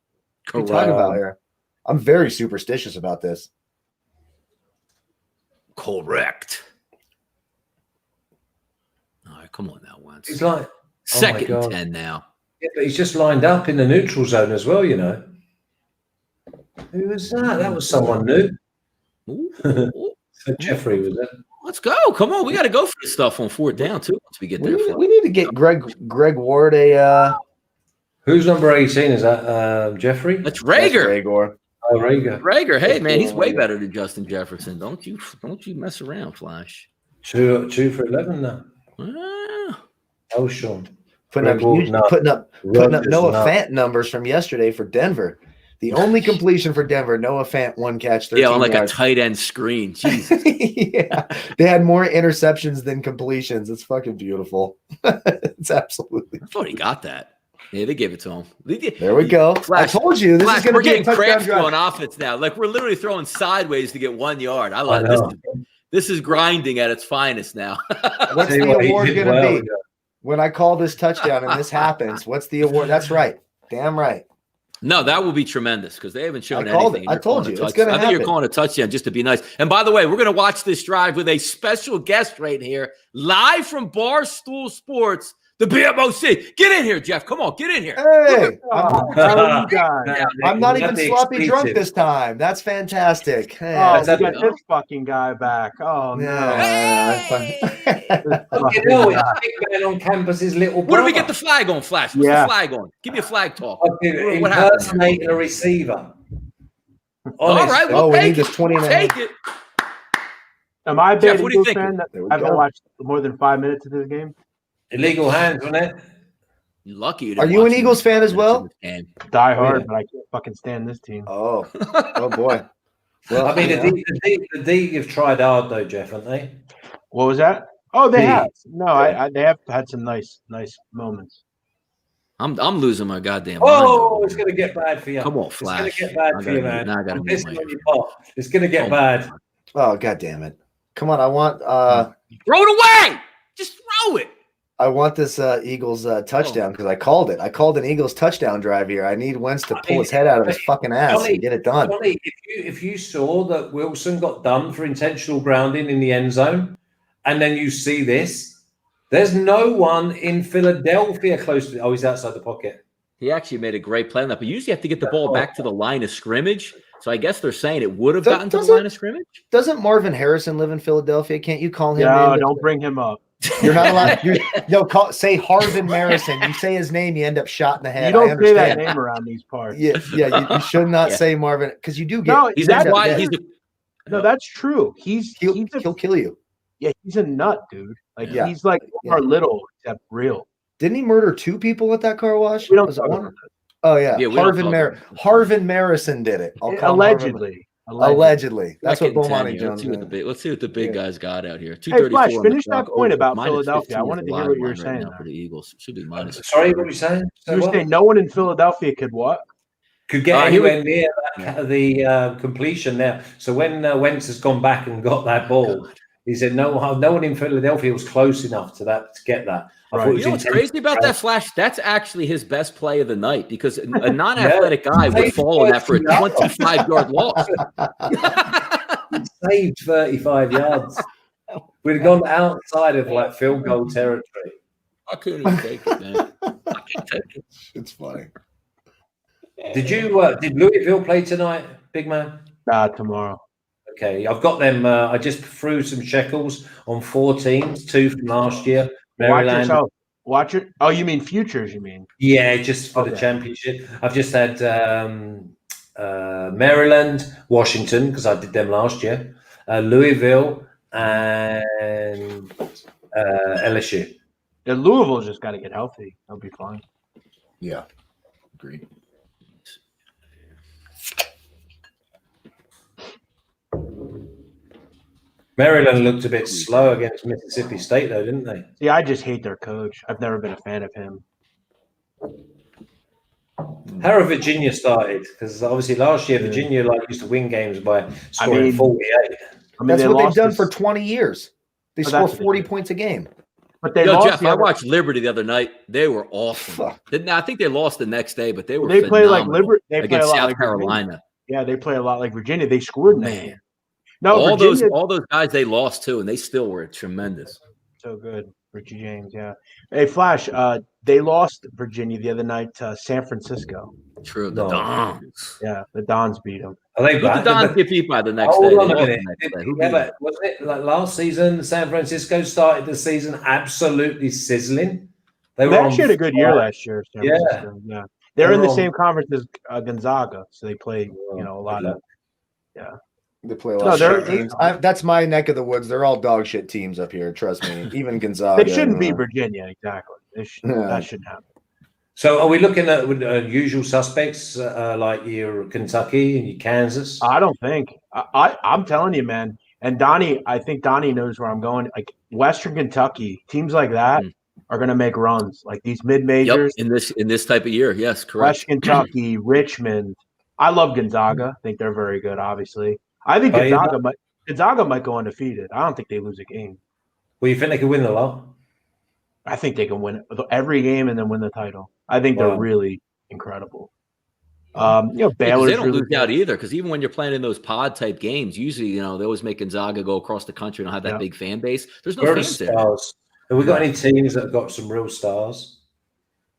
What are you talking about here? I'm very superstitious about this. Correct. All right, come on now, Wentz. He's like 2nd and 10 now. Yeah, but he's just lined up in the neutral zone as well, you know. Who was that? That was someone new. So Jeffrey was it? Let's go. Come on. We got to go for this stuff on 4th down, too, once we get there. We need to get Greg Ward a Who's number 18? Is that Jeffrey? That's Rager. Rager. Oh, Rager. Hey, that's man, he's way better than Justin Jefferson. Don't you mess around, Flash. 2 for 11 now. Oh, Sean. Putting up Noah Fant numbers from yesterday for Denver. The only completion for Denver, Noah Fant, 1 catch, 13 on like yards. a tight end screen. Jesus. Yeah, they had more interceptions than completions. It's fucking beautiful. It's absolutely. I thought he got that. Yeah, they gave it to him. There we go. Flash, I told you this is going to be getting crafty on offense now. Like we're literally throwing sideways to get 1 yard. I like this. This is grinding at its finest now. What's the award going to be when I call this touchdown and this happens? What's the award? That's right. Damn right. No, that will be tremendous because they haven't shown anything. I told you. It's going to happen. I think you're calling a touchdown just to be nice. And by the way, we're going to watch this drive with a special guest right here, live from Barstool Sports, the BMOC. Get in here, Jeff. Come on, get in here. Hey, I'm not even sloppy drunk this time. That's fantastic. Hey, we got this fucking guy back. Oh, no. You know, it's big man on campus's little brother. Where do we get the flag on, Flash? What's the flag on? Give me a flag talk. Impersonating a receiver. All right, we'll we need this 20 and a half. Take it. Am I a big Jeff, Eagles fan that haven't watched more than 5 minutes of this game? Illegal hands, wasn't it? You're lucky you Are you an Eagles fan as well? Die hard, but I can't fucking stand this team. Oh boy. Well, I mean, the D have tried hard though, Jeff, haven't they? What was that? Oh, they have. No, they have had some nice moments. I'm losing my goddamn mind. Oh, it's going to get bad for you. Come on, Flash. It's going to get bad for you, man. Now I gotta move It's going to get bad. Oh, God damn it. Come on, I want throw it away. Just throw it. I want this Eagles touchdown because I called it. I called an Eagles touchdown drive here. I need Wentz to pull his head out of his fucking ass and get it done. Johnny, if you saw that Wilson got done for intentional grounding in the end zone, and then you see this, there's no one in Philadelphia close to. Oh, he's outside the pocket. He actually made a great play on that, but you usually have to get the ball back to the line of scrimmage. So I guess they're saying it would have gotten to the line of scrimmage. Doesn't Marvin Harrison live in Philadelphia? Can't you call him? No, don't bring him up. You're not allowed. Say Harvin Marison. You say his name, you end up shot in the head. You don't say that name around these parts. Yeah. You should not say Marvin because you do get. No, that's true. He'll kill you. Yeah, he's a nut, dude. Like he's like our little except real. Didn't he murder 2 people at that car wash? We don't Oh yeah, Harvin Marison did it. Allegedly. That's what Bomani Jones did. Let's see what the big guys got out here. Hey, Flash, finish that point about Philadelphia. I wanted to hear what you were saying. For the Eagles, should be minus. Sorry, what were you saying? You were saying no one in Philadelphia could what? Could get anywhere near the completion there. So when Wentz has gone back and got that ball, He said no one in Philadelphia was close enough to get that. I thought it was You know what's crazy about that, Flash? That's actually his best play of the night because a non-athletic guy would fall on that for a 25-yard loss. He saved 35 yards. We'd have gone outside of like field goal territory. I couldn't even take it, man. I can't take it. It's funny. Did Louisville play tonight, big man? Tomorrow. Okay, I've got them. I just threw some shekels on 4 teams, 2 from last year. Maryland. Watch it. Oh, you mean futures? You mean? Yeah, just for the championship. I've just had Maryland, Washington because I did them last year, Louisville, and LSU. Yeah, Louisville's just got to get healthy. They'll be fine. Yeah, agreed. Maryland looked a bit slow against Mississippi State, though, didn't they? Yeah, I just hate their coach. I've never been a fan of him. How have Virginia started? Because obviously last year Virginia used to win games by scoring 48. That's what they've done for 20 years. They score 40 points a game. But they Jeff, I watched Liberty the other night. They were awesome. I think they lost the next day, but they were They play like Liberty. They play against a lot South like Carolina. Virginia. Yeah, they play a lot like Virginia. They scored in that game. No, all Virginia, those guys they lost to, and they still were tremendous. So good, Richie James. Yeah. Hey, Flash. They lost Virginia the other night to San Francisco. True. The Dons. Yeah, the Dons beat them. Are they the Dons get beat by the next day? Hold on a minute. Wasn't it like last season? San Francisco started the season absolutely sizzling. They actually had a good year last year. San Francisco. Yeah. They're in the same conference as Gonzaga, so they play a lot of. Yeah. They play a lot of teams. That's my neck of the woods. They're all dog shit teams up here. Trust me. Even Gonzaga. They shouldn't beat Virginia. Exactly. That shouldn't happen. So are we looking at usual suspects like your Kentucky and your Kansas? I don't think. I'm telling you, man. And Donnie, I think Donnie knows where I'm going. Like Western Kentucky, teams like that are going to make runs. Like these mid-majors. Yep, in this type of year. Yes, correct. Western Kentucky, Richmond. I love Gonzaga. I think they're very good, obviously. I think Gonzaga might go undefeated. I don't think they lose a game. Well, you think they could win the lot? I think they can win every game and then win the title. I think they're really incredible. Baylor's they don't really lose out either because even when you're playing in those pod type games, usually they always make Gonzaga go across the country and have that big fan base. There's no fans there. Have we got any teams that have got some real stars?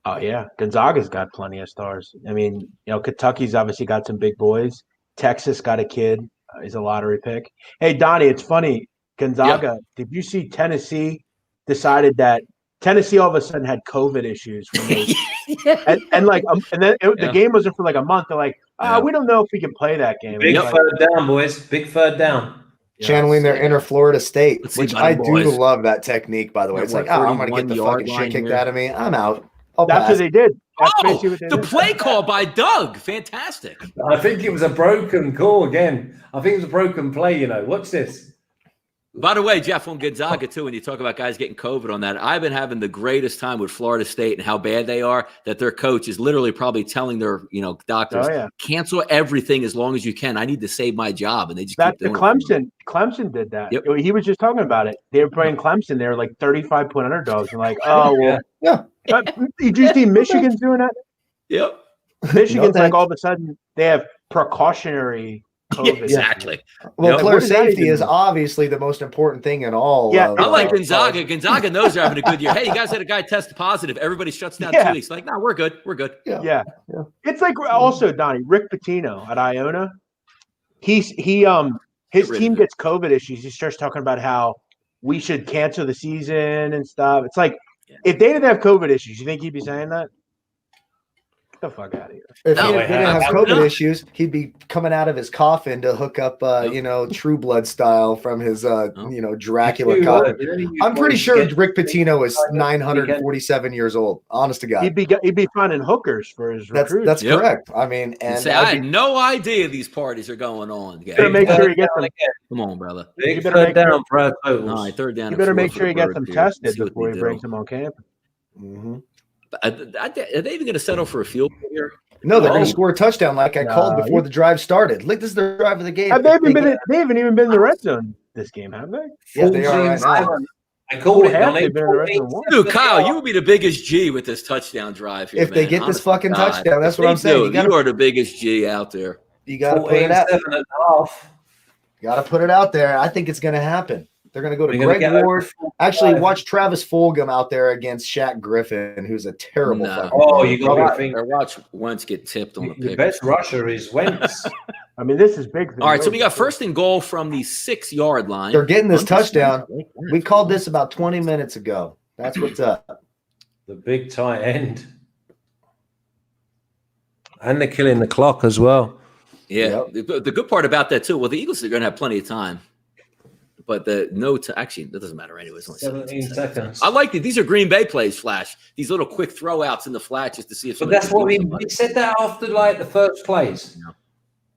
Oh yeah, Gonzaga's got plenty of stars. I mean, Kentucky's obviously got some big boys. Texas got a kid. He's a lottery pick. Hey Donnie, it's funny. Gonzaga. Did you see Tennessee decided that Tennessee all of a sudden had COVID issues from those, the game wasn't for like a month. They're like, we don't know if we can play that game. Big third down, boys. Big third down. Channeling their inner Florida State, which I do love that technique, by the way. It's like, I'm going to get the fucking shit kicked out of me. I'm out. That's what they did. The play call by Doug. Fantastic. I think it was a broken call again. I think it was a broken play, Watch this. By the way, Jeff, on Gonzaga, too, when you talk about guys getting COVID on that, I've been having the greatest time with Florida State and how bad they are, that their coach is literally probably telling their, doctors, cancel everything as long as you can. I need to save my job. And they just keep doing it. Clemson did that. Yep. He was just talking about it. They were playing Clemson. They were like 35-point underdogs. And like, did you see Michigan's doing that? Yep. Michigan's like all of a sudden they have precautionary COVID. Yeah, exactly. Well, player safety is obviously the most important thing in all. Yeah, I like Gonzaga. Gonzaga knows they're having a good year. Hey, you guys had a guy test positive. Everybody shuts down 2 weeks. Like, no, we're good. We're good. Yeah. It's like also Donnie Rick Pitino at Iona. His team gets COVID issues. He starts talking about how we should cancel the season and stuff. It's like if they didn't have COVID issues, you think he'd be saying that? Get the fuck out of here. If he didn't have COVID issues, he'd be coming out of his coffin to hook up, True Blood style from his, Dracula coffin. I'm pretty sure Rick Pitino is 947 years old. Honest to God, he'd be finding hookers for his recruits. That's correct. I mean, and I had no idea these parties are going on. You better make sure you get them. Come on, brother. You better down, bro. Third down. You better make sure you get them tested before he brings them on campus. Mm-hmm. Are they even going to settle for a field goal here? No, they're going to score a touchdown like I called before the drive started. Like this is the drive of the game. They haven't even been in the red zone. this game, have they? Yeah, they are right now. I called it, half Donnie. they've been in the rest of the one. Dude, Kyle, you would be the biggest G with this touchdown drive here, If they man. get this Honest fucking to God. touchdown, that's If what I'm they saying. do, you are the biggest G out there. You got to put it out. 14.5. You got to put it out there. I think it's going to happen. They're going to go to They're gonna Greg get Ward. over Actually, 45. watch Travis Fulgham out there against Shaq Griffin, who's a terrible No. fucking Oh, player. you got to Probably- think Or watch Wentz get tipped on the the pick. best rusher is Wentz. I mean, this is big. All right, so we got first and goal from the 6-yard line. They're getting this Undisputed. touchdown. We called this about 20 minutes ago. That's what's up. The big tight end. And they're killing the clock as well. Yeah, the good part about that too. Well, the Eagles are going to have plenty of time, but actually that doesn't matter anyways. Only 17 seconds. I like it. These are Green Bay plays, Flash. These little quick throw outs in the flat just to see if. But somebody that's can what beat we somebody. said that after like the first plays. Yeah.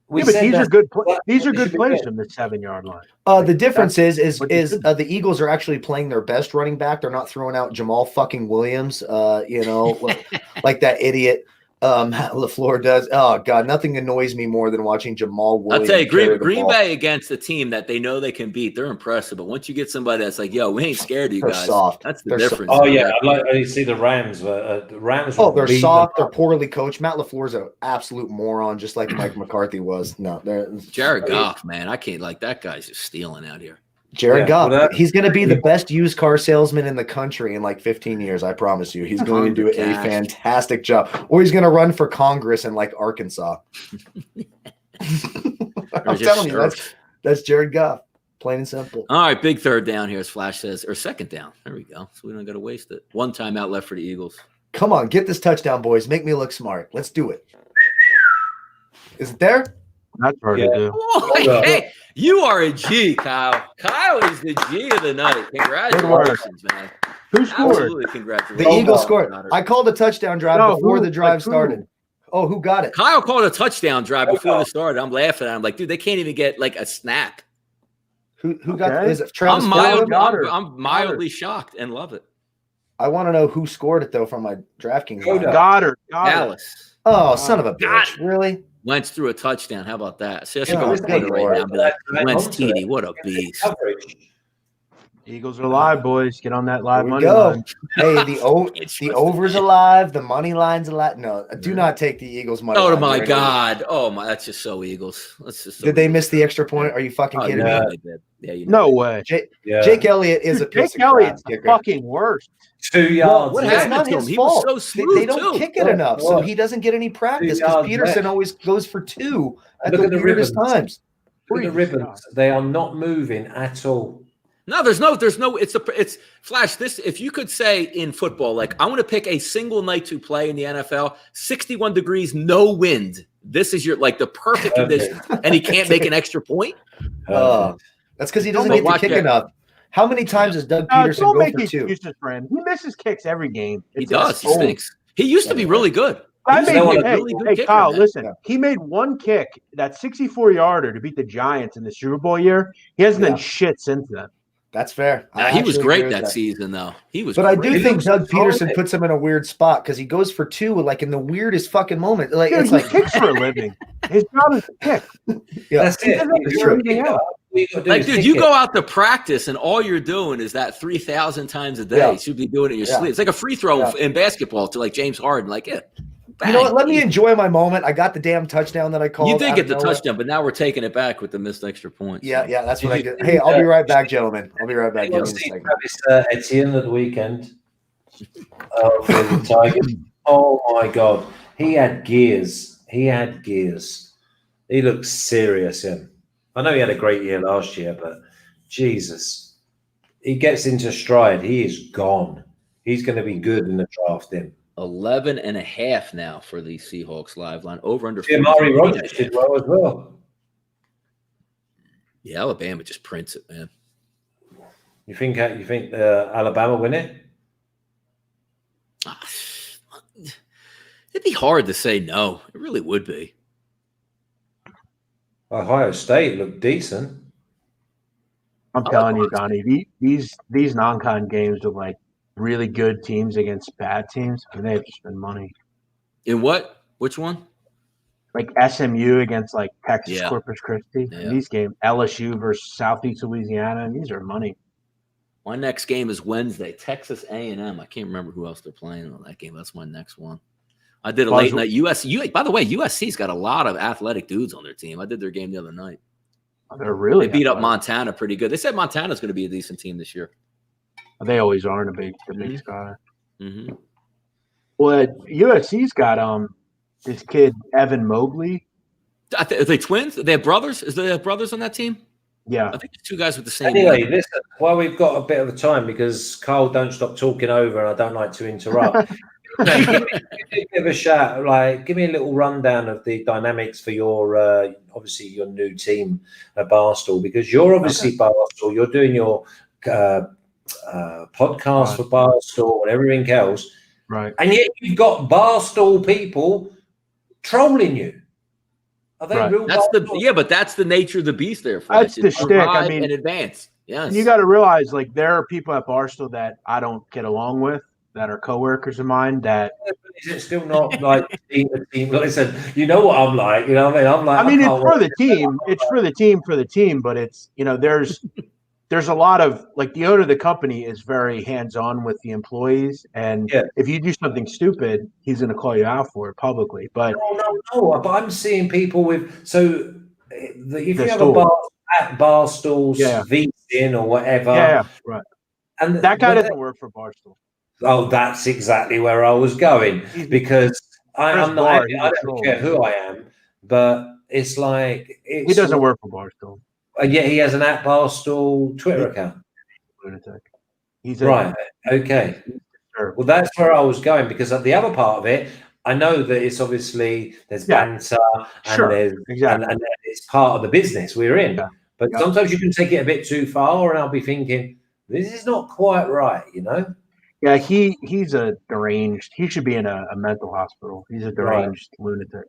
We but said these that- are good. These are they good should be plays good. from the 7-yard line. The difference is what you should the Eagles are actually playing their best running back. They're not throwing out Jamal fucking Williams, like that idiot LaFleur does. Oh God, nothing annoys me more than watching Jamal I'll Williams. tell you, carry the Green ball. Bay against a team that they know they can beat, they're impressive. But once you get somebody that's like, "Yo, we ain't scared of you They're guys," soft. that's the They're difference. Oh yeah, I like you see the Rams. The Rams. Oh, they're beat soft. them They're poorly coached. Matt LaFleur's an absolute moron, just like Mike McCarthy was. No, they're Jared Goff, man, I can't like that guy's just stealing out here. Jared Yeah, Goff. well, He's going to be the best used car salesman in the country in like 15 years. I promise you. He's going to do a Cash. fantastic job. Or he's going to run for Congress in like Arkansas. I'm telling you, that's Jared Goff. Plain and simple. All right, big third down here, as Flash says, or second down. There we go. So we don't got to waste it. One timeout left for the Eagles. Come on, get this touchdown, boys. Make me look smart. Let's do it. Is it there? That's hard Yeah. to do. Oh, hey, you are a G, Kyle. Kyle is the G of the night. Congratulations, man. Who scored? Absolutely, The congratulations. Eagles scored. I called a touchdown drive No, before who? the drive Like who? started. Oh, who got it? Kyle called a touchdown drive before the start. I'm laughing at him. Like, dude, they can't even get like a snap. Who got Okay. it? Is it Travis I'm Fulgham? mildly shocked and love it. I want to know who scored it though from my DraftKings. Kodak. line. Goddard. Dallas. Oh, son of a Got bitch! Really? Wentz threw a touchdown. How about that? See, I should Oh, go with good Twitter right Lord. now. and be like, That- Wentz that- TD, what a beast. Coverage. Eagles are live, boys. Get on that live Here we money go. line. Hey, It's the over's alive. The money line's alive. No, do not take the Eagles money. Oh line. my They're God! Oh my, that's just so Eagles. That's just. So Did they miss the extra point? Are you fucking Oh, kidding yeah, me? they did. Yeah, you No know. way. Yeah. Jake Elliott is a Dude, piece Jake of crap Elliott's the kicker. fucking worst. 2 yards. What It's happened not to his him? He fault. was so They smooth don't too. kick it enough, so Look. he doesn't get any practice 2 because yards Peterson left. always goes for 2 at Look the at the weirdest ribbons. times. Look at the ribbons. They are not moving at all. No, there's no. It's Flash. This, if you could say in football, like I want to pick a single night to play in the NFL, 61 degrees, no wind. This is your like the perfect condition, and he can't make an extra point. That's because he doesn't Don't get to watch kick that. enough. How many times does Doug Peterson Don't go make for 2? excuses for him. He misses kicks every game. He It's does. He old. stinks. He used to be really good. I He's made, still a hey, really good hey, kicker, Kyle, man. listen. Yeah. He made one kick, that 64-yarder to beat the Giants in the Super Bowl year. He hasn't Yeah. done shit since then. That's fair. Nah, I he was actually great agree with that season, though. He was. But I great. do think looks Doug Peterson solid. puts him in a weird spot because he goes for 2 like in the weirdest fucking moment. Like Dude, it's he like kicks for a living. His job is to kick. yeah. That's He it. doesn't have to It's do true. anything else. All you gotta do Like, is dude, kick you it. go out to practice and all you're doing is that 3,000 times a day. Yeah. You should be doing it in your Yeah. sleep. It's like a free throw Yeah. in basketball to like James Harden. Like, yeah, You know what? Let me bang. enjoy my moment. I got the damn touchdown that I called. You did out get of the nowhere. touchdown, but now we're taking it back with the missed extra points. Yeah, yeah, that's what I Did did. you- Hey, I'll be right back, gentlemen. I'll be right back. You Give want me to a see second. Travis Etienne at the weekend for the Tigers. Oh my God, he had gears. He looked serious. Him. I know he had a great year last year, but Jesus, he gets into stride. He is gone. He's going to be good in the draft. Him. 11.5 now for the Seahawks live line. Over under. Amari 48.5. Rodgers did well as well. Yeah, Alabama just prints it, man. You think Alabama win it? Ah, It'd be hard to say no. It really would be. Ohio State looked decent. I'm telling you, Donnie, these non-con games with like really good teams against bad teams, and they have just been money. In what? Which one? like SMU against like Texas Yeah. Corpus Christi. Yeah. And these games, LSU versus Southeast Louisiana, and these are money. My next game is Wednesday, Texas A&M. I can't remember who else they're playing on that game. That's my next one. I did a late night USC. By the way, USC's got a lot of athletic dudes on their team. I did their game the other night. They're really They beat up Montana pretty good. They said Montana's going to be a decent team this year. They always are in the Big Sky. Mm-hmm. Well, USC's got this kid Are Evan Mobley. they twins? They have brothers? Is there brothers on that team? Yeah, I think there's two guys with the same Anyway, name. listen, well, we've got a bit of a time because Carl don't stop talking over and I don't like to interrupt. Give me a bit of a shout, like give me a little rundown of the dynamics for your obviously your new team at Barstool, because you're obviously Barstool, you're doing your podcast for Barstool and everything else, right? And yet you've got Barstool people trolling you. Are they real? But that's the nature of the beast there. That's the shtick. I mean, in advance. Yes. And you got to realize, like, there are people at Barstool that I don't get along with, that are coworkers of mine. That is it still not like team? Listen, you know what I'm like. You know what I mean? I'm like. I mean, it's for the team. It's for the team. But it's there's a lot of, like, the owner of the company is very hands-on with the employees, and if you do something stupid, he's going to call you out for it publicly. But no. But I'm seeing people with if you have a bar at Barstool's VCN or whatever, right. And that guy doesn't work for Barstool. Oh, that's exactly where I was going, because I'm not. I don't care who I am, but it's like he doesn't work for Barstool. And yet he has an at Barstool Twitter account. Lunatic. Right. Okay. Well, that's where I was going, because at the other part of it, I know that it's obviously there's banter and and it's part of the business we're in. Yeah. But sometimes you can take it a bit too far, and I'll be thinking, this is not quite right, you know? Yeah, he's a deranged. He should be in a mental hospital. He's a deranged lunatic.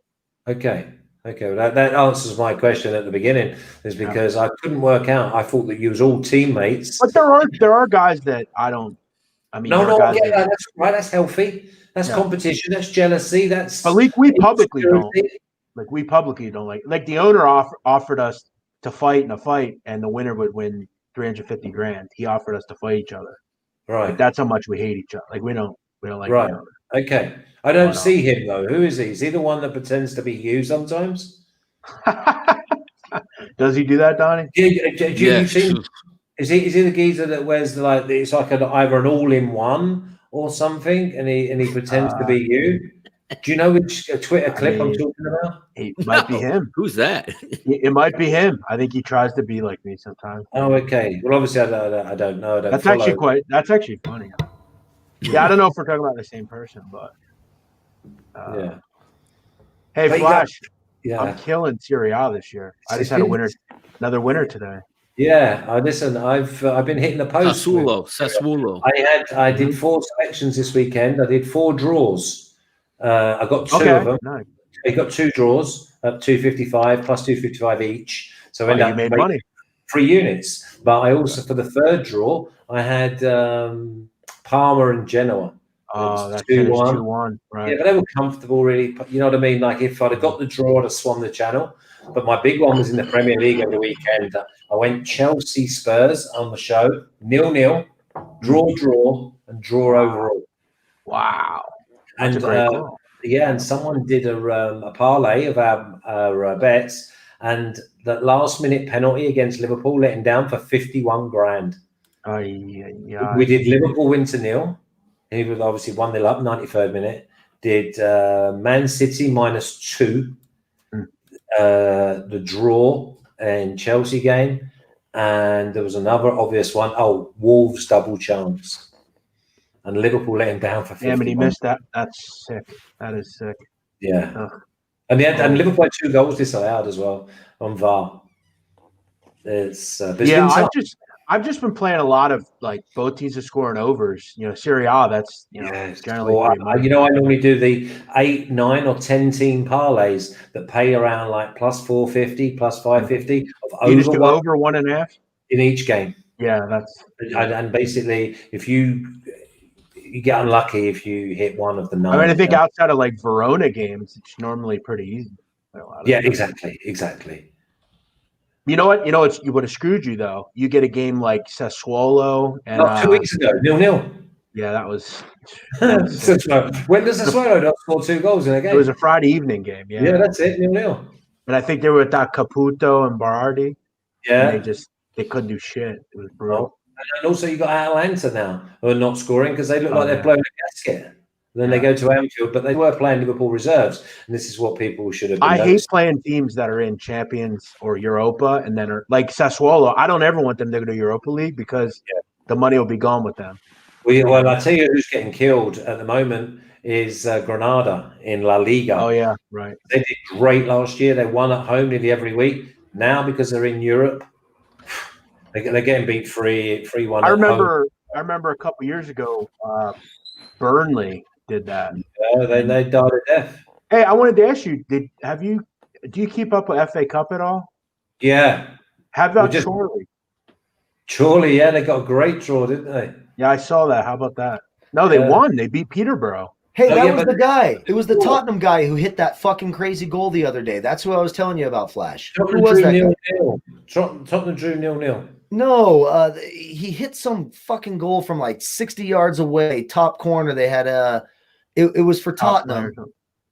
Okay. Well, that answers my question at the beginning, is because I couldn't work out. I thought that you was all teammates. But there are guys that I don't. I mean, that's right. That's healthy. That's competition. That's jealousy. That's. But we publicly don't. Like, we publicly don't like the owner offered us to fight in a fight, and the winner would win $350,000. He offered us to fight each other. Right. Like, that's how much we hate each other. Like, we don't like each other. Okay. I don't see him though. Who is he? Is he the one that pretends to be you sometimes? Does he do that, Donnie? You see? Is he the geezer that wears it's like either an all-in-one or something, and he pretends to be you? Do you know which Twitter clip I'm talking about? It might be him. Who's that? It might be him. I think he tries to be like me sometimes. Oh, okay. Well, obviously, I don't know. That's actually funny. Yeah, I don't know if we're talking about the same person, but Hey, but Flash. I'm killing Serie A this year. I just had another winner today. Yeah, listen, I've been hitting the post. Sassuolo. I did 4 selections this weekend. I did 4 draws. I got 2 of them. Nice. I got 2 draws at 255 plus 255 each. So I made money. 3 units. But I also, for the 3rd draw, I had Parma and Genoa. Oh, that's 2-1. Right. Yeah, but they were comfortable, really. You know what I mean? Like, if I'd have got the draw, I'd have swum the channel. But my big one was in the Premier League over the weekend. I went Chelsea Spurs on the show, 0-0, draw, and draw overall. Wow. And and someone did a parlay of our bets, and that last-minute penalty against Liverpool let him down for 51 grand. We did Liverpool win to 0. He was obviously 1-0 up, 93rd minute. Did Man City -2, the draw and Chelsea game, and there was another obvious one. Oh, Wolves double chance, and Liverpool let him down for 50. Yeah, but he missed that. That's sick. That is sick. Yeah, and Liverpool had 2 goals disallowed as well on VAR. I've just been playing a lot of, like, both teams are scoring overs. You know, Serie A, that's, generally I normally do the 8, 9, or 10 team parlays that pay around like plus 450, plus 550 of you just do over 1.5 in each game. Yeah, that's and basically, if you get unlucky if you hit one of the 9. I mean, I think outside of like Verona games, it's normally pretty easy. Yeah, exactly. You know what? You would have screwed you though. You get a game like Sassuolo and Not 2 weeks ago, 0-0. Yeah, that was when does Sassuolo not score 2 goals in a game? It was a Friday evening game. Yeah, that's it, 0-0. And I think they were without Caputo and Berardi. Yeah, and they couldn't do shit. It was brutal. And also you got Atalanta now who are not scoring because they look like they're blowing a gasket. Then they go to Anfield, but they were playing Liverpool reserves, and this is what people should have been I noticing. hate playing teams that are in Champions or Europa and then are like Sassuolo. I don't ever want them to go to Europa League because the money will be gone with them. Well, I tell you who's getting killed at the moment is Granada in La Liga. Oh, yeah, right. They did great last year. They won at home nearly every week. Now, because they're in Europe, they're getting beat 3-1. I remember a couple years ago, Burnley did that. Yeah, they died a death. Hey, I wanted to ask you, do you keep up with FA Cup at all? Yeah. How about Chorley? Chorley, yeah, they got a great draw, didn't they? Yeah, I saw that. How about that? No, they won. They beat Peterborough. Hey, that was the guy. It was the Tottenham guy who hit that fucking crazy goal the other day. That's who I was telling you about, Flash. Who was that guy? Tottenham drew 0-0. No, he hit some fucking goal from like 60 yards away, top corner. They had it was for Tottenham.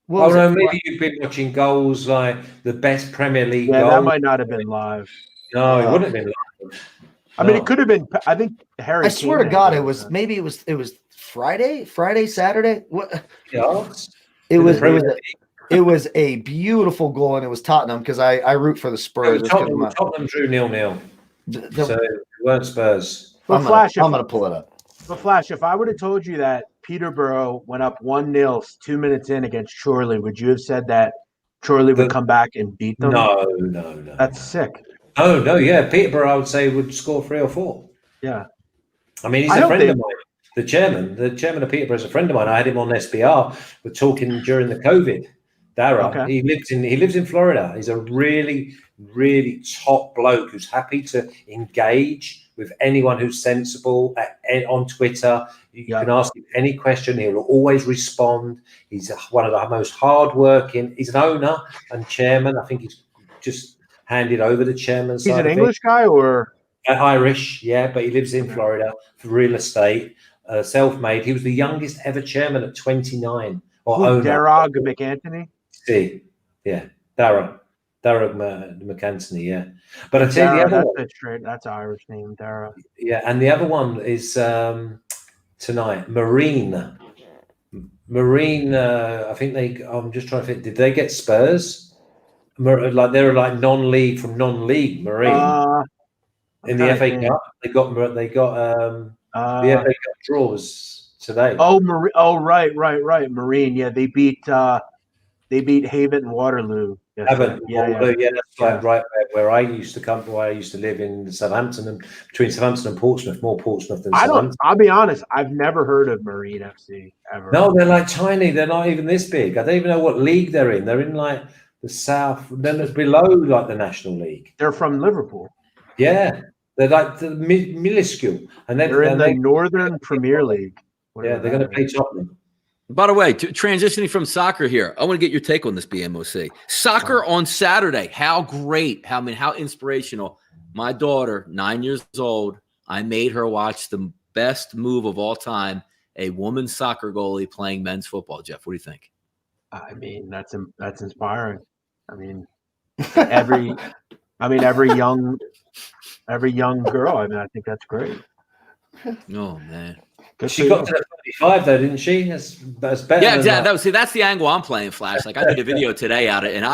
Maybe you've been watching goals like the best Premier League goal. That might not have been live. No, it wouldn't have been live. I mean, it could have been. I think Harry. I swear to God, it was Friday, Saturday. What? Yeah. It was a beautiful goal, and it was Tottenham because I root for the Spurs. Tottenham drew 0-0. So it weren't Spurs. I'm gonna pull it up. But Flash, if I would have told you that Peterborough went up 1-0 2 minutes in against Chorley, would you have said that Chorley would come back and beat them? No. That's sick. Oh no, yeah, Peterborough I would say would score 3 or 4. Yeah, I mean he's a friend of mine. The chairman of Peterborough is a friend of mine. I had him on SBR. We're talking during the COVID. Dara, okay. he lives in Florida. He's a really, really top bloke who's happy to engage with anyone who's sensible on Twitter. You can ask him any question; he'll always respond. He's one of the most hardworking. He's an owner and chairman. I think he's just handed over the chairman. He's an English guy or Irish, yeah, but he lives in Florida for real estate, self-made. He was the youngest ever chairman at 29. Or owner. Darragh McAnthony. See, yeah, Darragh McAnthony, yeah. But I tell you the other one, that's an Irish name, Darragh. Yeah, and the other one is tonight. Marine. I think I'm just trying to think. Did they get Spurs? Like they're like non-league from non-league. Marine in the FA Cup. They got the FA Cup draws today. Right. Marine. Yeah, they beat Haven and Waterloo. That's right where I used to come. Where I used to live in Southampton, and between Southampton and Portsmouth, more Portsmouth than Southampton. I'll be honest. I've never heard of Marine FC ever. No, they're like tiny. They're not even this big. I don't even know what league they're in. They're in like the South. Then it's below like the National League. They're from Liverpool. Yeah, they're like the minuscule, and they're in the Northern Premier League. Yeah, they're going to play Tottenham. By the way, transitioning from soccer here, I want to get your take on this, BMOC. Soccer on Saturday, how great, how inspirational. My daughter, 9 years old, I made her watch the best move of all time, a women's soccer goalie playing men's football. Jeff, what do you think? I mean, that's inspiring. I mean, every young girl. I mean, I think that's great. Oh man. She got to 35 though, didn't she? That's better. Yeah, exactly. That's the angle I'm playing, Flash. Like I did a video today out of it, and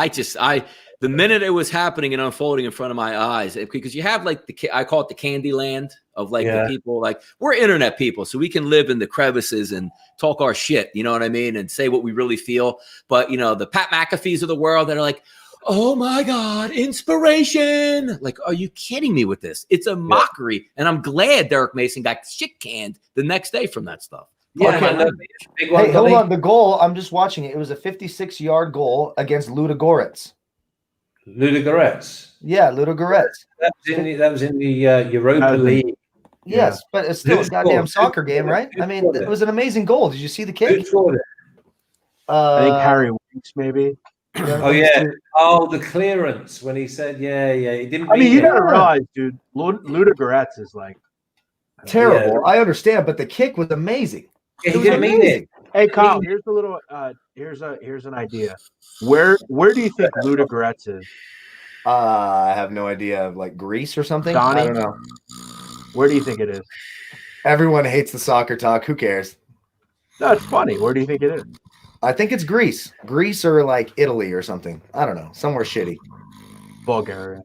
the minute it was happening and unfolding in front of my eyes, because you have like I call it the candy land of like the people, like we're internet people, so we can live in the crevices and talk our shit, you know what I mean, and say what we really feel. But the Pat McAfees of the world that are like, oh my God, inspiration. Like, are you kidding me with this? It's a mockery. And I'm glad Derek Mason got shit canned the next day from that stuff. Yeah, hey, hold on. The goal, I'm just watching it. It was a 56-yard goal against Ludogorets. Ludogorets? Yeah, Ludogorets. That was in the Europa League. Yes, but it's still a goddamn soccer game, right? I mean, it was an amazing goal. Did you see the kick? Who scored it? I think Harry Winks, maybe. Oh yeah. Oh, the clearance when he said, yeah, he didn't. I mean, you it. gotta realize, dude, Ludogorets is like terrible. Yeah. I understand, but the kick was amazing. Yeah, It he was didn't mean amazing. it. Hey, Kyle, here's a little. Here's an idea. Where do you think Ludogorets is? I have no idea. Like Greece or something? Donnie? I don't know. Where do you think it is? Everyone hates the soccer talk. Who cares? No, it's funny. Where do you think it is? I think it's Greece. Greece or like Italy or something. I don't know. Somewhere shitty. Bulgaria.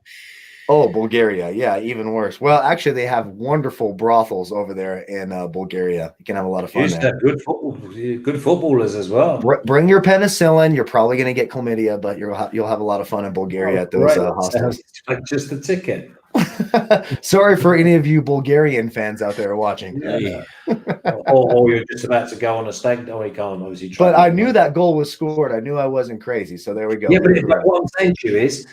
Oh, Bulgaria. Yeah, even worse. Well, actually, they have wonderful brothels over there in Bulgaria. You can have a lot of fun Used to there. have good footballers as well. Bring your penicillin. You're probably going to get chlamydia, but you'll have a lot of fun in Bulgaria at those hostels. Like just the ticket. Sorry for any of you Bulgarian fans out there watching. Yeah. or you're just about to go on a stag. No, he can't obviously. But I knew that goal was scored. I knew I wasn't crazy. So there we go. Yeah, but what I'm saying to you is,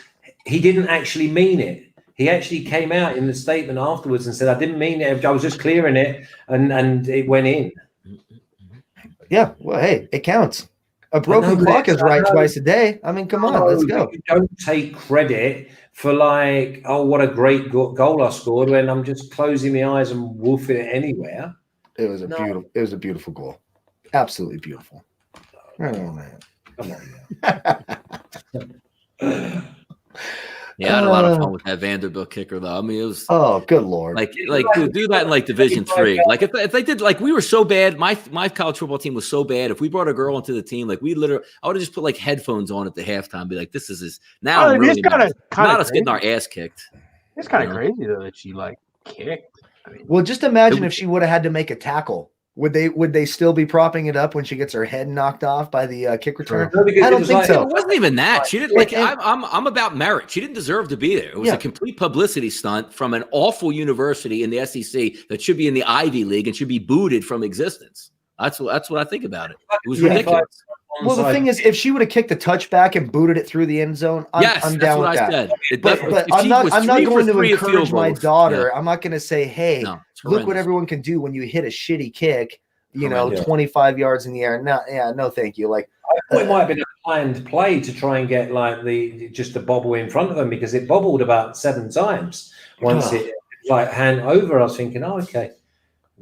he didn't actually mean it. He actually came out in the statement afterwards and said, "I didn't mean it. I was just clearing it, and it went in." Yeah. Well, hey, it counts. A broken clock is right twice a day. I mean, come on, let's go. You don't take credit for like, oh, what a great goal I scored when I'm just closing my eyes and woofing it anywhere. It was a beautiful goal. Absolutely beautiful. Oh man. Come on, man. Yeah, I had a lot of fun with that Vanderbilt kicker, though. I mean, it was good Lord. like dude, do that in like Division III. Like if they did, like we were so bad. My college football team was so bad. If we brought a girl into the team, like I would have just put like headphones on at the halftime, be like, "This is his." Now I'm really not us getting our ass kicked. It's kind of crazy though that she like kicked. I mean, Well, just imagine if she would have had to make a tackle. Would they still be propping it up when she gets her head knocked off by the kick return? No, I don't think so. It wasn't even that. She didn't like. I'm about merit. She didn't deserve to be there. It was a complete publicity stunt from an awful university in the SEC that should be in the Ivy League and should be booted from existence. That's what I think about it. It was ridiculous. Well, the thing is, if she would have kicked the touchback and booted it through the end zone, I'm down with that. Said. But I'm not going to encourage my daughter. Yeah. I'm not going to say, hey, look what everyone can do when you hit a shitty kick, 25 yards in the air. No, thank you. Like, I thought it might have been a planned play to try and get like just the bobble in front of them because it bobbled about 7 times. Once it like hand over, I was thinking, oh, okay.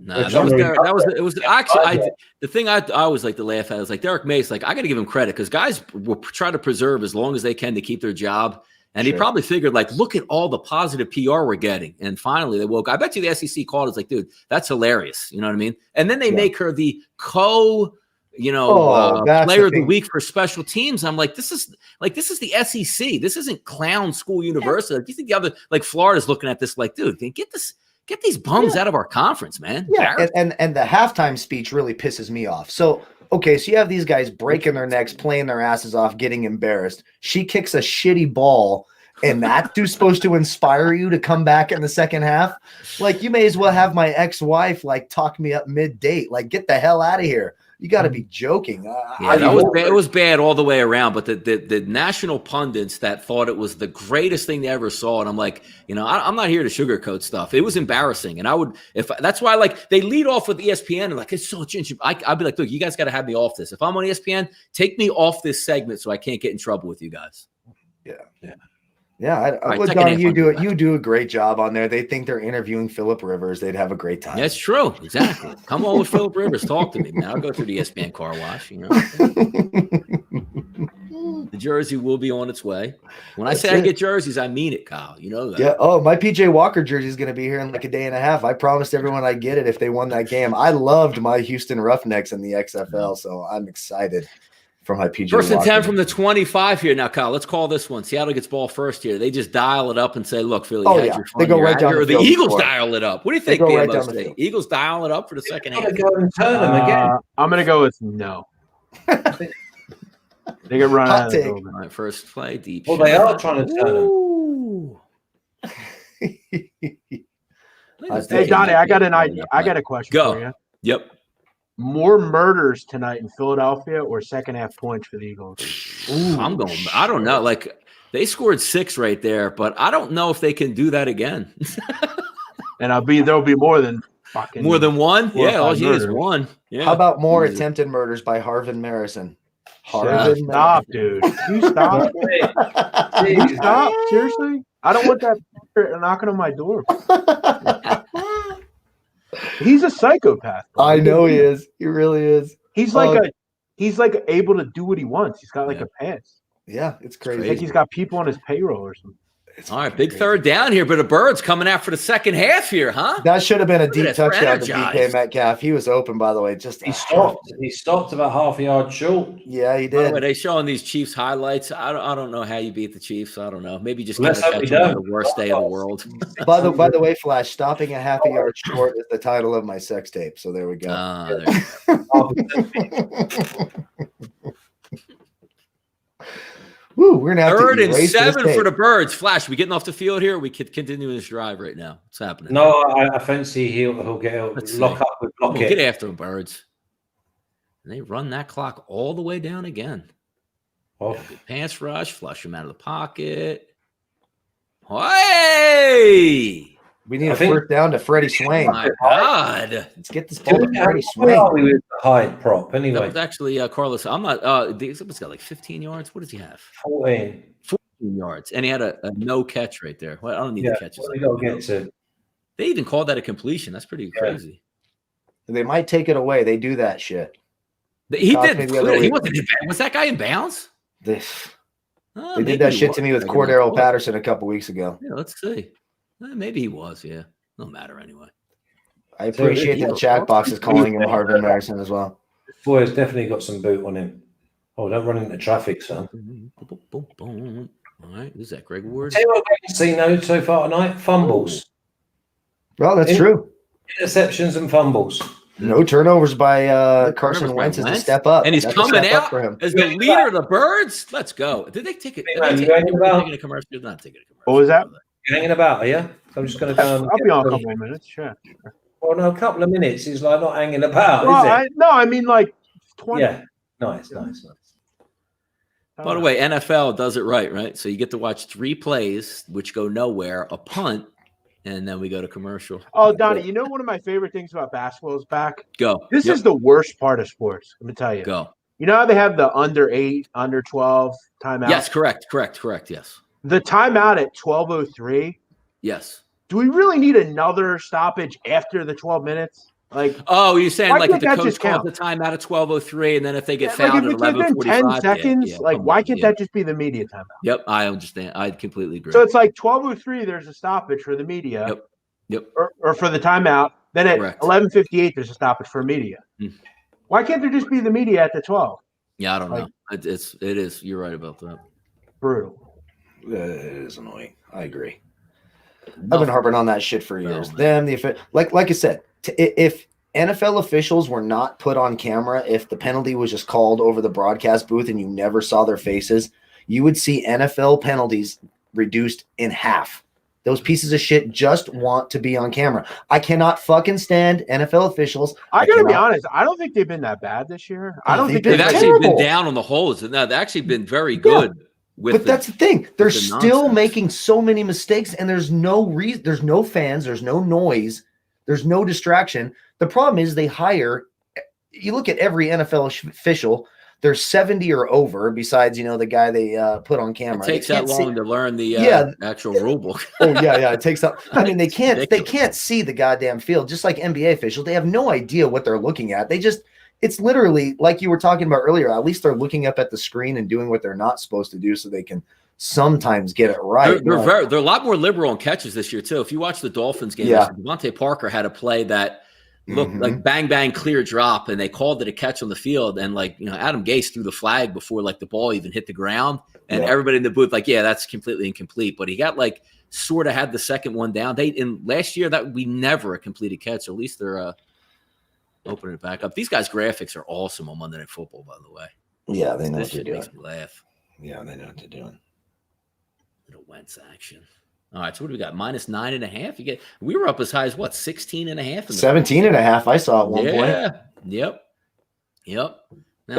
No, it was actually the thing I always like to laugh at is like Derek Mace. Like I got to give him credit because guys will try to preserve as long as they can to keep their job, and he probably figured like, look at all the positive PR we're getting, and finally they woke. I bet you the SEC called. It's like, dude, that's hilarious. You know what I mean? And then they make her the player of the week for special teams. I'm like, this is the SEC. This isn't clown school university. Like, you think the other like Florida's looking at this like, dude, get these bums out of our conference, man. Yeah, and the halftime speech really pisses me off. So, okay, so you have these guys breaking their necks, playing their asses off, getting embarrassed. She kicks a shitty ball, and that's supposed to inspire you to come back in the second half? Like, you may as well have my ex-wife, like, talk me up mid-date. Like, get the hell out of here. You got to be joking. It was bad all the way around. But the national pundits that thought it was the greatest thing they ever saw, and I'm like, I'm not here to sugarcoat stuff. It was embarrassing, and that's why like they lead off with ESPN and like it's so interesting. I'd be like, look, you guys got to have me off this. If I'm on ESPN, take me off this segment so I can't get in trouble with you guys. Yeah, Donnie, you do a great job on there. They think they're interviewing Phillip Rivers. They'd have a great time. That's true. Exactly. Come on with Phillip Rivers. Talk to me, man. I'll go through the ESPN car wash. The jersey will be on its way. When I say I get jerseys, I mean it, Kyle. You know that. Yeah. Oh, my PJ Walker jersey is going to be here in like a day and a half. I promised everyone I'd get it if they won that game. I loved my Houston Roughnecks in the XFL, so I'm excited. For my PJ First and Walker. 10 from the 25 here. Now, Kyle, let's call this one. Seattle gets ball first here. They just dial it up and say, look, Philly, they go right down the field. The Eagles dial it up. What do you think, BMO State? Eagles dial it up for the second half. Go and turn them again. I'm going to go with no. They get run out of the building. All right, first play, deep shot. They are trying to turn them. Hey, Donnie, I got an idea. I got a question for you. Yep. More murders tonight in Philadelphia or second half points for the Eagles? I don't know. Like they scored 6 right there, but I don't know if they can do that again. And there'll be more than one. Yeah, all you need is one. Yeah. How about more attempted murders by Harvin Marison? Harvin. Stop, dude. You stop. You stop. Seriously? I don't want that knocking on my door. He's a psychopath. Bro. I know he is. He really is. He's like able to do what he wants. He's got like a pass. Yeah, it's crazy. Like he's got people on his payroll or something. All right, big third down here, but the Birds coming out for the second half here, huh? That should have been a deep touchdown to energized. DK Metcalf. He was open, by the way. Just He stopped. He stopped about half a yard short. Yeah, he By the did. way, they showing these Chiefs highlights. I don't know how you beat the Chiefs. I don't know. Maybe just Let's get hope we catch them on don't. the worst day of the world. By the way, Flash, stopping a half a yard short is the title of my sex tape. So there we go. Woo, we're gonna have Third to and erase this 7 tape. for the Birds. Flash, we getting off the field here? We could continue this drive right now. What's happening? No, I fancy he'll get Let's lock see. up with block Get it. after them, Birds. And they run that clock all the way down again. Oh, Good pass rush, flush him out of the pocket. Hey! We need a first down to Freddie Swain. My God. Let's get this ball to Freddie where are Swain. we with the Hyde prop That anyway? was actually Carlos. I'm not someone's got like 15 yards. What does he have? 14. 14 yards. And he had a no catch right there. Well, I don't need Yeah, the catches. we got to get to. They even called that a completion. That's pretty crazy. They might take it away. They do that shit. He Cost did. me the other He week. wasn't in bounds. Was that guy in bounds? They Maybe did that he shit was. to me with Like, Cordero Patterson a couple weeks ago. Yeah, let's see. Maybe he was. Yeah, no matter anyway. I appreciate that chat box is calling him Harvin Madison as well. Boy, has definitely got some boot on him. Oh, don't run into traffic, son. All right, who's that? Greg Ward? Tell you what I haven't seen though so far tonight: fumbles, Well, that's true. interceptions, and fumbles. No turnovers by No Carson turnovers by Wentz is a Wentz. step up. And he's That's a coming step up out for him. as the leader of the Birds. Let's go. Did they take it? Hey, man, you going Taking about? a commercial? Not taking a commercial. What was that? You hanging about, are you? I'm just going to go. I'll be on a couple of minutes. Sure. Well, no, a couple of minutes is like not hanging about, Well, is it? I mean like 20. Yeah, nice. By the way, NFL does it right? So you get to watch 3 plays, which go nowhere, a punt, and then we go to commercial. Oh, Donnie, you know one of my favorite things about basketball is back? Go. This is the worst part of sports. Let me tell you. Go. You know how they have the under 8, under 12 timeout? Yes, correct. Yes. The timeout at 12:03. Yes. Do we really need another stoppage after the 12 minutes? Like, Oh, you're saying Why like if can't the that coach just calls count? the timeout at 12:03, and then if they get like fouled if at it's within 11:45, 10 seconds, like come why on, can't that just be the media timeout? Yep, I understand. I completely agree. So it's like 12:03. There's a stoppage for the media. Yep. Or for the timeout. Then at Correct. 11:58, there's a stoppage for media. Mm. Why can't there just be the media at the 12? Yeah, I don't Like- know. It is. You're right about that. Brutal. It is annoying. I agree. I've been harping on that shit for years. Like I said, if NFL officials were not put on camera, if the penalty was just called over the broadcast booth and you never saw their faces, you would see NFL penalties reduced in half. Those pieces of shit just want to be on camera. I cannot fucking stand NFL officials. I gotta be honest. I don't think they've been that bad this year. I don't think They've They're actually terrible. been down on the holes, and they've actually been very good. But that's the thing. They're the still nonsense. making so many mistakes, and there's no reason. There's no fans. There's no noise. There's no distraction. The problem is they hire. You look at every NFL official. There's 70 or over. Besides, the guy they put on camera. It takes They that can't long to learn the actual rule book. yeah. It takes that. I mean, they can't Ridiculous. see the goddamn field. Just like NBA officials, they have no idea what they're looking at. It's literally like you were talking about earlier. At least they're looking up at the screen and doing what they're not supposed to do, so they can sometimes get it right. They're a lot more liberal on catches this year too. If you watch the Dolphins game, Devontae Parker had a play that looked like bang bang clear drop, and they called it a catch on the field. And Adam Gase threw the flag before the ball even hit the ground, and everybody in the booth that's completely incomplete. But he got sort of had the second one down. In last year that we never a completed catch. So at least they're opening it back up. These guys' graphics are awesome on Monday Night Football, by the way. Yeah, they know This what they're shit doing. makes me laugh. Yeah, they know what they're doing. Little Wentz action. All right, so what do we got? -9.5. We were up as high as what, 16.5? 17 and a half. I saw at one point. Yep. Now It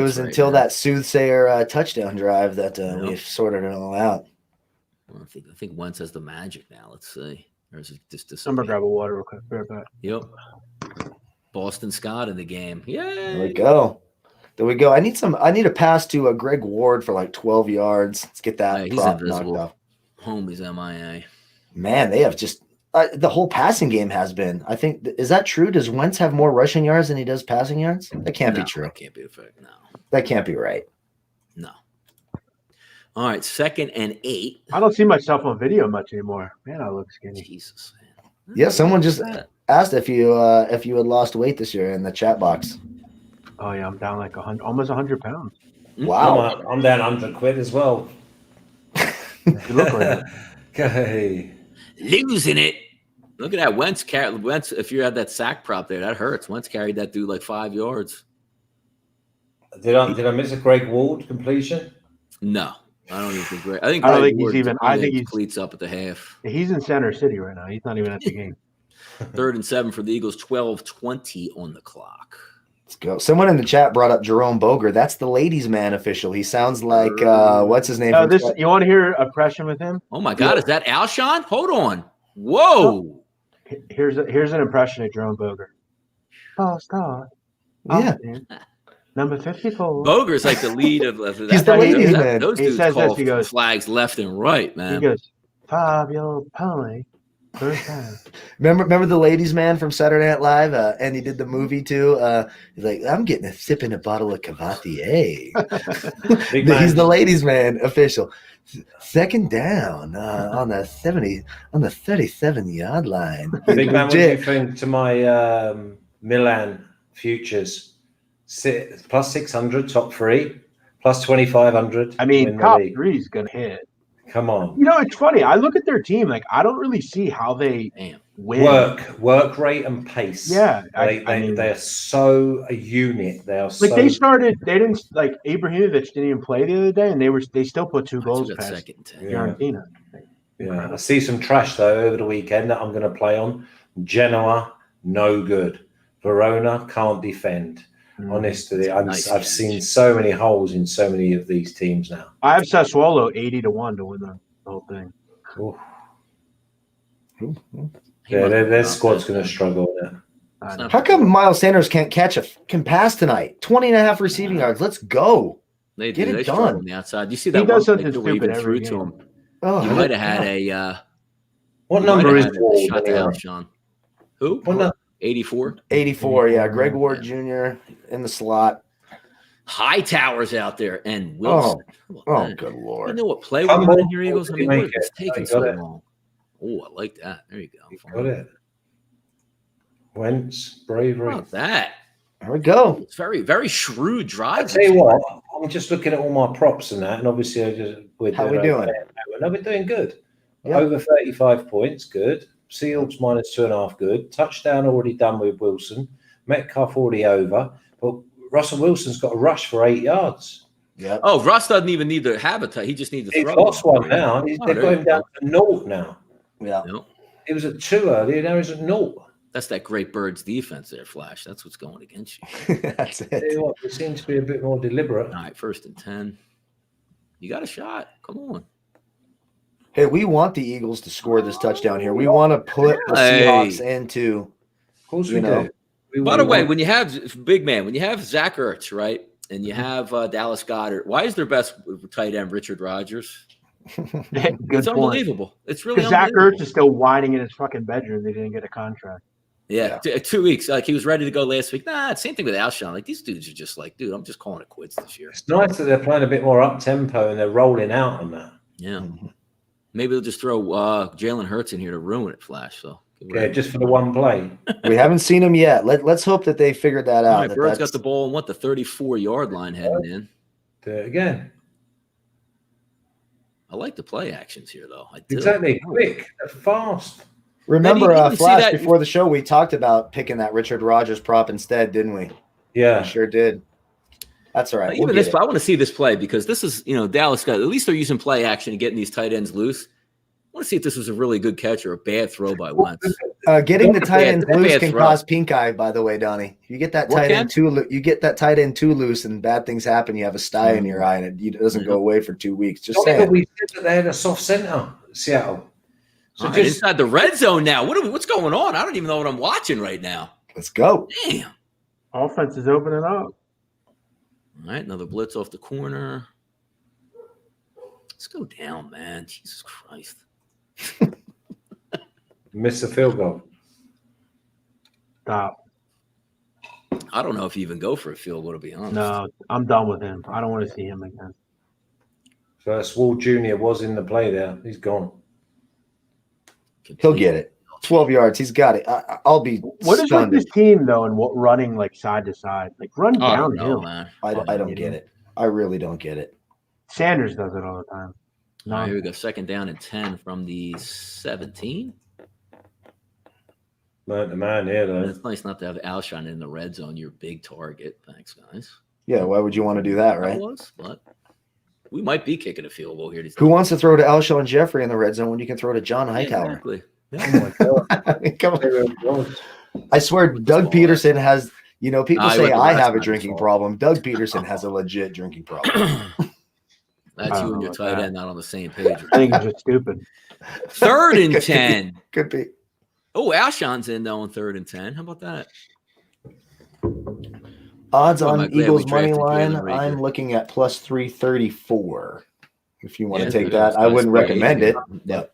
was until that soothsayer touchdown drive that we sorted it all out. Well, I think Wentz has the magic now. Let's see. Or is it just I'm gonna grab a water real quick. Yep. Boston Scott in the game. Yeah. There we go. There we go. I need a pass to Greg Ward for like 12 yards. Let's get that He's prop knocked invisible. off. Homie's MIA. Man, they have just the whole passing game has been. I think is that true? Does Wentz have more rushing yards than he does passing yards? That can't be true. That can't be a fact. No. That can't be right. No. All right, 2nd and 8. I don't see myself on video much anymore. Man, I look skinny. Jesus. Man. Yeah, someone just asked if you had lost weight this year in the chat box. Oh yeah, I'm down like almost 100 pounds. Wow. I'm down 100 quid as well. You look like it. Okay. Losing it. Look at that. Wentz, if you had that sack prop there, that hurts. Wentz carried that dude like 5 yards. Did I miss a Greg Ward completion? No. I don't even think Greg. I don't think he's even. I think he's cleats up at the half. He's in Center City right now. He's not even at the game. 3rd and 7 for the Eagles. 12:20 on the clock. Let's go. Someone in the chat brought up Jerome Boger. That's the ladies' man official. He sounds like what's his name? You want to hear a impression with him? Oh my God, is that Alshon? Hold on. Whoa. Here's an impression of Jerome Boger. Oh, stop. Yeah. Number 54. Boger's like the lead of that. He's the ladies' man. Those He dudes says call this, he goes- flags left and right, man. He goes, 5-year-old pony. First time. Remember the ladies' man from Saturday Night Live, and he did the movie too. He's like, I'm sipping a bottle of Cavatier. He's the ladies' man official. 2nd down on the 37-yard line. Big man, what do you think to my Milan futures? Plus 600, top 3, plus 2,500. I mean, top 3 is gonna hit. Come on. You know, it's funny. I look at their team, like I don't really see how they win. Work rate and pace. Yeah, they are so a unit. They are like they didn't like Ibrahimovic didn't even play the other day, and they still put 2 goals past Fiorentina. Yeah, I see some trash though over the weekend that I'm going to play on. Genoa, no good. Verona can't defend. Honestly, I've seen so many holes in so many of these teams now. I have Sassuolo 80-1 to win the whole thing. Yeah, their squad's going to struggle there. How come Miles Sanders can pass tonight? 20.5 receiving yards. Let's go. They Get it struggle done on the outside. You see that He does one something where he stupid even every threw to game. him. Oh, You might have had a What number is Ward? shot down, Sean? Who? What number? 84. 84, yeah. Greg Ward Jr. in the slot. High towers out there and Wilson. Oh, good Lord. You know what play we're running here, Eagles? I mean, what is taking so long? Oh, I like that. There you go. Got it. Wentz, bravery. How about that? There we go. It's very, very shrewd drive. I tell you what, I'm just looking at all my props and that, and obviously How we doing? No, we're doing good. Yeah. Over 35 points, good. Seahawks -2.5, good. Touchdown already done with Wilson. Metcalf already over. But Russell Wilson's got a rush for 8 yards. Yeah. Oh, Russ doesn't even need to have a touch. He just needs to He's throw. lost one now. They've got him down to 0 now. Yeah. No, He was at 2 earlier. Now he's at 0. that's that great Birds defense there, Flash. That's what's going against you. That's Tell it. you what, it seems to be a bit more deliberate. All right, 1st and 10. You got a shot. Come on. Hey, we want the Eagles to score this touchdown here. We want to put the Seahawks into. Of course we You know. do. By the way, when you have big man, when you have Zach Ertz, right, and you have Dallas Goedert, why is their best tight end Richard Rodgers? Good It's point. unbelievable. It's really Zach unbelievable. Ertz is still whining in his fucking bedroom. They didn't get a contract. Yeah, 2 weeks. Like he was ready to go last week. Nah, same thing with Alshon. Like these dudes are just like, dude, I'm just calling it quits this year. It's nice that they're playing a bit more up tempo and they're rolling out on that. Yeah. Maybe they'll just throw Jalen Hurts in here to ruin it, Flash. So Yeah, just for the one play. We haven't seen them yet. Let's hope that they figured that All out. right, Bird's got the ball on the 34-yard line heading in. Do it again. I like the play actions here, though. I do. Exactly. Quick. Fast. Remember, Then you see Flash, that- before the show, we talked about picking that Richard Rodgers prop instead, didn't we? Yeah. We sure did. That's all right. Even We'll this, get it. I want to see this play because this is, Dallas got, at least they're using play action and getting these tight ends loose. I want to see if this was a really good catch or a bad throw by Wentz. Getting the tight end Bad loose can throw. cause pink eye. By the way, Donnie, you get that What tight can? end too loose, and bad things happen. You have a sty in your eye, and it doesn't go away for 2 weeks. Just saying. We said that they had a soft center, Seattle. So All right, inside the red zone now. What's going on? I don't even know what I'm watching right now. Let's go. Damn. Offense is opening up. All right, another blitz off the corner. Let's go down, man. Jesus Christ. Miss a field goal. Stop. I don't know if you even go for a field goal, to be honest. No, I'm done with him. I don't want to see him again. First, Wall Jr. was in the play there. He's gone. He'll get it. 12 yards. He's got it. I'll be What is stunned. with this team, though, and what running like side to side? Like run I don't downhill. know, man. I don't get it. I really don't get it. Sanders does it all the time. All right, here we go. 2nd down and 10 from the 17. Man to man here, though. It's nice not to have Alshon in the red zone. Your big target. Thanks, guys. Yeah, why would you want to do that, That right? was, but we might be kicking a field goal here. Who wants to throw to Alshon Jeffrey in the red zone when you can throw to John Hightower? Exactly. I mean, come on. I swear, Doug Peterson has. You know, people say I have a drinking problem. Doug Peterson has a legit drinking problem. That's you and your tight end not on the same page. I think it's just stupid. 3rd and 10. Could be. Oh, Alshon's in though on 3rd and 10. How about that? Odds Oh, on I'm glad Eagles we money drafted line. Jalen Reagor. I'm looking at plus 334. If you want Yeah, to take good. that, I Nice wouldn't play. recommend it. Yeah. But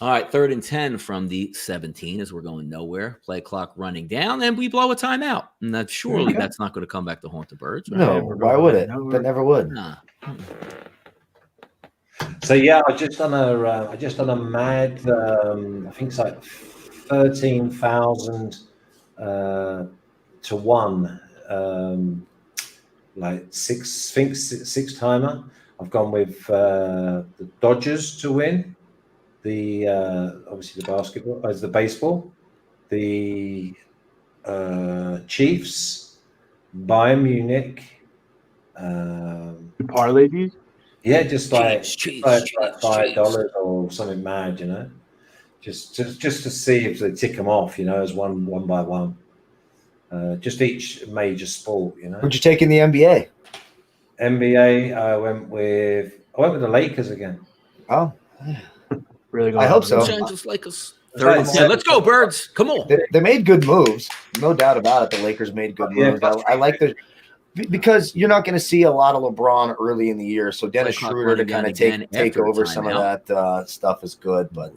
All right, 3rd and 10 from the 17 as we're going nowhere. Play clock running down, and we blow a timeout. And that's surely Okay. that's not going to come back to haunt the birds. Right? no, why would it? No, That never would. Nah. So yeah, I just done a mad. I think it's like 13,000 to 1. Like six timer. I've gone with the Dodgers to win. The obviously the basketball as the baseball. The Chiefs, Bayern Munich. Parlay these? Yeah, just like Chiefs, $5 or something mad, you know. Just to see if they tick them off, you know, as one by one. Just each major sport, you know. Who'd you take in the NBA? NBA, I went with the Lakers again. Oh, Really? I hope so. Shine just like us. 3rd and 10. Let's go, birds. Come on. they made good moves. No doubt about it. The Lakers made good moves. I like the because you're not going to see a lot of LeBron early in the year. So Dennis Play clock Schroeder to running kind of down again take after a over some of timeout. that stuff is good. But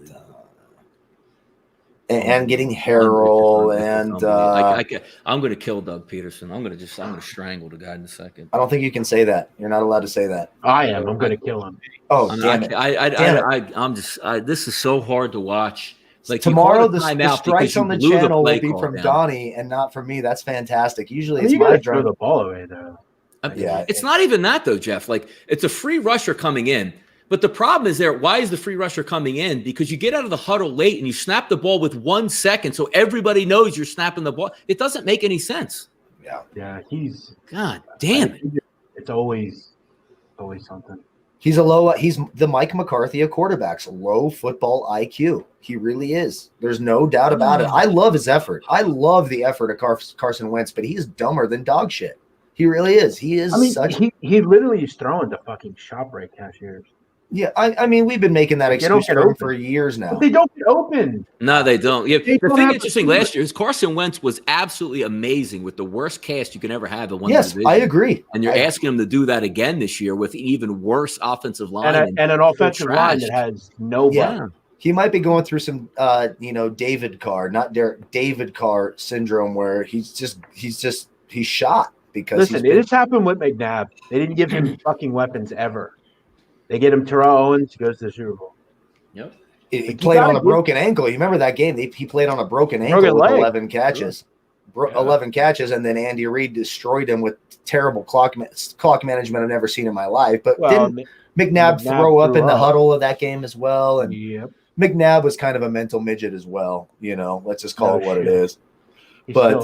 and getting Harrell and I'm going to kill Doug Peterson. I'm going to strangle the guy in a second. I don't think you can say that. You're not allowed to say that. I am. I'm going to kill him. Oh, I'm damn it. this is so hard to watch. Like Tomorrow, you the called a timeout strikes because you on the blew channel play will be call from down. Donnie and not from me. That's fantastic. Usually it's You my got to throw turn. the ball away, though. Yeah. It's not even that though, Jeff. Like it's a free rusher coming in. But the problem is there. Why is the free rusher coming in? Because you get out of the huddle late and you snap the ball with 1 second, so everybody knows you're snapping the ball. It doesn't make any sense. Yeah, he's. God damn it! It's always something. He's the Mike McCarthy of quarterbacks, low football IQ. He really is. There's no doubt about it. I love his effort. I love the effort of Carson Wentz, but he's dumber than dog shit. He really is. He is he literally is throwing to fucking ShopRite cashiers. Yeah, I mean, we've been making that excuse for him for years now. But they don't get open. No, they don't. Yeah, They the don't thing have interesting to- last year is Carson Wentz was absolutely amazing with the worst cast you can ever have in one Yes, division. I agree. And you're asking him to do that again this year with an even worse offensive line And an offensive line that has nobody. Yeah. He might be going through some, David Carr, not Derek, David Carr syndrome, where he's shot because. Listen, it has happened with McNabb. They didn't give him fucking weapons ever. They get him Terrell Owens, goes to the Super Bowl. Yep. He played on a broken ankle. You remember that game? He played on a broken ankle with leg. 11 catches. 11 catches, and then Andy Reid destroyed him with terrible clock management I've never seen in my life. But didn't McNabb throw up in the huddle of that game as well? And McNabb was kind of a mental midget as well. Let's just call it what it is. But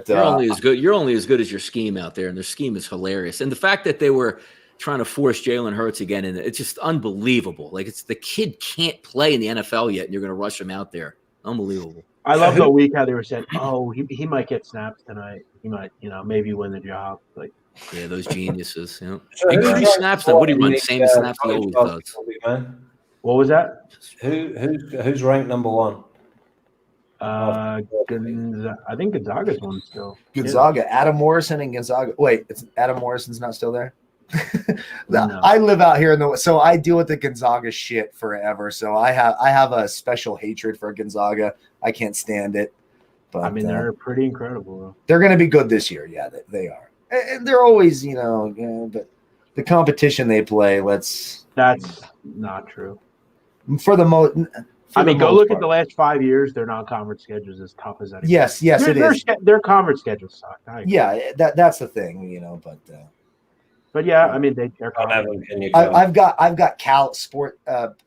you're only as good. You're only as good as your scheme out there, and their scheme is hilarious. And the fact that they were trying to force Jalen Hurts again, and it's just unbelievable. Like the kid can't play in the NFL yet, and you're going to rush him out there. Unbelievable. I love the week how they were saying, "Oh, he might get snaps tonight. He might, maybe win the job." Like, yeah, those geniuses. So increase snaps. What do you run? Same snaps he always does. What was that? Who's ranked number one? I think Gonzaga's one still. Gonzaga, Adam Morrison and Gonzaga. Wait, Adam Morrison's not still there? No. I live out here so I deal with the Gonzaga shit forever. So I have a special hatred for Gonzaga. I can't stand it. But I mean, they're pretty incredible, though. They're going to be good this year. Yeah, they are. And they're always, but the competition they play, That's not true. For the most. I mean, go look at the last 5 years. Their non-conference schedules as tough as that. Yes, it is. Their conference schedules suck. Yeah, that's the thing, But yeah, I mean, they're. I've got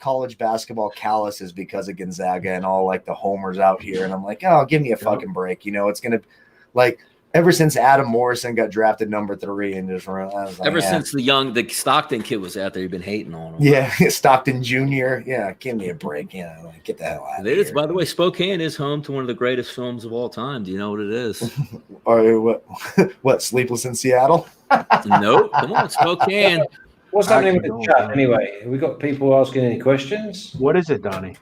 college basketball calluses because of Gonzaga and all like the homers out here, and I'm like, oh, give me a fucking break. It's gonna like ever since Adam Morrison got drafted number 3 and just run. I was like, since the Stockton kid was out there, you've been hating on him. Yeah, Stockton Jr. Yeah, give me a break. Like, get the hell out of here. By the way, Spokane is home to one of the greatest films of all time. Do you know what it is? Or what? Sleepless in Seattle? Nope. Come on, Spokane. What's happening with the chat anyway? Have we got people asking any questions? What is it, Donnie?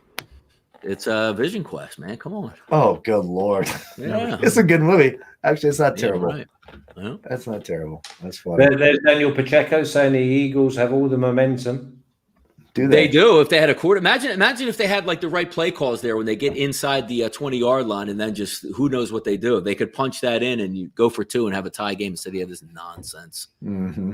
It's a Vision Quest, man. Come on. Oh, good Lord. Yeah. It's a good movie. Actually, it's not terrible. Right. Yeah. That's not terrible. That's funny. There's Daniel Pacheco saying the Eagles have all the momentum. Do they? They do. If they had a quarter, imagine if they had like the right play calls there when they get inside the 20-yard line, and then just who knows what they do. They could punch that in and you go for 2 and have a tie game instead of this nonsense. Mm-hmm.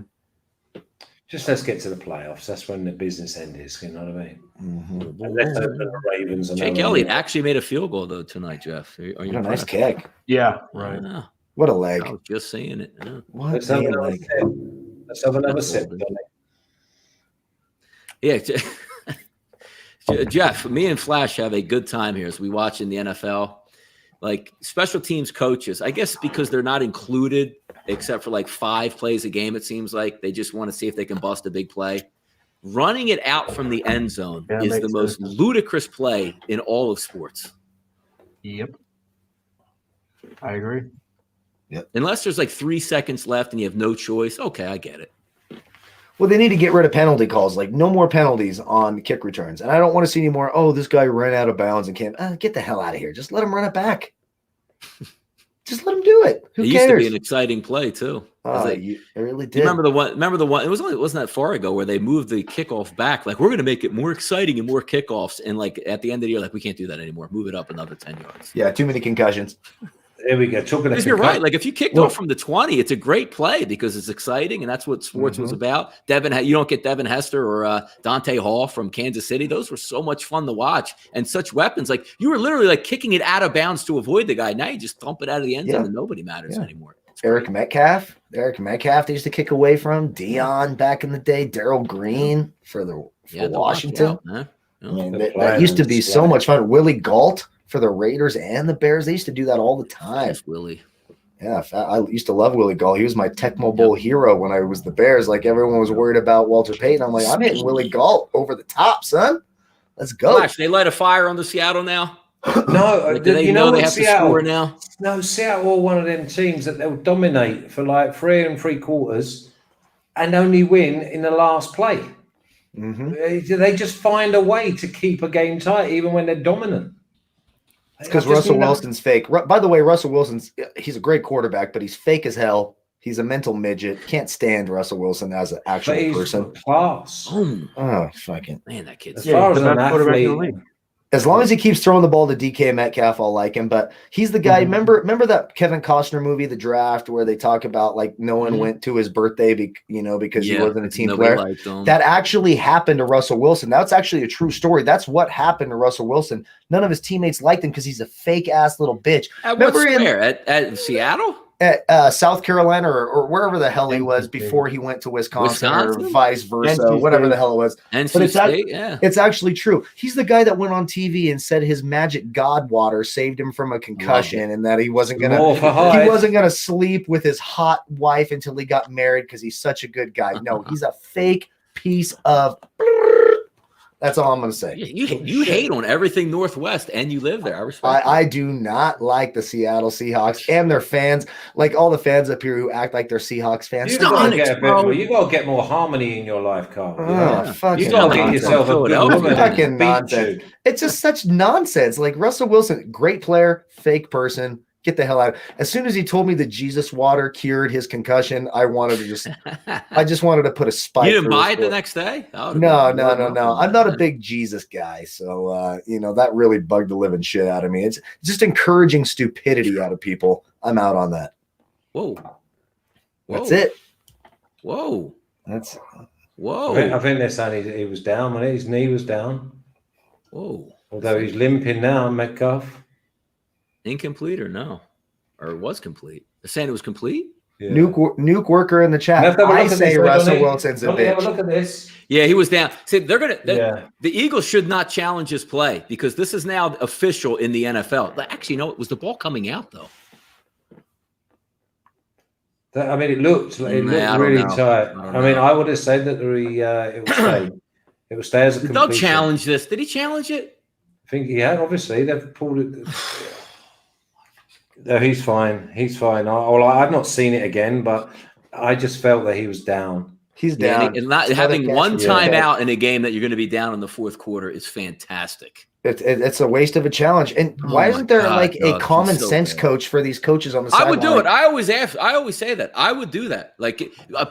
Just let's get to the playoffs. That's when the business end is. You know what I mean? Mm-hmm. Let's open the Ravens. Jake Elliott actually made a field goal though tonight, Jeff. Are you what a nice kick. Yeah, right. Yeah. What a leg. I was just seeing it. Yeah. What Let's a have another leg. sip. Let's have another sip. Yeah. Jeff, me and Flash have a good time here as we watch in the NFL. Like special teams coaches, I guess because they're not included except for like 5 plays a game, it seems like. They just want to see if they can bust a big play. Running it out from the end zone is the most ludicrous play in all of sports. Yep. I agree. Yep. Unless there's like 3 seconds left and you have no choice. Okay, I get it. Well, they need to get rid of penalty calls. Like, no more penalties on kick returns. And I don't want to see any more, this guy ran out of bounds and can't. Get the hell out of here. Just let him run it back. Just let him do it. Who cares? It used to be an exciting play, too. It really did. You remember the one? It wasn't that far ago where they moved the kickoff back. Like, we're going to make it more exciting and more kickoffs. And, like, at the end of the year, like, we can't do that anymore. Move it up another 10 yards. Yeah, too many concussions. There we go. Because you're right. Like if you kicked off from the 20, it's a great play because it's exciting, and that's what sports was about. You don't get Devin Hester or Dante Hall from Kansas City. Those were so much fun to watch and such weapons. Like you were literally like kicking it out of bounds to avoid the guy. Now you just thump it out of the end zone and nobody matters anymore. Eric Metcalf, they used to kick away from. Dion back in the day. Darryl Green for Washington. That used to be so much fun. Willie Gault for the Raiders and the Bears. They used to do that all the time. Yes, Willie. Yeah, I used to love Willie Gault. He was my Tecmo Bowl hero when I was the Bears. Like everyone was worried about Walter Payton. I'm like, I'm hitting Willie Gault over the top, son. Let's go. Gosh, they light a fire on the Seattle now. No, do they know they have to score now? No, Seattle are one of them teams that they'll dominate for like 3 3/4 and only win in the last play. Mm-hmm. They just find a way to keep a game tight even when they're dominant. It's because Russell Wilson's fake. By the way, Russell Wilson's he's a great quarterback, but he's fake as hell. He's a mental midget. Can't stand Russell Wilson as an actual person. Class. Oh, fucking man, that kid's as far as an athlete. As long as he keeps throwing the ball to DK Metcalf, I'll like him. But he's the guy. Remember that Kevin Costner movie, The Draft, where they talk about like no one went to his birthday, because he wasn't a team player. That actually happened to Russell Wilson. That's actually a true story. That's what happened to Russell Wilson. None of his teammates liked him because he's a fake ass little bitch. At Seattle? At South Carolina or wherever the hell he was before he went to Wisconsin? Or vice versa, whatever the hell it was. NC State, it's actually true. He's the guy that went on TV and said his magic god water saved him from a concussion and that he wasn't gonna sleep with his hot wife until he got married because he's such a good guy. No, he's a fake piece of That's all I'm going to say. You hate on everything Northwest, and you live there. I respect. I do not like the Seattle Seahawks and their fans, like all the fans up here who act like they're Seahawks fans. You got to get more harmony in your life, Carl. You got to get yourself a good fucking nonsense. It's just such nonsense. Like Russell Wilson, great player, fake person. Get the hell out. As soon as he told me that Jesus water cured his concussion, I just wanted to put a spike. You didn't buy it the next day? No. I'm not a big Jesus guy. So, that really bugged the living shit out of me. It's just encouraging stupidity out of people. I'm out on that. Whoa. That's it. Whoa. I think they're saying he was down when his knee was down. Whoa. Although he's limping now, Metcalf. Incomplete or no? Or it was complete? They're saying it was complete? Yeah. Nuke worker in the chat. I say Russell Wilson's a bitch. Have a look at this. Yeah, he was down. See, the Eagles should not challenge his play because this is now official in the NFL. Actually, no, it was the ball coming out though. It looked really tight. I would have said that it would stay. It would stay as a completion. Doug challenged this. Did he challenge it? I think he had. Obviously, they've pulled it. No, he's fine. He's fine. I've not seen it again, but I just felt that he was down. He's down. And not having one timeout in a game that you're going to be down in the fourth quarter is fantastic. It's a waste of a challenge. And why isn't there a common sense coach for these coaches on the sideline? I would do it. I always say that. I would do that. Like,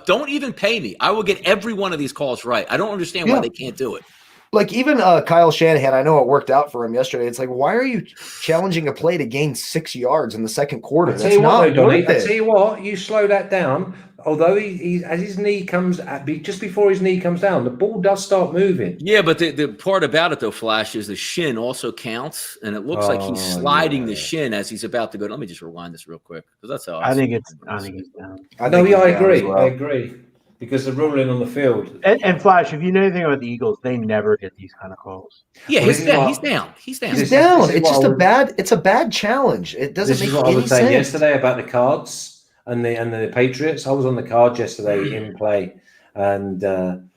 don't even pay me. I will get every one of these calls right. I don't understand why they can't do it. Like even Kyle Shanahan, I know it worked out for him yesterday. It's like, why are you challenging a play to gain 6 yards in the second quarter? That's not worth it. I tell you what, you slow that down. Although he as his knee comes just before his knee comes down, the ball does start moving. Yeah, but the part about it though, Flash, is the shin also counts, and it looks like he's sliding the shin as he's about to go. Let me just rewind this real quick because that's how I think it's down. I agree. Well. I agree. Because they're rolling on the field. And Flash, if you know anything about the Eagles, they never get these kind of calls. Yeah, he's down. He's down. It's just a bad challenge. It doesn't make any sense. This is what I was saying yesterday about the Cards and the Patriots. I was on the Cards yesterday in play, and the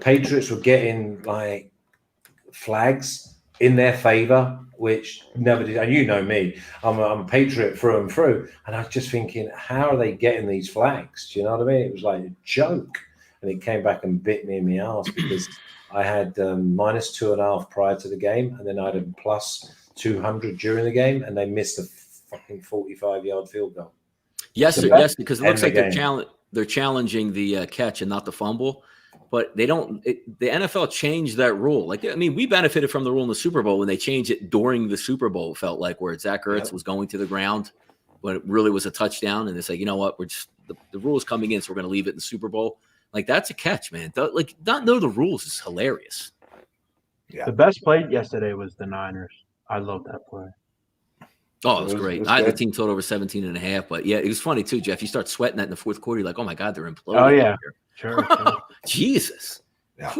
Patriots were getting like flags in their favor, which never did. And you know me, I'm a Patriot through and through. And I was just thinking, how are they getting these flags? Do you know what I mean? It was like a joke. And it came back and bit me in the ass because I had -2.5 prior to the game. And then I had a +200 during the game. And they missed a fucking 45-yard field goal. Yes, because it looks like they're challenging the catch and not the fumble. But they don't. The NFL changed that rule. We benefited from the rule in the Super Bowl when they changed it during the Super Bowl. It felt like where Zach Ertz was going to the ground, when it really was a touchdown, and they say, you know what, we're just the rule's coming in, so we're going to leave it in the Super Bowl. Like that's a catch, man. Not know the rules is hilarious. Yeah. The best play yesterday was the Niners. I love that play. Oh, it was great. The team totaled over 17.5, but yeah, it was funny too, Jeff. You start sweating that in the fourth quarter. You're like, oh my God, they're imploding. Oh yeah. Sure. Jesus. Yeah.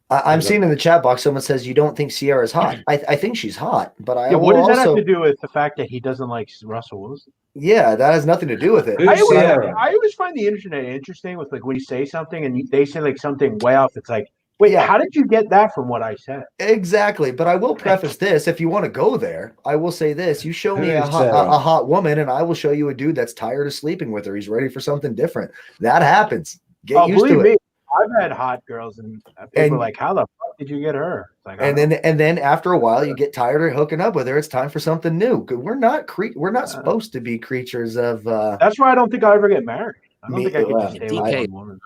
I'm seeing in the chat box someone says you don't think Sierra's hot. I think she's hot, but what does that have to do with the fact that he doesn't like Russell Wilson? Yeah, that has nothing to do with it. I always find the internet interesting with when you say something and they say something way off. It's like, wait, how did you get that from what I said? Exactly. But I will preface this. If you want to go there, I will say this. You show me a hot woman and I will show you a dude that's tired of sleeping with her. He's ready for something different. That happens. Get used to it. I've had hot girls and people are like, how the fuck did you get her? It's like, and then after a while you get tired of hooking up with her. It's time for something new. We're not supposed to be creatures of that's why I don't think I'll ever get married. I don't think I can just stay with one woman.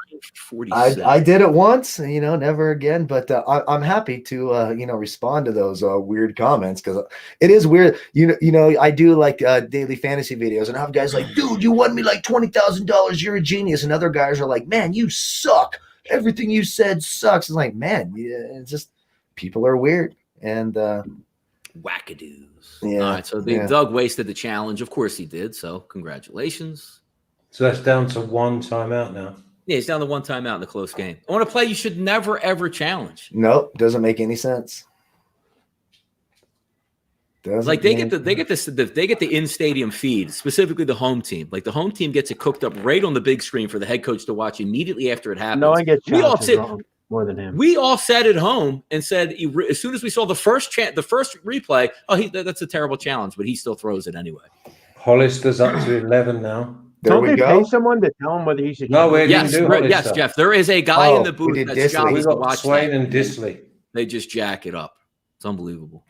I did it once, never again. But I'm happy to respond to those weird comments because it is weird. I do like daily fantasy videos, and I have guys like, dude, you won me like $20,000. You're a genius, and other guys are like, man, you suck. Everything you said sucks. It's like, man, it's just people are weird and wackadoos. Yeah. All right, so Doug wasted the challenge. Of course he did. So congratulations. So that's down to one timeout now. Yeah, he's down to one timeout in the close game. On a play you should never ever challenge. Nope, doesn't make any sense. They get the in-stadium feed, specifically the home team. Like the home team gets it cooked up right on the big screen for the head coach to watch immediately after it happens. No one gets more than him. We all sat at home and said, as soon as we saw the first replay, that's a terrible challenge, but he still throws it anyway. Hollister's up to 11 now. Don't they pay someone to tell him whether he should? No, we didn't do Hollister. Yes, Jeff. There is a guy in the booth that's job we is to got watch Swain that. and Disley. They just jack it up. It's unbelievable.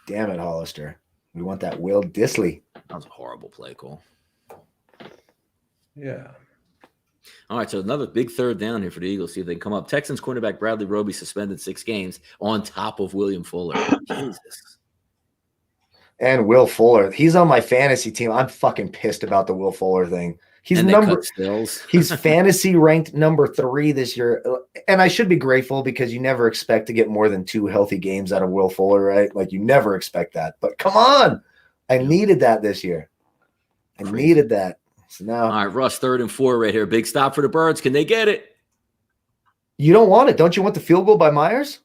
Damn it, Hollister. We want that Will Disley. That was a horrible play call. Yeah. All right, so another big third down here for the Eagles. See if they can come up. Texans cornerback Bradley Roby suspended 6 games on top of William Fuller. Jesus. And Will Fuller. He's on my fantasy team. I'm fucking pissed about the Will Fuller thing. He's he's fantasy ranked number 3 this year. And I should be grateful because you never expect to get more than 2 healthy games out of Will Fuller, right? Like you never expect that. But come on. I needed that this year. I needed that. So now, all right, Russ, 3rd and 4 right here. Big stop for the Birds. Can they get it? You don't want it. Don't you want the field goal by Myers?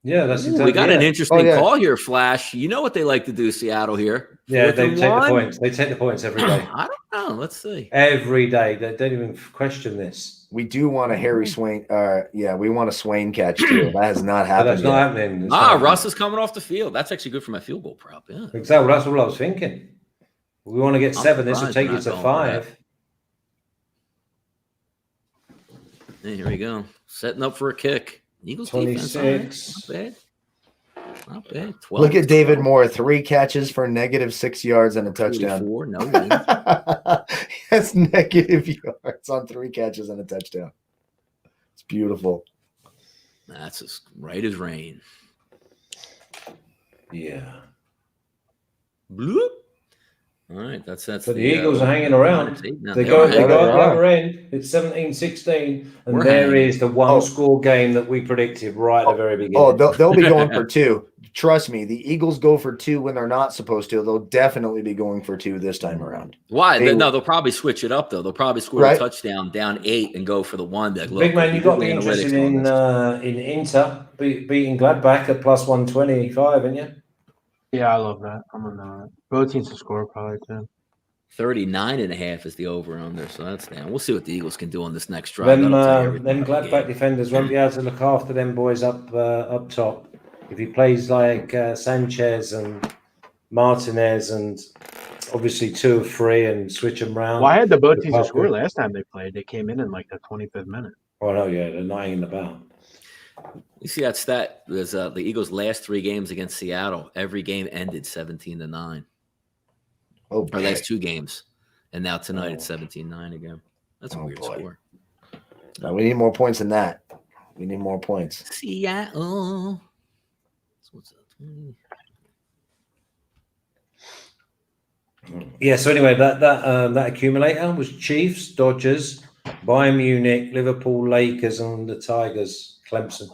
Yeah, that's exactly. We got an interesting call here, Flash. You know what they like to do, Seattle here. Yeah, they take the points. They take the points every day. I don't know. Let's see. Every day. They don't even question this. We do want a Harry Swain. We want a Swain catch too. That has not happened. That's not happening. Russ is coming off the field. That's actually good for my field goal prop. Yeah, exactly. That's what I was thinking. We want to get 7. This will take you to 5. Hey, here we go. Setting up for a kick. Eagles 26. Defense, not bad. 12. Look at David Moore. 3 catches for -6 yards and a touchdown. 44, no That's negative yards on 3 catches and a touchdown. It's beautiful. That's as right as rain. Yeah. Bloop. All right, that's But the Eagles are hanging around. They go at the other end. It's 17-16, and there is the one-score game that we predicted right at the very beginning. Oh, they'll be going for 2. Trust me, the Eagles go for 2 when they're not supposed to. They'll definitely be going for 2 this time around. Why? They'll probably switch it up, though. They'll probably score a touchdown down 8 and go for the 1. Big man, you got me interested in Inter beating Gladbach at +125, haven't you? Yeah, I love that. I'm on that. Both teams to score probably too. 39.5 is the over under, so that's down. We'll see what the Eagles can do on this next drive. Them Gladbach defenders won't be able to look after them boys up top. If he plays like Sanchez and Martinez and obviously 2 of 3 and switch them around. Well, I had the both teams to score last time they played. They came in like the 25th minute. Oh, no, yeah, they're not hanging about. You see that stat? There's the Eagles' last 3 games against Seattle. Every game ended 17-9. Oh, our last 2 games, and now tonight it's 17-9 again. That's a weird score. No, we need more points than that. We need more points. Seattle. What's that? Yeah. So anyway, that accumulator was Chiefs, Dodgers, Bayern Munich, Liverpool, Lakers, and the Tigers. Clemson.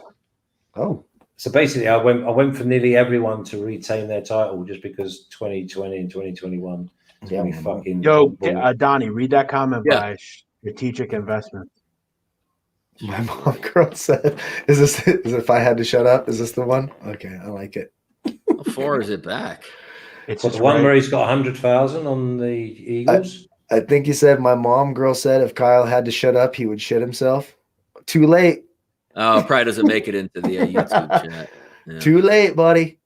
Oh, so basically, I went for nearly everyone to retain their title just because 2020 and 2021 is going to be fucking. Yo, Donnie, read that comment by Strategic Investment. My mom girl said, "Is if I had to shut up? Is this the one?" Okay, I like it. How far is it back? It's the one where he's got 100,000 on the Eagles. I think he said my mom girl said if Kyle had to shut up, he would shit himself. Too late. Oh, probably doesn't make it into the YouTube chat. Yeah. Too late, buddy.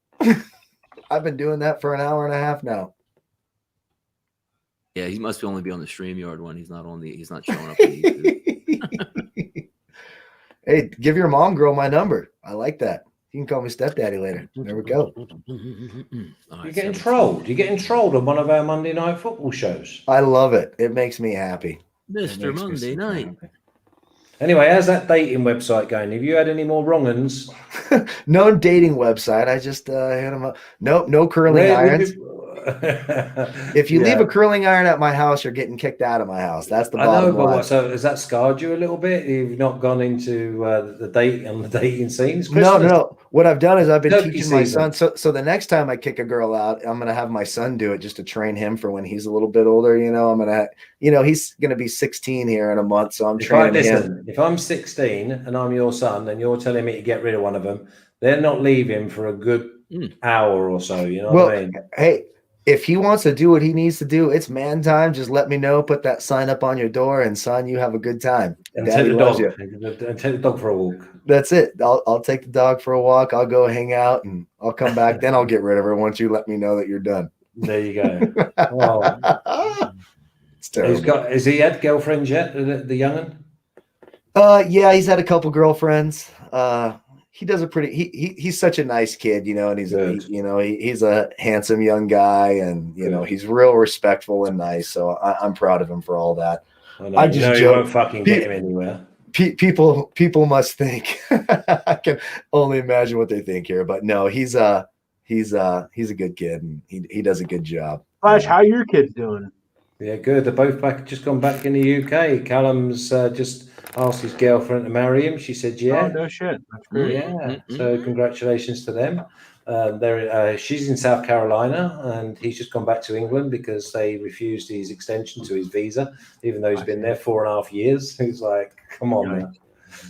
I've been doing that for an hour and a half now. Yeah, he must only be on the StreamYard one. He's not showing up on YouTube. Hey, give your mom girl my number. I like that. You can call me stepdaddy later. There we go. You're getting trolled. You're getting trolled on one of our Monday night football shows. I love it. It makes me happy. Mr. Monday Night. Anyway, how's that dating website going? Have you had any more wrong uns? No dating website. I just hit them up. Nope, no curling irons. If you leave a curling iron at my house, you're getting kicked out of my house. That's the bottom line. So has that scarred you a little bit? You've not gone into the dating scenes? No. What I've done is I've been teaching my son. So the next time I kick a girl out, I'm gonna have my son do it just to train him for when he's a little bit older. I'm gonna, he's gonna be 16 here in a month, so I'm training him. If I'm 16 and I'm your son, and you're telling me to get rid of one of them, they're not leaving for a good hour or so. You know what I mean? Hey. if he wants to do what he needs to do, it's man time. Just let me know. Put that sign up on your door, and son, you have a good time. And Daddy take the loves dog. you. And take the dog for a walk. That's it. I'll take the dog for a walk. I'll go hang out, and I'll come back. Then I'll get rid of her once you let me know that you're done. There you go. Oh, It's terrible. has he had girlfriends yet? The young'un? Yeah, he's had a couple girlfriends. He does a pretty. He's such a nice kid, you know, and he's a handsome young guy, and you know he's real respectful and nice. So I'm proud of him for all that. I just you won't fucking get him anywhere. People must think. I can only imagine what they think here, but no, he's a good kid, and he does a good job. Flash, how your kids doing? Yeah, good. They're both just gone back in the UK. Callum's just asked his girlfriend to marry him. She said, "Yeah." Oh, no shit. That's great. Yeah. So congratulations to them. She's in South Carolina, and he's just gone back to England because they refused his extension to his visa, even though he's been there 4.5 years. He's like, "Come on, man."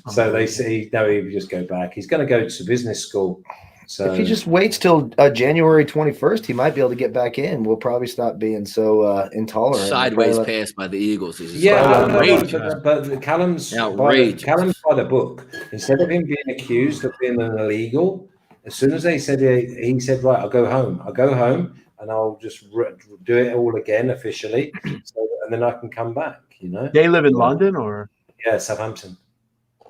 So they say, "No, he would just go back." He's going to go to business school. So if he just waits till January 21st, he might be able to get back in. We'll probably stop being so intolerant. Sideways pass by the Eagles. But Callum's by the book. Instead of him being accused of being an illegal, as soon as he said, right, I'll go home, and I'll just do it all again officially, and then I can come back. You know, they live in London, or Southampton.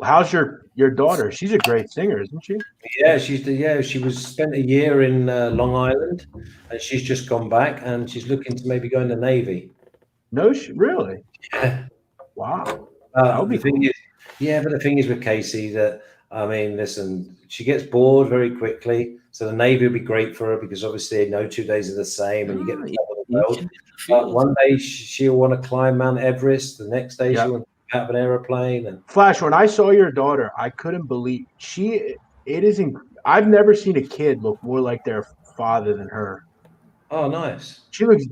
How's your daughter? She's a great singer, isn't she? Yeah, she was spent a year in Long Island, and she's just gone back, and she's looking to maybe go in the Navy. No, really? Yeah. Wow. But the thing is with Casey that, I mean, listen, she gets bored very quickly. So the Navy will be great for her because obviously no 2 days are the same, and you get the top of the world. But one day she'll want to climb Mount Everest. The next day she'll want to out of an aeroplane. And Flash, when I saw your daughter, I couldn't believe I've never seen a kid look more like their father than her. Oh, nice. She looks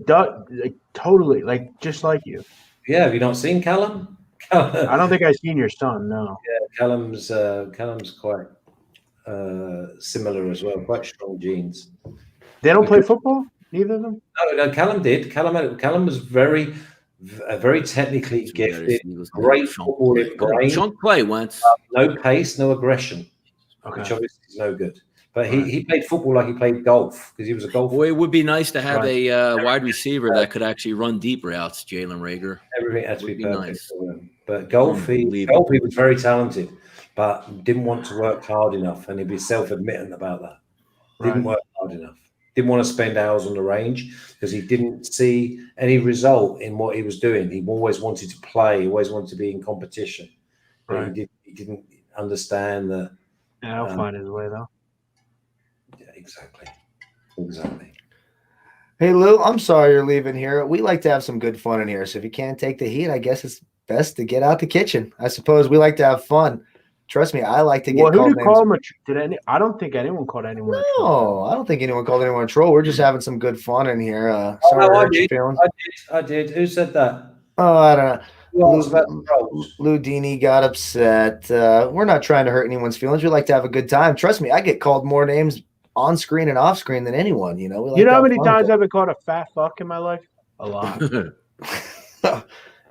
totally just like you. Yeah, have you not seen Callum? I don't think I've seen your son. No. Yeah, Callum's quite similar as well. Quite strong genes. They don't play football, neither of them. No, Callum did. Callum was very technically gifted, great footballing brain. Chunk play once. No pace, no aggression, which obviously is no good. But he played football like he played golf because he was a golfer. Boy, it would be nice to have a wide receiver that could actually run deep routes, Jalen Rager. Everything had to be perfect nice for him. But golf, he was very talented, but didn't want to work hard enough, and he'd be self-admitting about that. Didn't work hard enough. Didn't want to spend hours on the range because he didn't see any result in what he was doing. He always wanted to play. He always wanted to be in competition. Right. He didn't understand that. Yeah, he'll find his way, though. Yeah, exactly. Hey, Lou, I'm sorry you're leaving here. We like to have some good fun in here. So if you can't take the heat, I guess it's best to get out the kitchen. I suppose we like to have fun. Trust me, I like to get called names. Call him I don't think anyone called anyone a troll. No, I don't think anyone called anyone a troll. We're just having some good fun in here. I did. Who said that? Oh, I don't know. Lou Dini got upset. We're not trying to hurt anyone's feelings. We like to have a good time. Trust me, I get called more names on screen and off screen than anyone. You know, you know how many times I've been called a fat fuck in my life? A lot.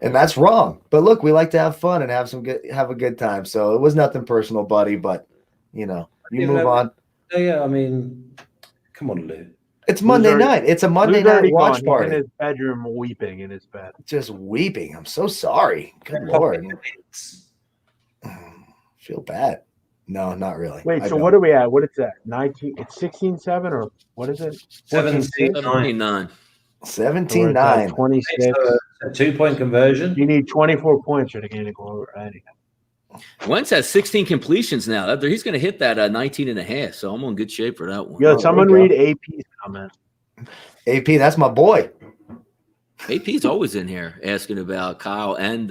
And that's wrong. But look, we like to have fun and have a good time. So it was nothing personal, buddy. But you know, move on. Yeah, I mean, come on, Lou. It's Monday night. It's a Monday night watch party. He's in his bedroom, weeping in his bed. Just weeping. I'm so sorry. Good Lord. Feel bad. No, not really. Wait, so what are we at? What is that? 19? It's 16-7 or what is it? 17-9. 17-9. 26. A 2-point conversion. You need 24 points for the game to go over. Wentz has 16 completions now. He's going to hit that 19 and a half. So I'm in good shape for that one. Yo, someone read AP's comment. AP, that's my boy. AP's always in here asking about Kyle and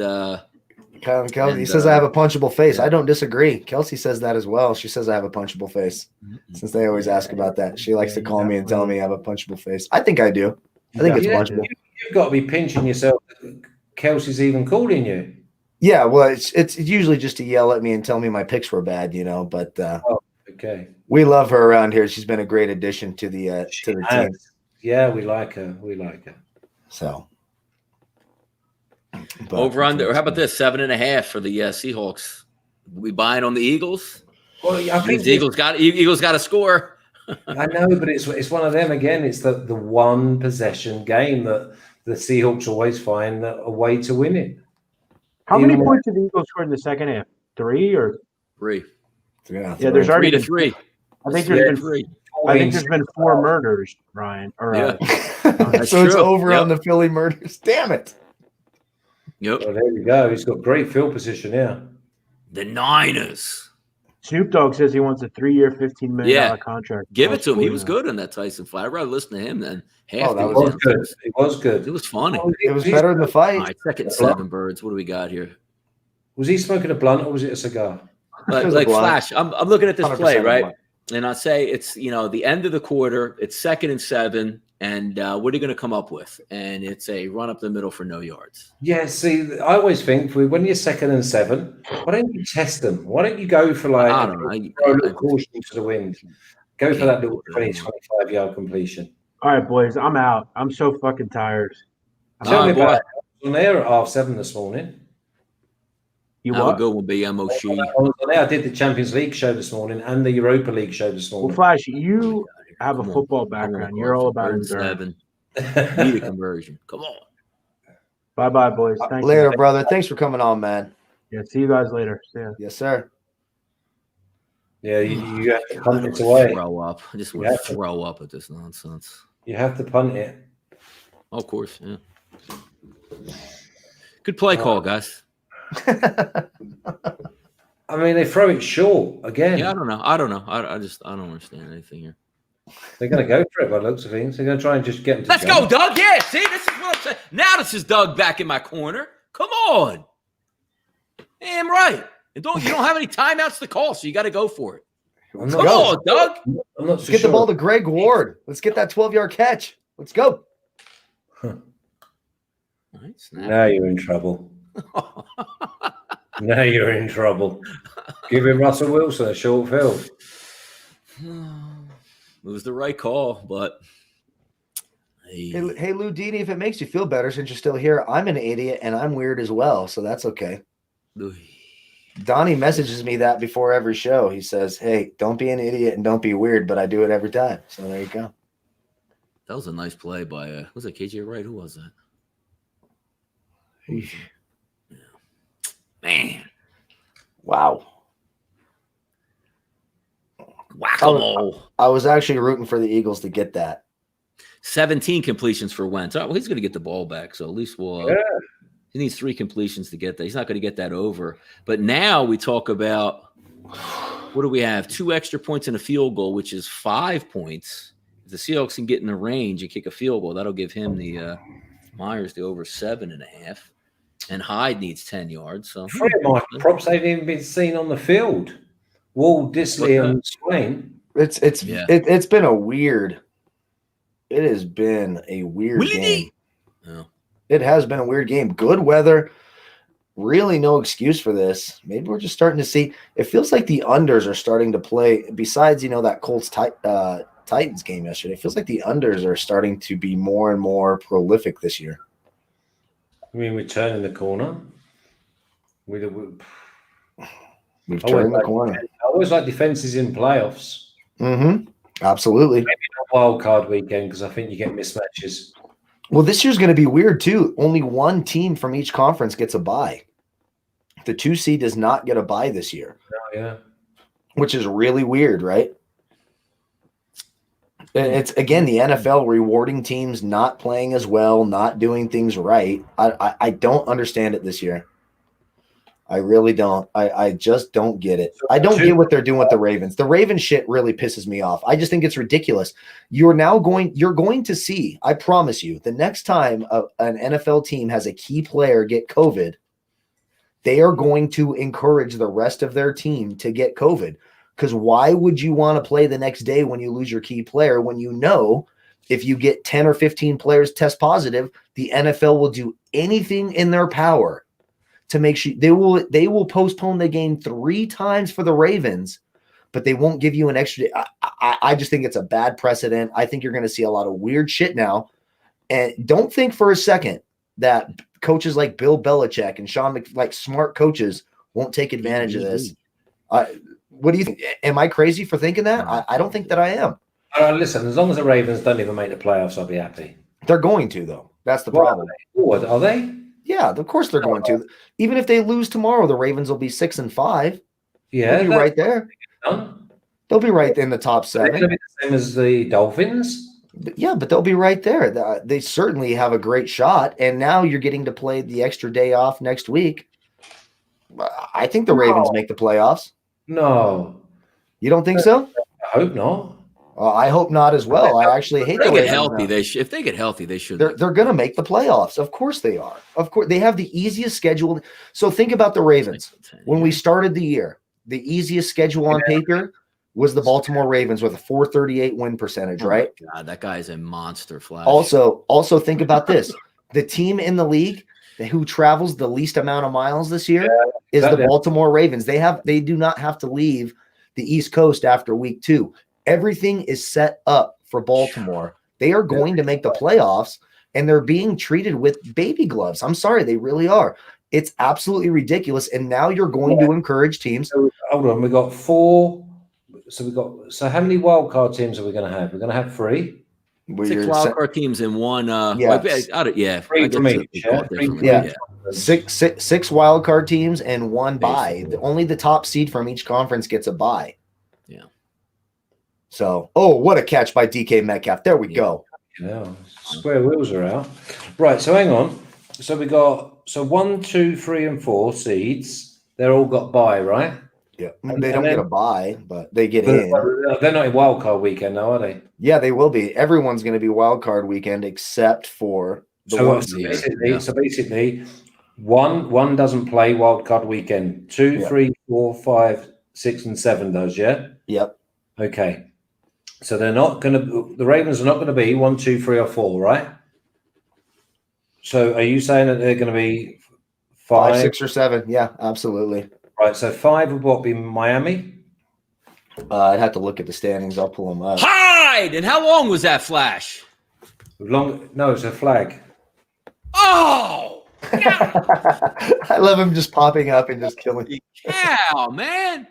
Kelsey. He says I have a punchable face. I don't disagree. Kelsey says that as well. She says I have a punchable face. Since they always ask about that. She likes to call me and tell me I have a punchable face. I think I do. I think it's punchable. You've got to be pinching yourself. Kelsey's even calling you. Yeah, well, it's usually just to yell at me and tell me my picks were bad, you know. But okay, we love her around here. She's been a great addition to the team. Yeah, we like her. We like her. So Over under. Or how about this? 7.5 for the Seahawks. We buying on the Eagles? Well, I think the Eagles got to score. I know, but it's one of them again. It's the one possession game that the Seahawks always find a way to win it. How many points did the Eagles score in the second half? 3 or 3? yeah, there's already 3 to 3. I think there's been 3. I think there's been 4 murders, Ryan. Or, so it's over on the Philly murders. Damn it. Yep. Well, there you go. He's got great field position here. The Niners. Snoop Dogg says he wants a 3-year, $15 million contract. Give it to him. He was good on that Tyson fight. I'd rather listen to him than half. That was good. It was good. It was funny. It was better than the fight. All right, second 7 birds. What do we got here? Was he smoking a blunt or was it a cigar? Like Flash. I'm looking at this play, right? Blunt. And I say it's the end of the quarter. It's 2nd and 7. And what are you going to come up with? And it's a run up the middle for no yards. Yeah, see, I always think when you're 2nd and 7, why don't you test them? Why don't you go for like I don't know. throw a little caution to the wind? Go for that little 20, 25-yard completion. All right, boys, I'm out. I'm so fucking tired. Tell me about it. I was on there at 7:30 this morning. You Have what? a good one, BMO She. I was on there. I did the Champions League show this morning and the Europa League show this morning. Well, Flash, you have a football background. You're all about endurance. 7. Need a conversion. Come on. Bye-bye, boys. Thank Later, you. brother. Thanks for coming on, man. Yeah, see you guys later. See ya. Yes, sir. Yeah, you have to punt it away. Throw up. I just want to throw up at this nonsense. You have to punt it. Of course, yeah. Good play call, guys. I mean, they throw it short again. Yeah, I don't know. I don't understand anything here. They're going to go for it by the looks of things. They're going to try and just get them to Let's jump. go, Doug. Yeah, see, this is what I'm saying. Now this is Doug back in my corner. Come on. Damn right. And you don't have any timeouts to call, so you got to go for it. Come on, Doug. Let's get the ball to Greg Ward. Let's get that 12-yard catch. Let's go. All right, snap. Now you're in trouble. Now you're in trouble. Give him Russell Wilson a short field. It was the right call, but Hey, Lou Dini, if it makes you feel better since you're still here, I'm an idiot and I'm weird as well, so that's okay. Donnie messages me that before every show. He says, hey, don't be an idiot and don't be weird, but I do it every time. So there you go. That was a nice play by was it KJ Wright? Who was that? Yeah. Man. Wow. Whack-a-mole. I was actually rooting for the Eagles to get that. 17 completions for Wentz. Oh, well, he's going to get the ball back, so at least we'll he needs 3 completions to get that. He's not going to get that over. But now we talk about what do we have? 2 extra points and a field goal, which is 5 points. If the Seahawks can get in the range and kick a field goal, that'll give him the Myers the over 7.5. And Hyde needs 10 yards. So props haven't even been seen on the field. Wall, Disley, and Swain. It's been a weird. It has been a weird game. Yeah. It has been a weird game. Good weather. Really no excuse for this. Maybe we're just starting to see. It feels like the unders are starting to play. Besides, that Colts Titans game yesterday, it feels like the unders are starting to be more and more prolific this year. I mean, we're turning the corner. We've turned the corner. I always like defenses in playoffs. Mm-hmm. Absolutely. Maybe not wild card weekend because I think you get mismatches. Well, this year's going to be weird too. Only one team from each conference gets a bye. The 2 seed does not get a bye this year. Oh, yeah. Which is really weird, right? It's, again, the NFL rewarding teams not playing as well, not doing things right. I don't understand it this year. I really don't. I just don't get it. I don't get what they're doing with the Ravens. The Ravens shit really pisses me off. I just think it's ridiculous. You're going to see, I promise you, the next time an NFL team has a key player get COVID, they are going to encourage the rest of their team to get COVID. Because why would you want to play the next day when you lose your key player when you know if you get 10 or 15 players test positive, the NFL will do anything in their power to make sure they will postpone the game 3 times for the Ravens, but they won't give you an extra day. I just think it's a bad precedent. I think you're going to see a lot of weird shit now. And don't think for a second that coaches like Bill Belichick and Sean, like smart coaches, won't take advantage of this. What do you think? Am I crazy for thinking that? I don't think that I am. Listen, as long as the Ravens don't even make the playoffs, I'll be happy. They're going to, though. That's the problem. What are they? Yeah, of course they're going to. Even if they lose tomorrow, the Ravens will be 6-5. Yeah, they'll be right there. They'll be right in the top 7. They're going to be the same as the Dolphins. Yeah, but they'll be right there. They certainly have a great shot. And now you're getting to play the extra day off next week. I think the Ravens make the playoffs. No. You don't think so? I hope not. I hope not as well. I actually hate the Ravens. If they get healthy, they should. They're going to make the playoffs. Of course they are. Of course. They have the easiest schedule. So think about the Ravens. When we started the year, the easiest schedule on paper was the Baltimore Ravens with a 438 win percentage, right? Oh God, that guy is a monster, Flash. Also think about this. The team in the league who travels the least amount of miles this year is the Baltimore Ravens. They do not have to leave the East Coast after week 2. Everything is set up for Baltimore. They are going to make the playoffs, and they're being treated with baby gloves. I'm sorry, they really are. It's absolutely ridiculous. And now you're going to encourage teams. So, hold on, we got 4. So how many wild card teams are we going to have? We're going to have 3. 6 wild card teams and 1. 3 from each. Yeah. 6 wild card teams and 1 bye. Only the top seed from each conference gets a bye. Yeah. So, what a catch by DK Metcalf. There we go. Yeah, square wheels are out. Right, so hang on. So we got 1, 2, 3, and 4 seeds. They're all got bye, right? Yeah. They don't get a bye, but they get in. They're not in wild card weekend now, are they? Yeah, they will be. Everyone's going to be wild card weekend except for the one seed. So basically, one doesn't play wild card weekend. 2, 3, 4, 5, 6, and 7 does, yeah? Yep. Okay. So they're not going to. The Ravens are not going to be 1, 2, 3, or 4, right? So are you saying that they're going to be 5, 6, or 7? Yeah, absolutely. Right. So 5 would what be Miami? I'd have to look at the standings. I'll pull them up. Hide! And how long was that, Flash? No, it's a flag. Oh! I love him just popping up and just killing. Cow, man.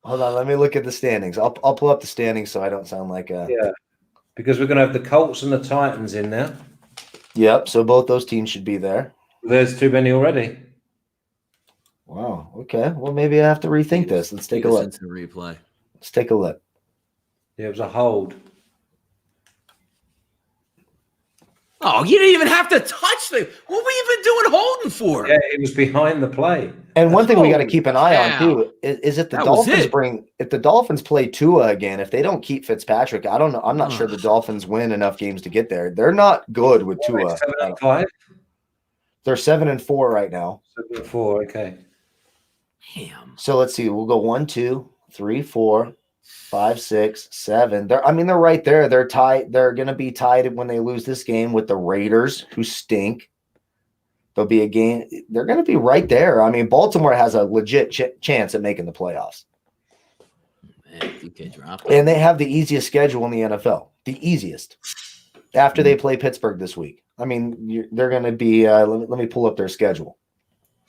Hold on, let me look at the standings. I'll pull up the standings so I don't sound like a because we're going to have the Colts and the Titans in there. Yep. So both those teams should be there. There's too many already. Wow. Okay. Well, maybe I have to rethink this. Let's take a look. Replay. Let's take a look. Yeah, it was a hold. Oh, you didn't even have to touch them. What were you even doing holding for? Yeah, it was behind the play. And one thing we got to keep an eye on too is if the Dolphins play Tua again, if they don't keep Fitzpatrick, I don't know. I'm not sure the Dolphins win enough games to get there. They're not good with Tua. 7-5. They're 7-4 right now. 7-4. Okay. Damn. So let's see. We'll go 1, 2, 3, 4, 5, 6, 7. They're right there. They're tied. They're going to be tied when they lose this game with the Raiders, who stink. There'll be a game. They're going to be right there. I mean, Baltimore has a legit chance at making the playoffs. Man, DK dropped. And they have the easiest schedule in the NFL. The easiest. After they play Pittsburgh this week. I mean, they're going to be. Let me pull up their schedule.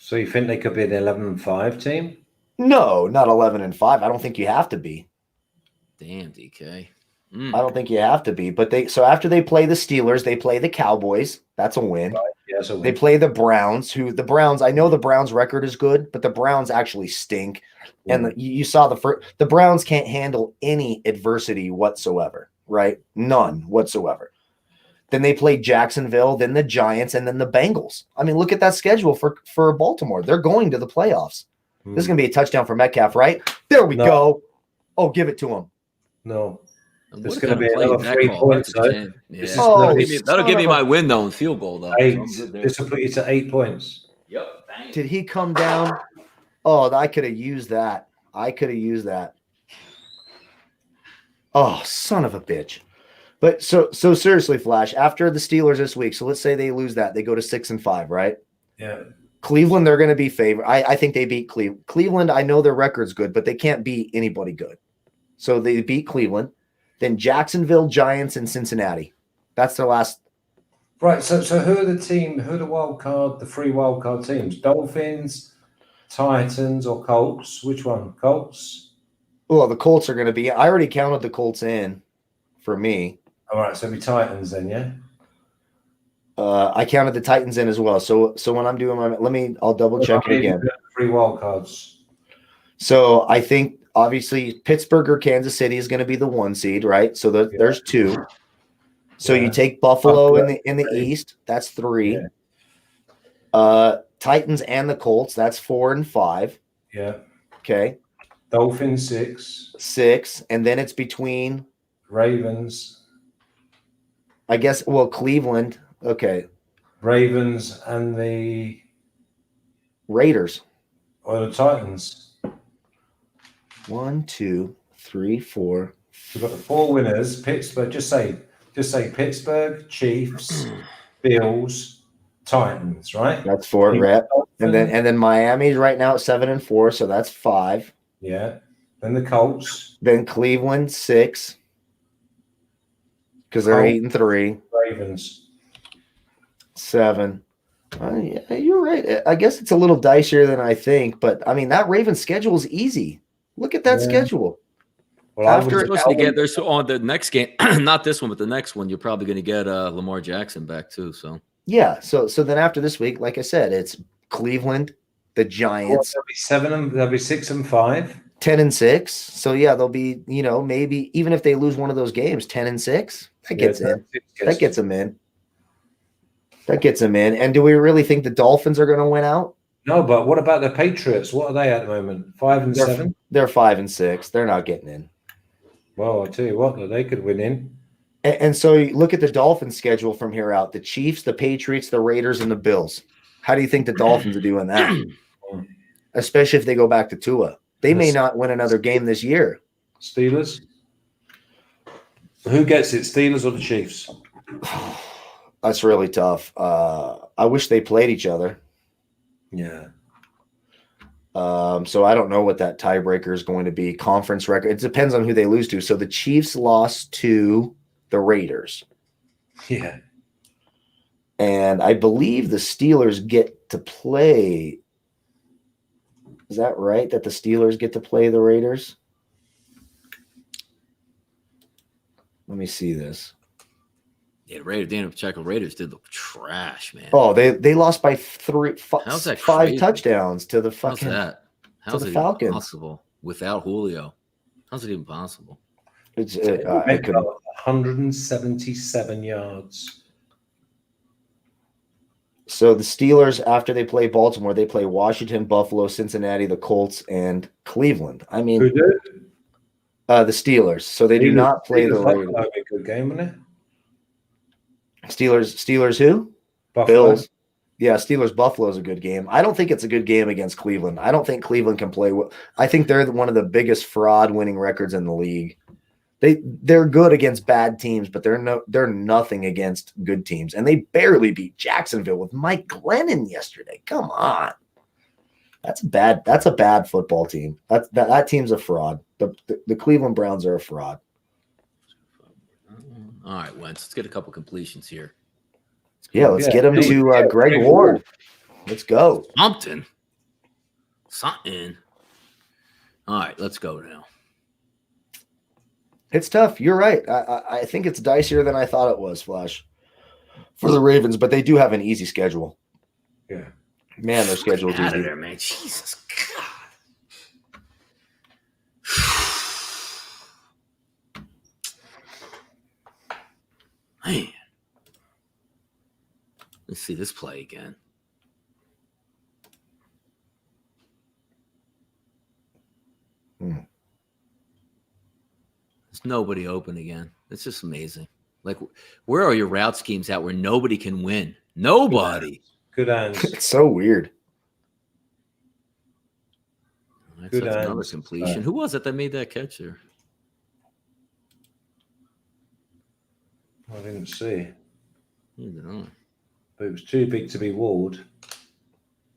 So you think they could be the 11-5 team? No, not 11-5. I don't think you have to be. Damn, DK. I don't think you have to be. But after they play the Steelers, they play the Cowboys. That's a win. Right. Yeah, that's a win. They play the Browns, I know the Browns record is good, but the Browns actually stink. Yeah. And you saw the Browns can't handle any adversity whatsoever, right? None whatsoever. Then they play Jacksonville, then the Giants, and then the Bengals. I mean, look at that schedule for Baltimore. They're going to the playoffs. This is going to be a touchdown for Metcalf, right? There we go. Oh, give it to him. No. It's going to be another 3 points, though. Yeah. That'll give me my win, though, in field goal, though. 8. This will put you to 8 points. Yep. Did he come down? Oh, I could have used that. Oh, son of a bitch. But so seriously, Flash, after the Steelers this week, so let's say they lose that. They go to 6-5, right? Yeah. Cleveland, they're going to be favored. I think they beat Cleveland. Cleveland, I know their record's good, but they can't beat anybody good. So they beat Cleveland. Then Jacksonville, Giants, and Cincinnati. That's their last. Right. So who are the three wild card teams? Dolphins, Titans, or Colts? Which one? Colts? Well, the Colts are going to be. I already counted the Colts in for me. All right. So it'll be Titans then, yeah? I counted the Titans in as well. So when I'm doing I'll double check it again. Three wild cards. So I think obviously Pittsburgh or Kansas City is going to be the 1 seed, right? So there's 2. So you take Buffalo in the East, that's 3. Yeah. Titans and the Colts, that's 4 and 5. Yeah. Okay. Dolphins 6. 6, and then it's between Ravens. I guess. Well, Cleveland. Okay. Ravens and the Raiders. or the Titans. 1, 2, 3, 4. We've got the 4 winners. Pittsburgh. Just say Pittsburgh, Chiefs, Bills, Titans. Right. That's 4 rep. And then Miami's right now at 7 and 4, so that's 5. Yeah. Then the Colts. Then Cleveland 6 because they're 8 and 3. Ravens 7. Yeah, you're right. I guess it's a little dicier than I think, but I mean that Ravens schedule is easy. Look at that schedule. Well, they're supposed to get. They're so on the next game, not this one, but the next one. You're probably going to get Lamar Jackson back too. So yeah. So then after this week, like I said, it's Cleveland, the Giants. They'll be 6 and 5. 10 and 6. So yeah, they'll be, maybe even if they lose one of those games, 10 and 6. That gets in. That gets them in. That gets them in. And do we really think the Dolphins are going to win out? No, but what about the Patriots? What are they at the moment? 5 and 7? They're 5 and 6. They're not getting in. Well, I'll tell you what, they could win in. And so you look at the Dolphins schedule from here out. The Chiefs, the Patriots, the Raiders, and the Bills. How do you think the Dolphins are doing that? Especially if they go back to Tua. They may not win another game this year. Steelers? Who gets it, Steelers or the Chiefs? That's really tough. I wish they played each other. Yeah. So I don't know what that tiebreaker is going to be. Conference record. It depends on who they lose to. So the Chiefs lost to the Raiders. Yeah. And I believe the Steelers get to play. Is that right? That the Steelers get to play the Raiders? Let me see this. yeah, Daniel Pacheco Raiders did look trash, man. Oh, they lost by 5 crazy? touchdowns to the How's fucking that? How's the it Falcons. even possible without Julio? How's it even possible? It's I could 177 yards. So the Steelers, after they play Baltimore, they play Washington, Buffalo, Cincinnati, the Colts, and Cleveland. I mean, Who did? the Steelers. So they do not play the Raiders. That'd be a good game, wouldn't it? Steelers who? Buffalo. Bills. Yeah, Steelers Buffalo is a good game. I don't think it's a good game against Cleveland. I don't think Cleveland can play well. I think they're one of the biggest fraud winning records in the league. They're good against bad teams, but they're nothing against good teams. And they barely beat Jacksonville with Mike Glennon yesterday. Come on. That's a bad football team. That team's a fraud. The Cleveland Browns are a fraud. All right, Wentz. Let's get a couple completions here. Yeah, let's get him to Greg Ward. Let's go. Something. All right, let's go now. It's tough. You're right. I think it's dicier than I thought it was, Flash, for the Ravens, but they do have an easy schedule. Yeah. Man, their schedule's Get out of easy. there, man. Jesus God. Man. Let's see this play again. There's nobody open again. It's just amazing. Like, where are your route schemes at where nobody can win? Nobody. Good hands. It's so weird. That's Good another hands. completion. Who was it that made that catch there? I didn't see. Neither did I. But it was too big to be Ward.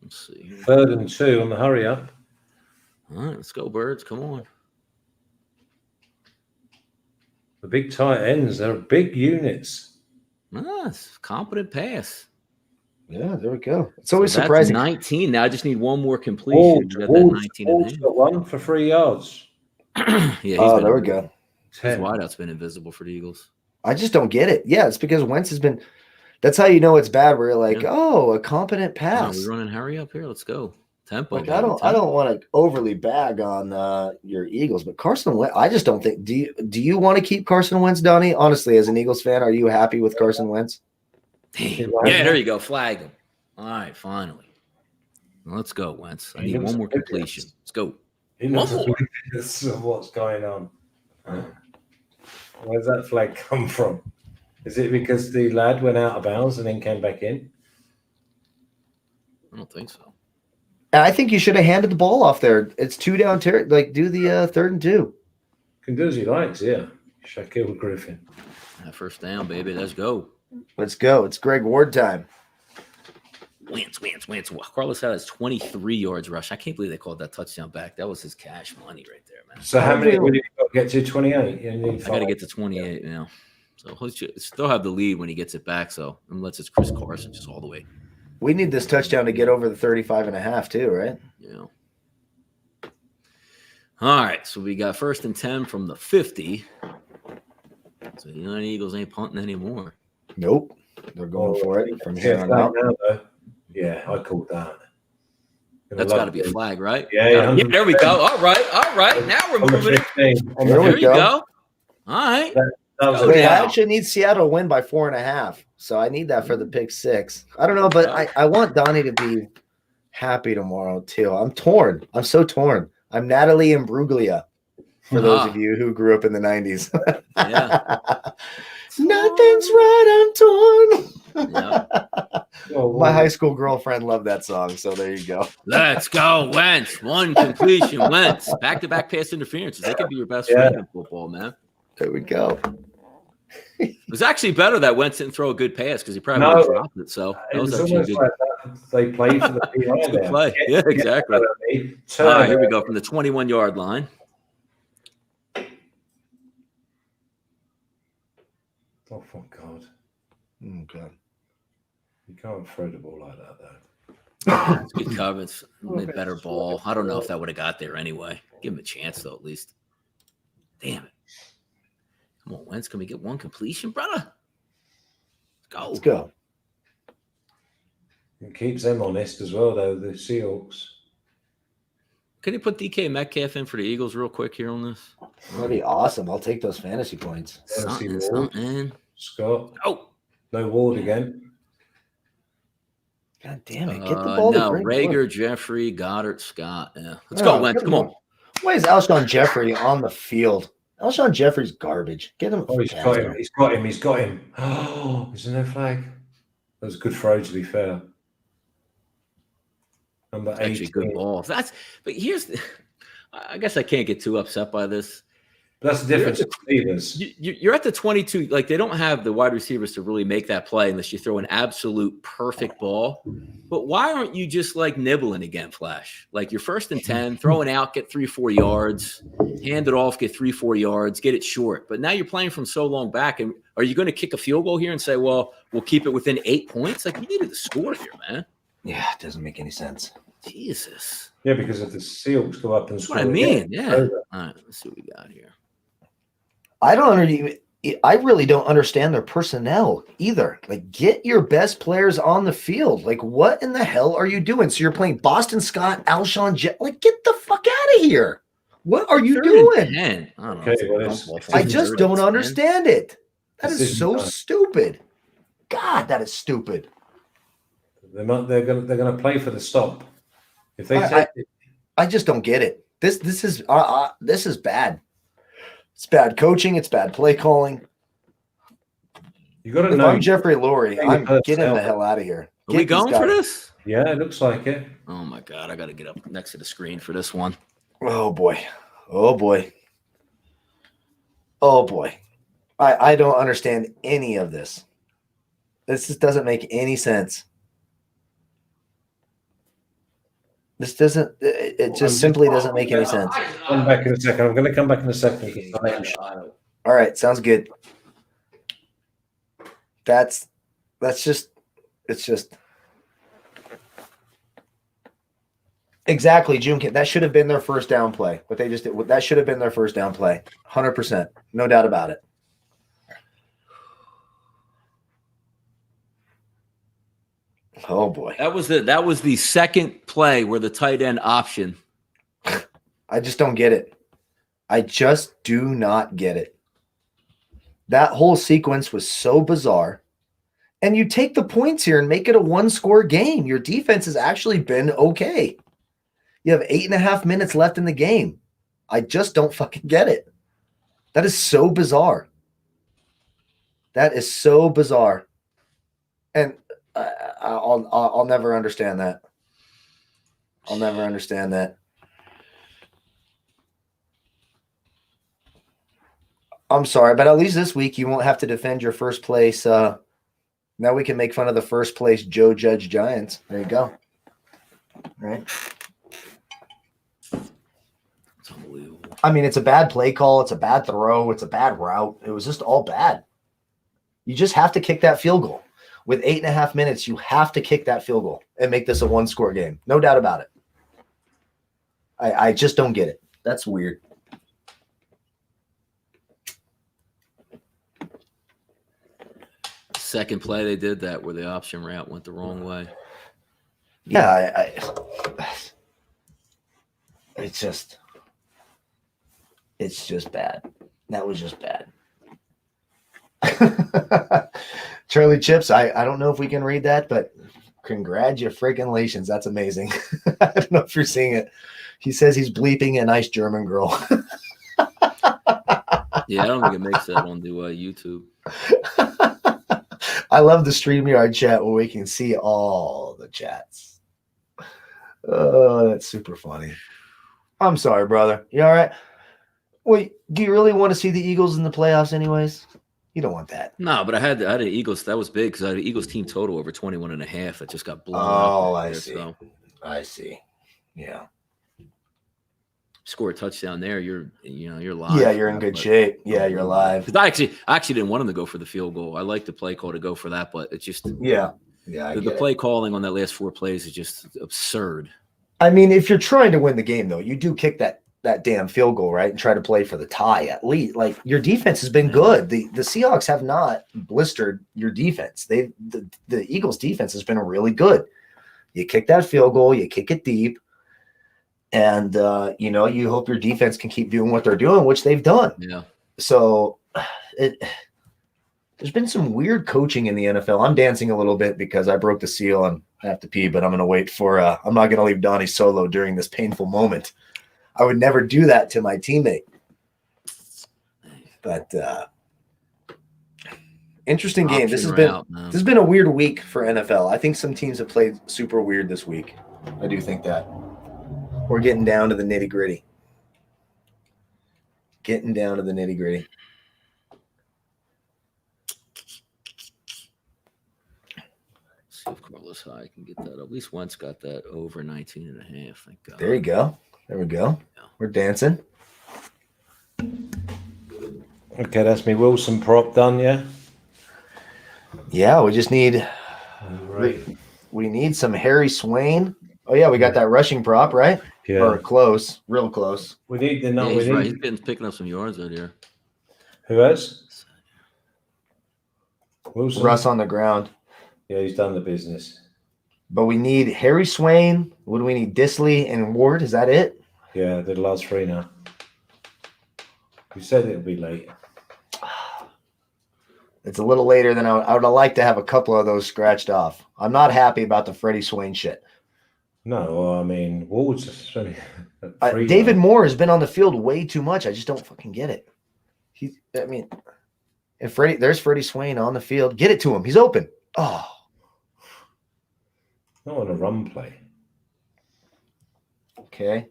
Let's see. 3rd and 2 on the hurry up. All right, let's go, Birds. Come on. The big tight ends, they're big units. Nice. Competent pass. Yeah, there we go. It's always So that's surprising. 19. Now I just need one more completion. to get that 19 in Ward's got one for 3 yards. hand. Yeah, Oh, been there we invisible. go. His 10. wideout's been invisible for the Eagles. I just don't get it. Yeah, it's because Wentz has been. That's how you know it's bad. Where you're like, oh, a competent pass. We running hurry up here. Let's go. Tempo. Like baby, I don't tempo. want to overly bag on your Eagles, but Carson Wentz. I just don't think. Do you want to keep Carson Wentz, Donnie? Honestly, as an Eagles fan, are you happy with Carson Wentz? Damn. Yeah, there you go. Flag him. All right, finally. Let's go, Wentz. I need one more completion. Let's go. He One knows more. what's going on. Where's that flag come from? Is it because the lad went out of bounds and then came back in? I don't think so. And I think you should have handed the ball off there. It's 2 down. Like do the 3rd and 2. Can do as he likes, yeah. Shaquille Griffin. First down, baby. Let's go. Let's go. It's Greg Ward time. Wentz. Wow, Carlos had his 23 yards rush. I can't believe they called that touchdown back. That was his cash money right there, man. So how many would you get to? 28? You need I got to get to 28 now. So he'll still have the lead when he gets it back. So unless it's Chris Carson, just all the way. We need this touchdown to get over the 35.5 too, right? Yeah. All right. So we got 1st and 10 from the 50. So the United Eagles ain't punting anymore. Nope. They're going for it from here on out. Yeah, I called that. That's got to be a flag, right? Yeah. There we go. All right. Now we're moving it. There you go. All right. Wait, I actually need Seattle to win by 4.5. So I need that for the pick 6. I don't know, but I want Donnie to be happy tomorrow too. I'm torn. I'm so torn. I'm Natalie Imbruglia. For those of you who grew up in the 90s. Yeah. Nothing's right. I'm torn. Yeah. My high school girlfriend loved that song. So there you go. Let's go, Wentz. One completion, Wentz. Back-to-back pass interferences. They could be your best friend in football, man. There we go. It was actually better that Wentz didn't throw a good pass because he probably would have dropped it. So that was actually good. Like they played for the PI Good play. Yeah, exactly. All right, here we go from the 21-yard line. Oh, for God. Oh, God. You can't throw the ball like that, though. It's good coverage. Better ball. I don't know if that would have got there anyway. Give him a chance, though, at least. Damn it. Come on, Wentz. Can we get one completion, brother? Let's go. It keeps them honest as well, though, the Seahawks. Can you put DK Metcalf in for the Eagles real quick here on this? That'd be awesome. I'll take those fantasy points. Something. Scott. Oh. No Ward again. God damn it. Get the ball. No, Rager, Jeffrey, Goddard, Scott. Yeah. Let's go, Wentz. Come on. Why is Alshon Jeffrey on the field? Alshon Jeffrey's garbage. Get him. Oh, he's got him. Oh, is there no flag? That was a good throw, to be fair. Number 8. Actually, good ball. But here's I guess I can't get too upset by this. That's the difference with receivers. You're at the 22. Like, they don't have the wide receivers to really make that play unless you throw an absolute perfect ball. But why aren't you just, like, nibbling again, Flash? Like, you're 1st and 10, throwing out, get 3-4 yards, hand it off, get 3-4 yards, get it short. But now you're playing from so long back. And are you going to kick a field goal here and say, well, we'll keep it within 8 points? Like, you needed to score here, man. Yeah, it doesn't make any sense. Jesus. Yeah, because if the Seahawks go up and score. What I mean, yeah. All right, let's see what we got here. I really don't understand their personnel either. Like, get your best players on the field. Like, what in the hell are you doing? So you're playing Boston Scott, Alshon Jet. Like, get the fuck out of here. What are you doing? I just don't understand it. That is so stupid. God, that is stupid. They're going to play for the stop. If they I just don't get it. This is bad. It's bad coaching. It's bad play calling. You got to if know. I'm Jeffrey Lurie, I'm getting the hell out of here. Are we going for this? Yeah, it looks like it. Oh my God, I got to get up next to the screen for this one. Oh boy. I don't understand any of this. This just doesn't make any sense. It just simply doesn't make any sense. Come back in a second. I'm going to come back in a second. All right, sounds good. It's just exactly June. That should have been their first down play. What they just did, that should have been their first down play. 100%. No doubt about it. Oh boy. That was the second play where the tight end option. I just don't get it. I just do not get it. That whole sequence was so bizarre. And you take the points here and make it a one-score game. Your defense has actually been okay. You have 8.5 minutes left in the game. I just don't fucking get it. That is so bizarre. That is so bizarre. And I'll never understand that. I'll never understand that. I'm sorry, but at least this week you won't have to defend your first place. Now we can make fun of the first place Joe Judge Giants. There you go. All right. It's unbelievable. I mean, it's a bad play call. It's a bad throw. It's a bad route. It was just all bad. You just have to kick that field goal. With 8.5 minutes, you have to kick that field goal and make this a one-score game. No doubt about it. I just don't get it. That's weird. Second play they did that where the option route went the wrong way. Yeah, it's just bad. That was just bad. Charlie Chips, I don't know if we can read that, but congratulations. That's amazing. I don't know if you're seeing it. He says he's bleeping a nice German girl. Yeah, I don't think it makes that on the YouTube. I love the StreamYard chat where we can see all the chats. Oh, that's super funny. I'm sorry, brother. You all right? Wait, do you really want to see the Eagles in the playoffs anyways? You don't want that. No, but I had an Eagles. That was big because I had an Eagles team total over 21.5. That just got blown up. Oh, Right I there, see. So. I see. Yeah. Score a touchdown there, you're live. Yeah, you're in good shape. Yeah, you're live. I actually didn't want him to go for the field goal. I like the play call to go for that, but it's just Yeah. The play calling on that last 4 plays is just absurd. I mean, if you're trying to win the game, though, you do kick that damn field goal, right, and try to play for the tie at least. Like, your defense has been good. The Seahawks have not blistered your defense. The Eagles' defense has been really good. You kick that field goal, you kick it deep, and you hope your defense can keep doing what they're doing, which they've done. Yeah. So there's been some weird coaching in the NFL. I'm dancing a little bit because I broke the seal and I have to pee, but I'm going to wait for I'm not going to leave Donnie solo during this painful moment. I would never do that to my teammate. But interesting game. This has been a weird week for NFL. I think some teams have played super weird this week. I do think that. We're getting down to the nitty-gritty. See if Carlos Hyde can get that. At least Wentz got that over 19.5. Thank God. There you go. There we go. Yeah. We're dancing. Okay, that's me Wilson prop done, yeah? Yeah, we just need Right. we need some Harry Swain. Oh yeah, we got that rushing prop, right? Yeah. Or close, real close. We need the Yeah, number. he's right. He's been picking up some yards out here. Who has? Wilson. Russ on the ground. Yeah, he's done the business. But we need Harry Swain. What do we need? Disley and Ward. Is that it? Yeah, the last 3 now. We said it'll be late. It's a little later than I would like to have a couple of those scratched off. I'm not happy about the Freddie Swain shit. No, I mean, Ward's just only David Moore has been on the field way too much. I just don't fucking get it. If there's Freddie Swain on the field, get it to him. He's open. Oh. Not on a run play. Okay.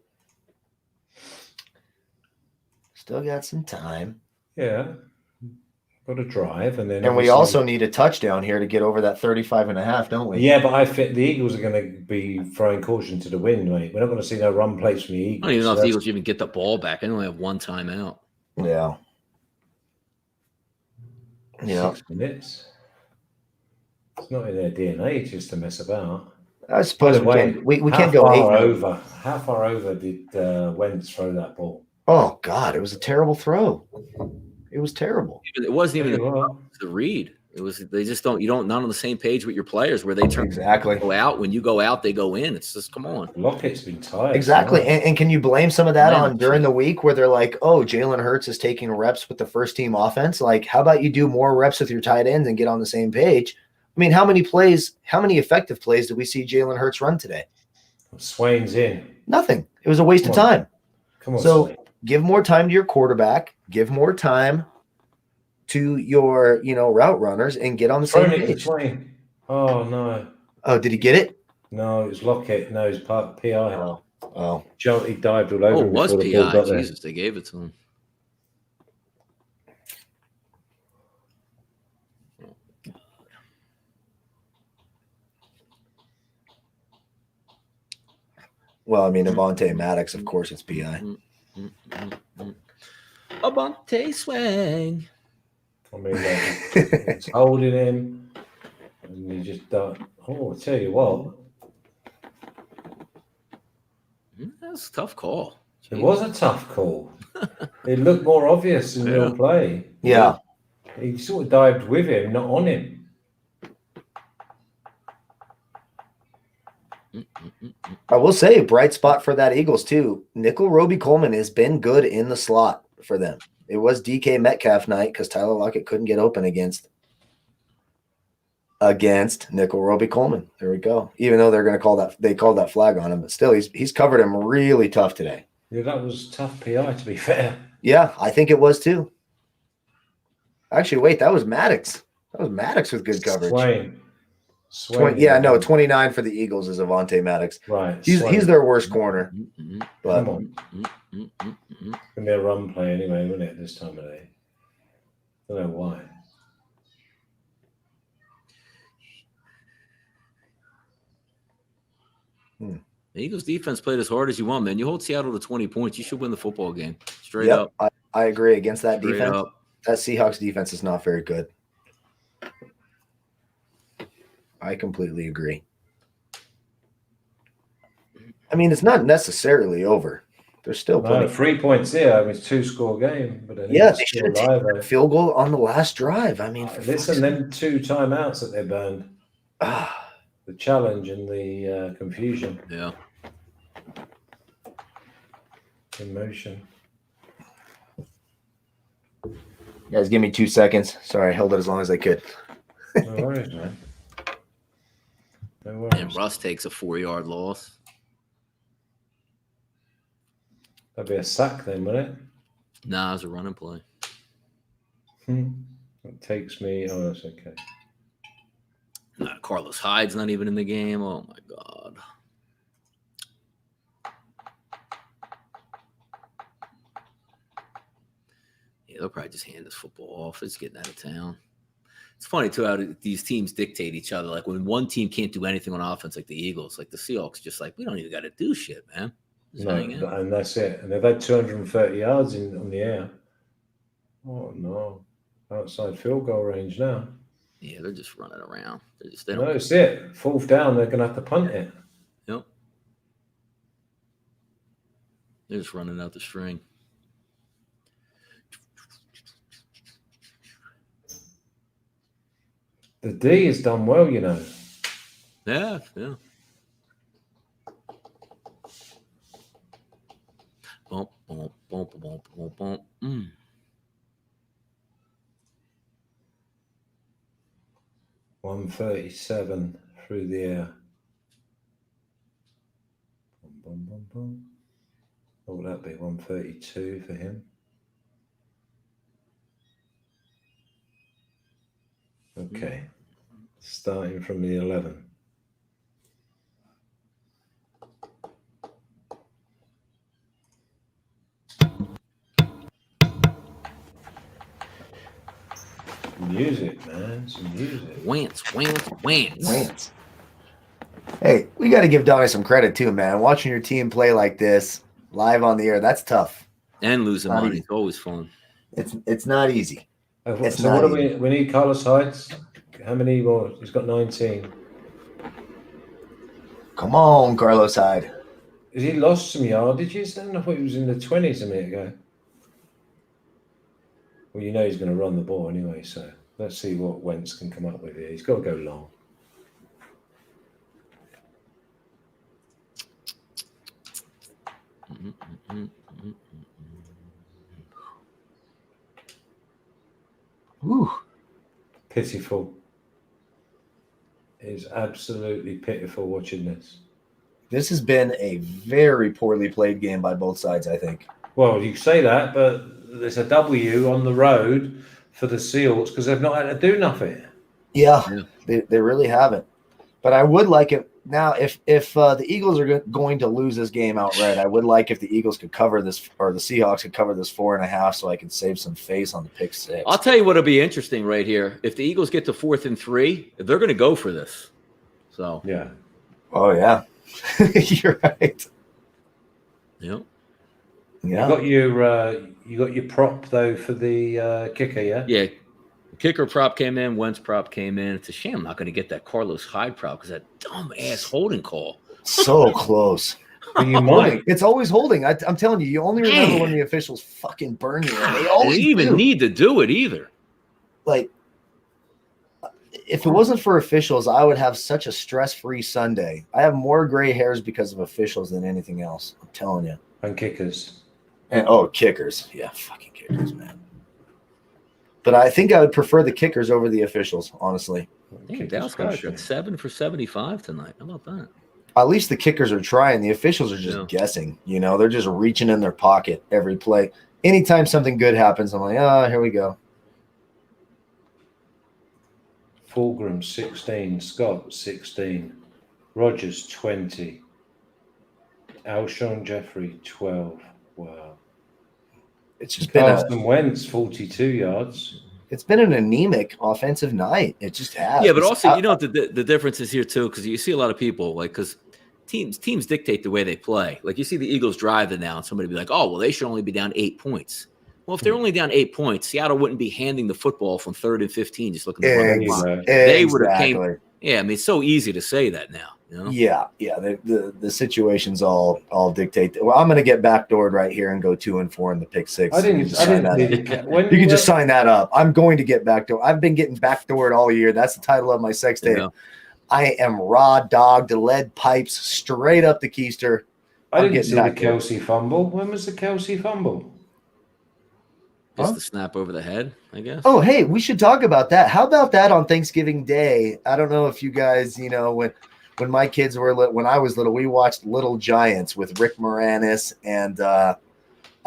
Still got some time. Yeah. Got to drive. And we also need a touchdown here to get over that 35.5, don't we? Yeah, but I think the Eagles are going to be throwing caution to the wind, mate. We're not going to see no run plays from the Eagles. I don't even know if the Eagles even get the ball back. They only have 1 timeout. Yeah. Yeah. 6 minutes. It's not in their DNA just to mess about. I By suppose the way, we can't go 8-0. How far over did Wentz throw that ball? Oh God, it was a terrible throw. It was terrible. It wasn't even Well, the read. It was they just don't. You don't not on the same page with your players where they turn Exactly. go out. When you go out, they go in. It's just come on. Lockett's been tired. Exactly. Tonight. And can you blame some of that Man, on during the week where they're like, oh, Jalen Hurts is taking reps with the first team offense? Like, how about you do more reps with your tight ends and get on the same page? I mean, how many effective plays did we see Jalen Hurts run today? Swain's in. Nothing. It was a waste of time. Come on, So Swain. give more time to your quarterback, give more time to your, route runners and get on the same Thrown it to page. Swain. Oh, no. Oh, did he get it? No, it was Lockett. No, it was part PI. Oh. He dived all over Oh, him it was before the ball PI. got there. Jesus, they gave it to him. Well, I mean, Avonte Maddox, of course, it's PI. Abante swing. I mean, it's holding him, and you just don't. Oh, I tell you what, That's a tough call. it was a tough call. It looked more obvious in real play. Yeah. He sort of dived with him, not on him. I will say, bright spot for that Eagles, too. Nickel Roby Coleman has been good in the slot for them. It was DK Metcalf night because Tyler Lockett couldn't get open against Nickel Roby Coleman. There we go. Even though they called that flag on him, but still, he's covered him really tough today. Yeah, that was tough PI, to be fair. Yeah, I think it was too. Actually, wait, that was Maddox. That was Maddox with good coverage. Swain. 29 for the Eagles is Avonte Maddox. Right. He's their worst corner. But Come on. It's going to be a run play anyway, wouldn't it, this time of day? I don't know why. The Eagles defense played as hard as you want, man. You hold Seattle to 20 points, you should win the football game. Straight up. I agree. Against that Straight defense, up. that Seahawks defense is not very good. I completely agree. I mean, it's not necessarily over. There's still plenty. 3 points here. I mean, it's 2-score game. But Yeah, they should have taken a field goal on the last drive. I mean, listen, them 2 timeouts that they burned. The challenge and the confusion. Yeah. In motion. Guys, give me 2 seconds. Sorry, I held it as long as I could. No worries, man. No worries. And Russ takes a 4-yard loss. That'd be a sack then, wouldn't it? Nah, it was a running play. It takes me. Oh, that's okay. Nah, Carlos Hyde's not even in the game. Oh, my God. Yeah, they'll probably just hand this football off. It's getting out of town. It's funny, too, how these teams dictate each other. Like, when one team can't do anything on offense, like the Eagles, like the Seahawks, just like, we don't even got to do shit, man. Just hang out. And that's it. And they've had 230 yards on the air. Oh, no. Outside field goal range now. Yeah, they're just running around. They No, don't. it's it. 4th down, they're going to have to punt it. Yep. They're just running out the string. The D has done well, you know. Yeah, yeah. Bump, bump, bump, bump, bump, bump. 137 through the air. Bum, bum, bum, bum. What would that be? 132 for him. Okay. Starting from the 11. Music, man. Some music. Wance. Hey, we got to give Donnie some credit too, man. Watching your team play like this live on the air, that's tough. And losing Not money. easy. It's always fun. It's not easy. It's So not what do easy. we need? Carlos Hyde's. How many more? He's got 19. Come on, Carlos Hyde. Has he lost some yardages then? I thought he was in the 20s a minute ago. Well, you know he's going to run the ball anyway, so let's see what Wentz can come up with here. He's got to go long. Whew. Pitiful. It is absolutely pitiful watching this. This has been a very poorly played game by both sides, I think. Well, you say that, but there's a W on the road for the Seahawks because they've not had to do nothing. Yeah. They really haven't. But I would like it now if the Eagles are going to lose this game outright. I would like if the Eagles could cover this, or the Seahawks could cover this 4.5, so I can save some face on the pick 6. I'll tell you what'll be interesting right here. If the Eagles get to 4th and 3, they're going to go for this. So yeah. Oh yeah, you're right. Yeah. Yeah. You got your prop though for the kicker, yeah. Yeah. Kicker prop came in. Wentz prop came in. It's a shame I'm not going to get that Carlos Hyde prop because that dumb ass holding call. So close. Well, you might. It's always holding. I'm telling you, you only remember when the officials fucking burn you. And they always didn't even need to do it either. Like, if it wasn't for officials, I would have such a stress-free Sunday. I have more gray hairs because of officials than anything else. I'm telling you. And kickers. And kickers. Yeah, fucking kickers, man. But I think I would prefer the kickers over the officials, honestly. Damn, Dallas got 7 for 75 tonight. How about that? At least the kickers are trying. The officials are just guessing. You know, they're just reaching in their pocket every play. Anytime something good happens, I'm like, here we go. Fulgram 16, Scott 16, Rogers 20, Alshon Jeffrey 12. Wow. It's just Carson Wentz 42 yards. It's been an anemic offensive night. It just has. Yeah, but also, the difference is here too, because you see a lot of people because teams dictate the way they play. Like you see the Eagles drive it now, and somebody be like, "Oh, well, they should only be down 8 points." Well, if they're only down 8 points, Seattle wouldn't be handing the football from 3rd and 15, just looking to run the clock. They would have came. Yeah, I mean, it's so easy to say that now. You know? Yeah. The situations all dictate. Well, I'm going to get backdoored right here and go 2 and 4 in the pick 6. I didn't you can just sign that up. I'm going to get backdoored. I've been getting backdoored all year. That's the title of my sex tape. Yeah. I am raw dogged, lead pipes straight up the keister. I didn't see the Kelsey fumble. When was the Kelsey fumble? Just the snap over the head, I guess. Oh, hey, we should talk about that. How about that on Thanksgiving Day? I don't know if you guys, when my kids were when I was little, we watched Little Giants with Rick Moranis and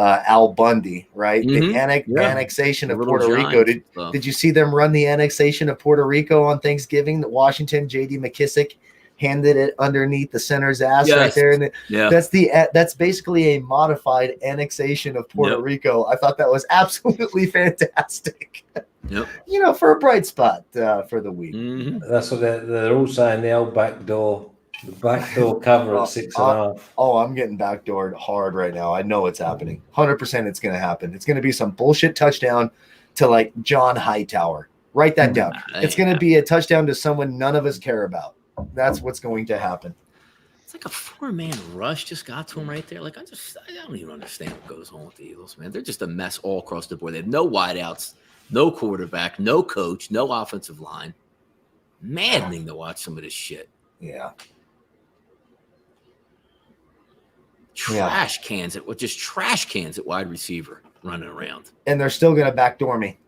Al Bundy, right? Mm-hmm. The annexation of Puerto Rico. Did you see them run the annexation of Puerto Rico on Thanksgiving? That Washington, J.D. McKissick handed it underneath the center's ass right there. And that's basically a modified annexation of Puerto Rico. I thought that was absolutely fantastic. Yep. For a bright spot for the week. Mm-hmm. That's what they're all saying, the old backdoor cover at 6.5. Oh, I'm getting backdoored hard right now. I know it's happening. 100% it's going to happen. It's going to be some bullshit touchdown to like John Hightower. Write that down. It's going to be a touchdown to someone none of us care about. That's what's going to happen. It's like a 4-man rush just got to him right there. Like I don't even understand what goes on with the Eagles, man. They're just a mess all across the board. They have no wideouts, no quarterback, no coach, no offensive line. Maddening to watch some of this shit. Yeah. Trash cans at wide receiver running around. And they're still going to backdoor me.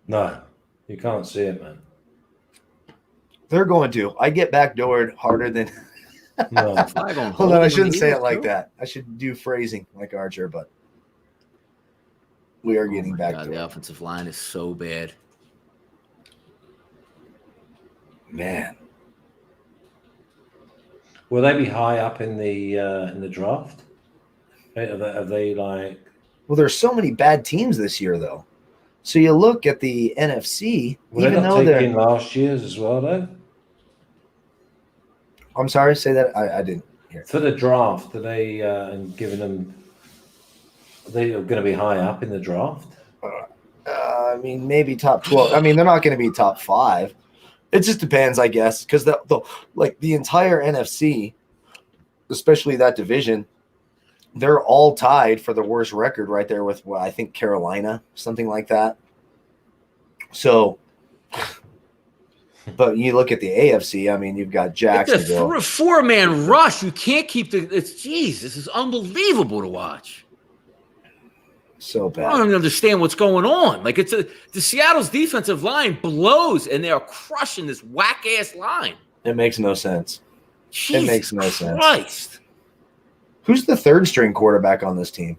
No, you can't see it, man. They're going to. I get backdoored harder than. No. Hold on, I shouldn't say it like that. I should do phrasing like Archer, but we are getting backdoored. The offensive line is so bad. Man. Will they be high up in the draft? Are they like? Well, there's so many bad teams this year, though. So you look at the NFC. Well, even though they're in last year's as well, though. I'm sorry, say that I didn't hear. For the draft, are they and giving them? Are they going to be high up in the draft? mean, maybe top 12. I mean, they're not going to be top 5. It just depends, I guess, because the entire NFC, especially that division, they're all tied for the worst record right there with, I think, Carolina, something like that. So, but you look at the AFC, I mean, you've got Jacksonville. It's a 4-man rush. You can't keep this is unbelievable to watch. So bad. I don't even understand what's going on. Like the Seattle's defensive line blows, and they are crushing this whack-ass line. It makes no sense. Jesus it makes no sense. Christ. Who's the third string quarterback on this team?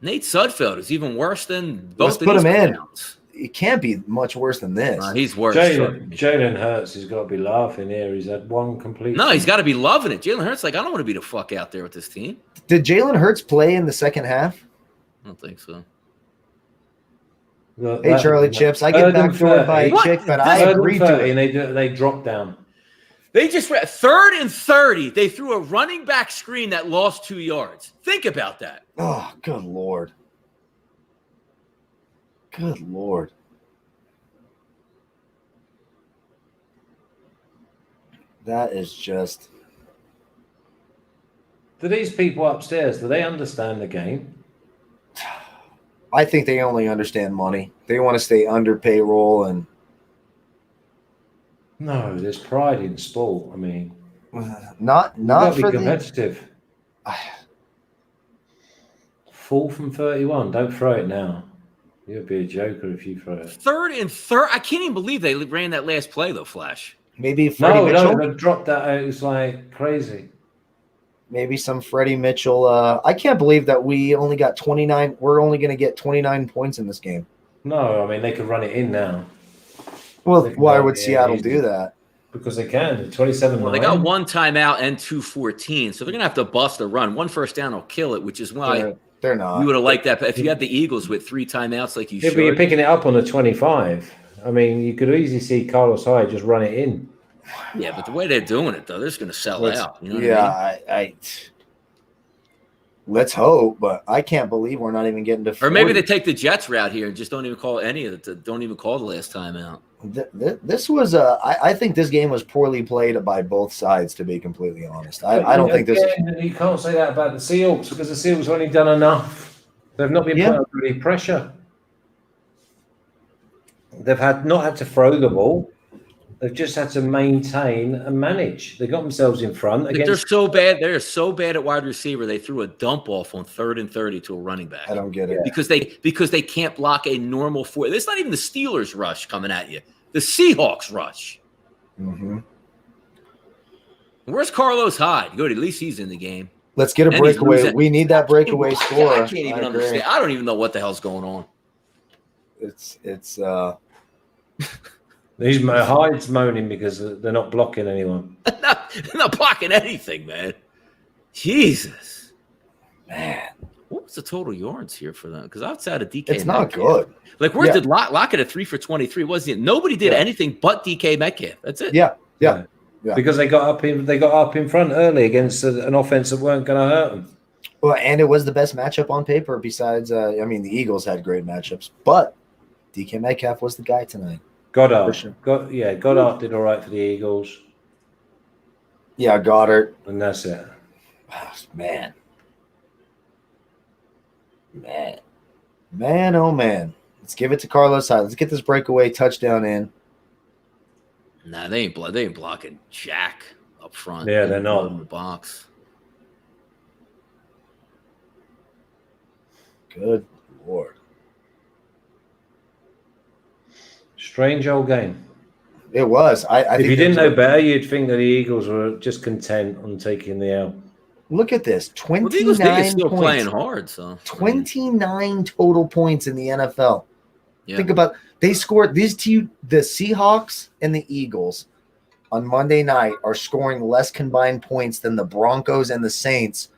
Nate Sudfeld is even worse than Let's both put of him these in. clowns. It can't be much worse than this. He's worse. Jalen Hurts has got to be laughing here. He's had one complete. No, he's got to be loving it. Jalen Hurts, I don't want to be the fuck out there with this team. Did Jalen Hurts play in the second half? I don't think so. Hey, Charlie Chips, I get backdoored by a chick, but I agreed to it. And they dropped down. They just ran 3rd and 30. They threw a running back screen that lost 2 yards. Think about that. Oh, good Lord. Good Lord. That is just. Do these people upstairs, do they understand the game? I think they only understand money. They want to stay under payroll and. No, there's pride in sport. I mean, not be for competitive. 4th from 31. Don't throw it now. You'd be a joker if you throw it. 3rd and 30. I can't even believe they ran that last play though, Flash. Maybe Freddie Mitchell. No, they dropped that out. It was like crazy. Maybe some Freddie Mitchell. I can't believe that we only got 29. We're only going to get 29 points in this game. No, I mean they could run it in now. Well, why would Seattle do that? Because they can. 27. Well, they got 1 timeout and 2-14, so they're gonna have to bust a run. 1 first down will kill it, which is why they're not. You would have liked that. But if you had the Eagles with 3 timeouts, like you should, but you're picking it up on the 25. I mean, you could easily see Carlos Hyde just run it in. Yeah, but the way they're doing it, though, they're just going to sell out. You know what I mean? Let's hope, but I can't believe we're not even getting to 40. Or maybe they take the Jets route here and just don't even call any of it. Don't even call the last time out. This was I think this game was poorly played by both sides, to be completely honest. I don't think this. You can't say that about the Seahawks because the Seahawks have only done enough. They've not been put under any pressure. They've not had to throw the ball. They've just had to maintain and manage. They got themselves in front. They're so bad. They're so bad at wide receiver. They threw a dump off on 3rd and 30 to a running back. I don't get it because they can't block a normal 4. It's not even the Steelers rush coming at you. The Seahawks rush. Mm-hmm. Where's Carlos Hyde? Good. At least he's in the game. Let's get a breakaway. We need that breakaway score. I can't even understand. I don't even know what the hell's going on. Hyde's moaning because they're not blocking anyone. They're not blocking anything, man. Jesus. Man. What was the total yards here for them? Because outside of DK it's not good. Like, where did Lockett at 3 for 23? Wasn't it? Nobody did anything but DK Metcalf. That's it. Yeah. Because they got up in front early against an offense that weren't going to hurt them. Well, and it was the best matchup on paper. Besides, the Eagles had great matchups, but DK Metcalf was the guy tonight. Goddard. Sure. Goddard did all right for the Eagles. Yeah, Goddard. And that's it. Oh, man, oh man. Let's give it to Carlos Hyde. Let's get this breakaway touchdown in. Nah, they ain't blocking Jack up front. Yeah, they're not in the box. Good Lord. Strange old game. It was. I if you didn't know better, you'd think that the Eagles were just content on taking the L. Look at this. 29 the Eagles still points. Playing hard. So 29 total points in the NFL. Yeah. Think about they scored these two. The Seahawks and the Eagles on Monday night are scoring less combined points than the Broncos and the Saints,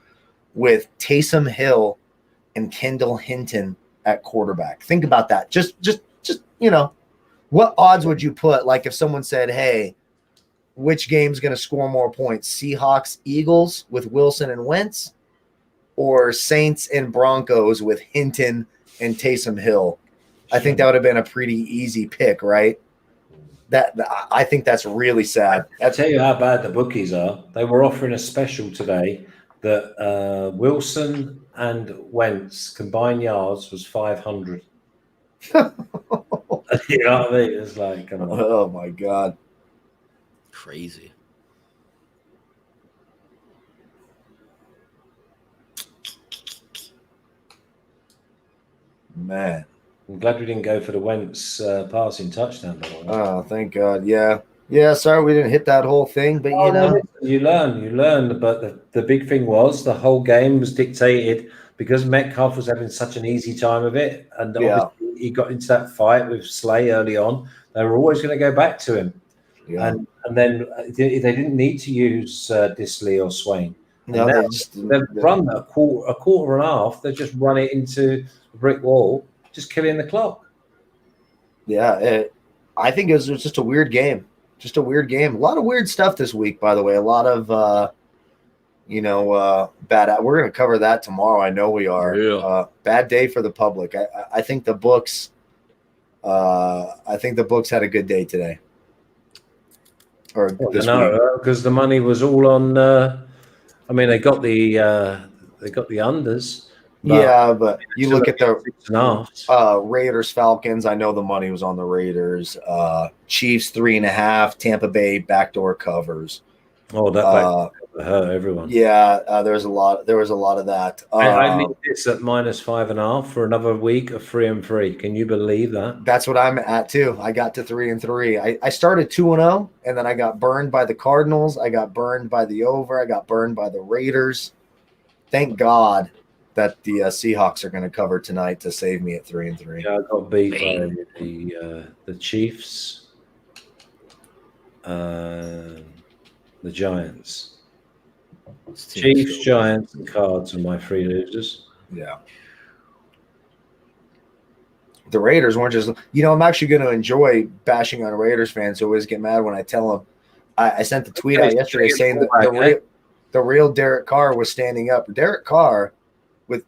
with Taysom Hill and Kendall Hinton at quarterback. Think about that. Just what odds would you put? Like if someone said, "Hey, which game's going to score more points? Seahawks, Eagles with Wilson and Wentz, or Saints and Broncos with Hinton and Taysom Hill?" I think that would have been a pretty easy pick, right? I think that's really sad. I'll tell you how bad the bookies are. They were offering a special today that Wilson and Wentz combined yards was 500. You know what I mean? It's like, come on. Oh my God. Crazy. Man. I'm glad we didn't go for the Wentz passing touchdown, by the way. Oh, thank God. Yeah. Yeah, sorry we didn't hit that whole thing, but Oh, you know. no, you learn. But the big thing was the whole game was dictated because Metcalf was having such an easy time of it, and obviously he got into that fight with Slay early on. They were always going to go back to him, and then they didn't need to use Disley or Swain. No, they've run a quarter and a half. They just run it into a brick wall, just killing the clock. Yeah, I think it was just a weird game. Just a weird game. A lot of weird stuff this week, by the way. A lot of, bad. We're going to cover that tomorrow. I know we are. Yeah. Bad day for the public. I think the books. I think the books had a good day today. Or this week. Because the money was all on. They got the unders. But you look at the 6.5. Raiders Falcons. I know the money was on the Raiders. Chiefs 3.5. Tampa Bay backdoor covers. Oh, that hurt everyone. Yeah, there was a lot of that. I need this at -5.5 for another week of 3-3. Can you believe that? That's what I'm at too. I got to 3-3. I started 2-0, and then I got burned by the Cardinals. I got burned by the over. I got burned by the Raiders. Thank God that the Seahawks are going to cover tonight to save me at 3-3. Yeah, I got beat by the Chiefs, the Giants. Chiefs, Giants, and Cards are my 3 losers. Yeah. The Raiders weren't just – I'm actually going to enjoy bashing on Raiders fans who always get mad when I tell them. I sent the tweet out yesterday saying that the real Derek Carr was standing up. Derek Carr –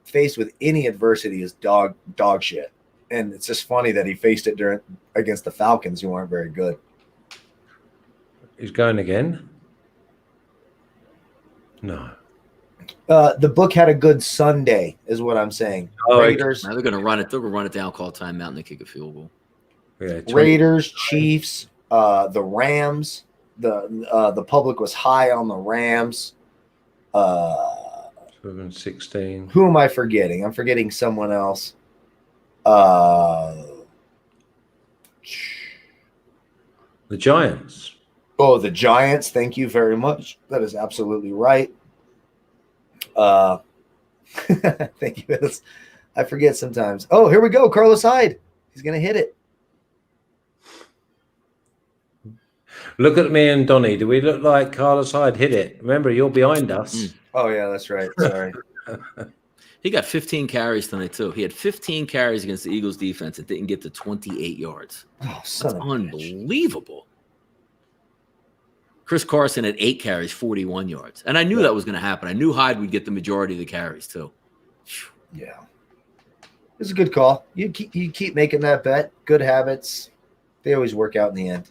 faced with any adversity is dog shit, and it's just funny that he faced it against the Falcons, who aren't very good. He's going again. No, the book had a good Sunday, is what I'm saying. Raiders. Now they're going to run it. They're going to run it down, call timeout, and they kick a field goal. Yeah, Raiders, Chiefs, the Rams. The public was high on the Rams. 16. Who am I forgetting? I'm forgetting someone else. The Giants. Oh, the Giants. Thank you very much. That is absolutely right. Thank you. I forget sometimes. Oh, here we go. Carlos Hyde. He's going to hit it. Look at me and Donnie. Do we look like Carlos Hyde hit it? Remember, you're behind us. Oh, yeah, that's right. Sorry. He got 15 carries tonight, too. He had 15 carries against the Eagles defense. It didn't get to 28 yards. Oh, That's unbelievable. Chris Carson had 8 carries, 41 yards. And I knew that was going to happen. I knew Hyde would get the majority of the carries, too. Yeah. It's a good call. You keep making that bet. Good habits. They always work out in the end.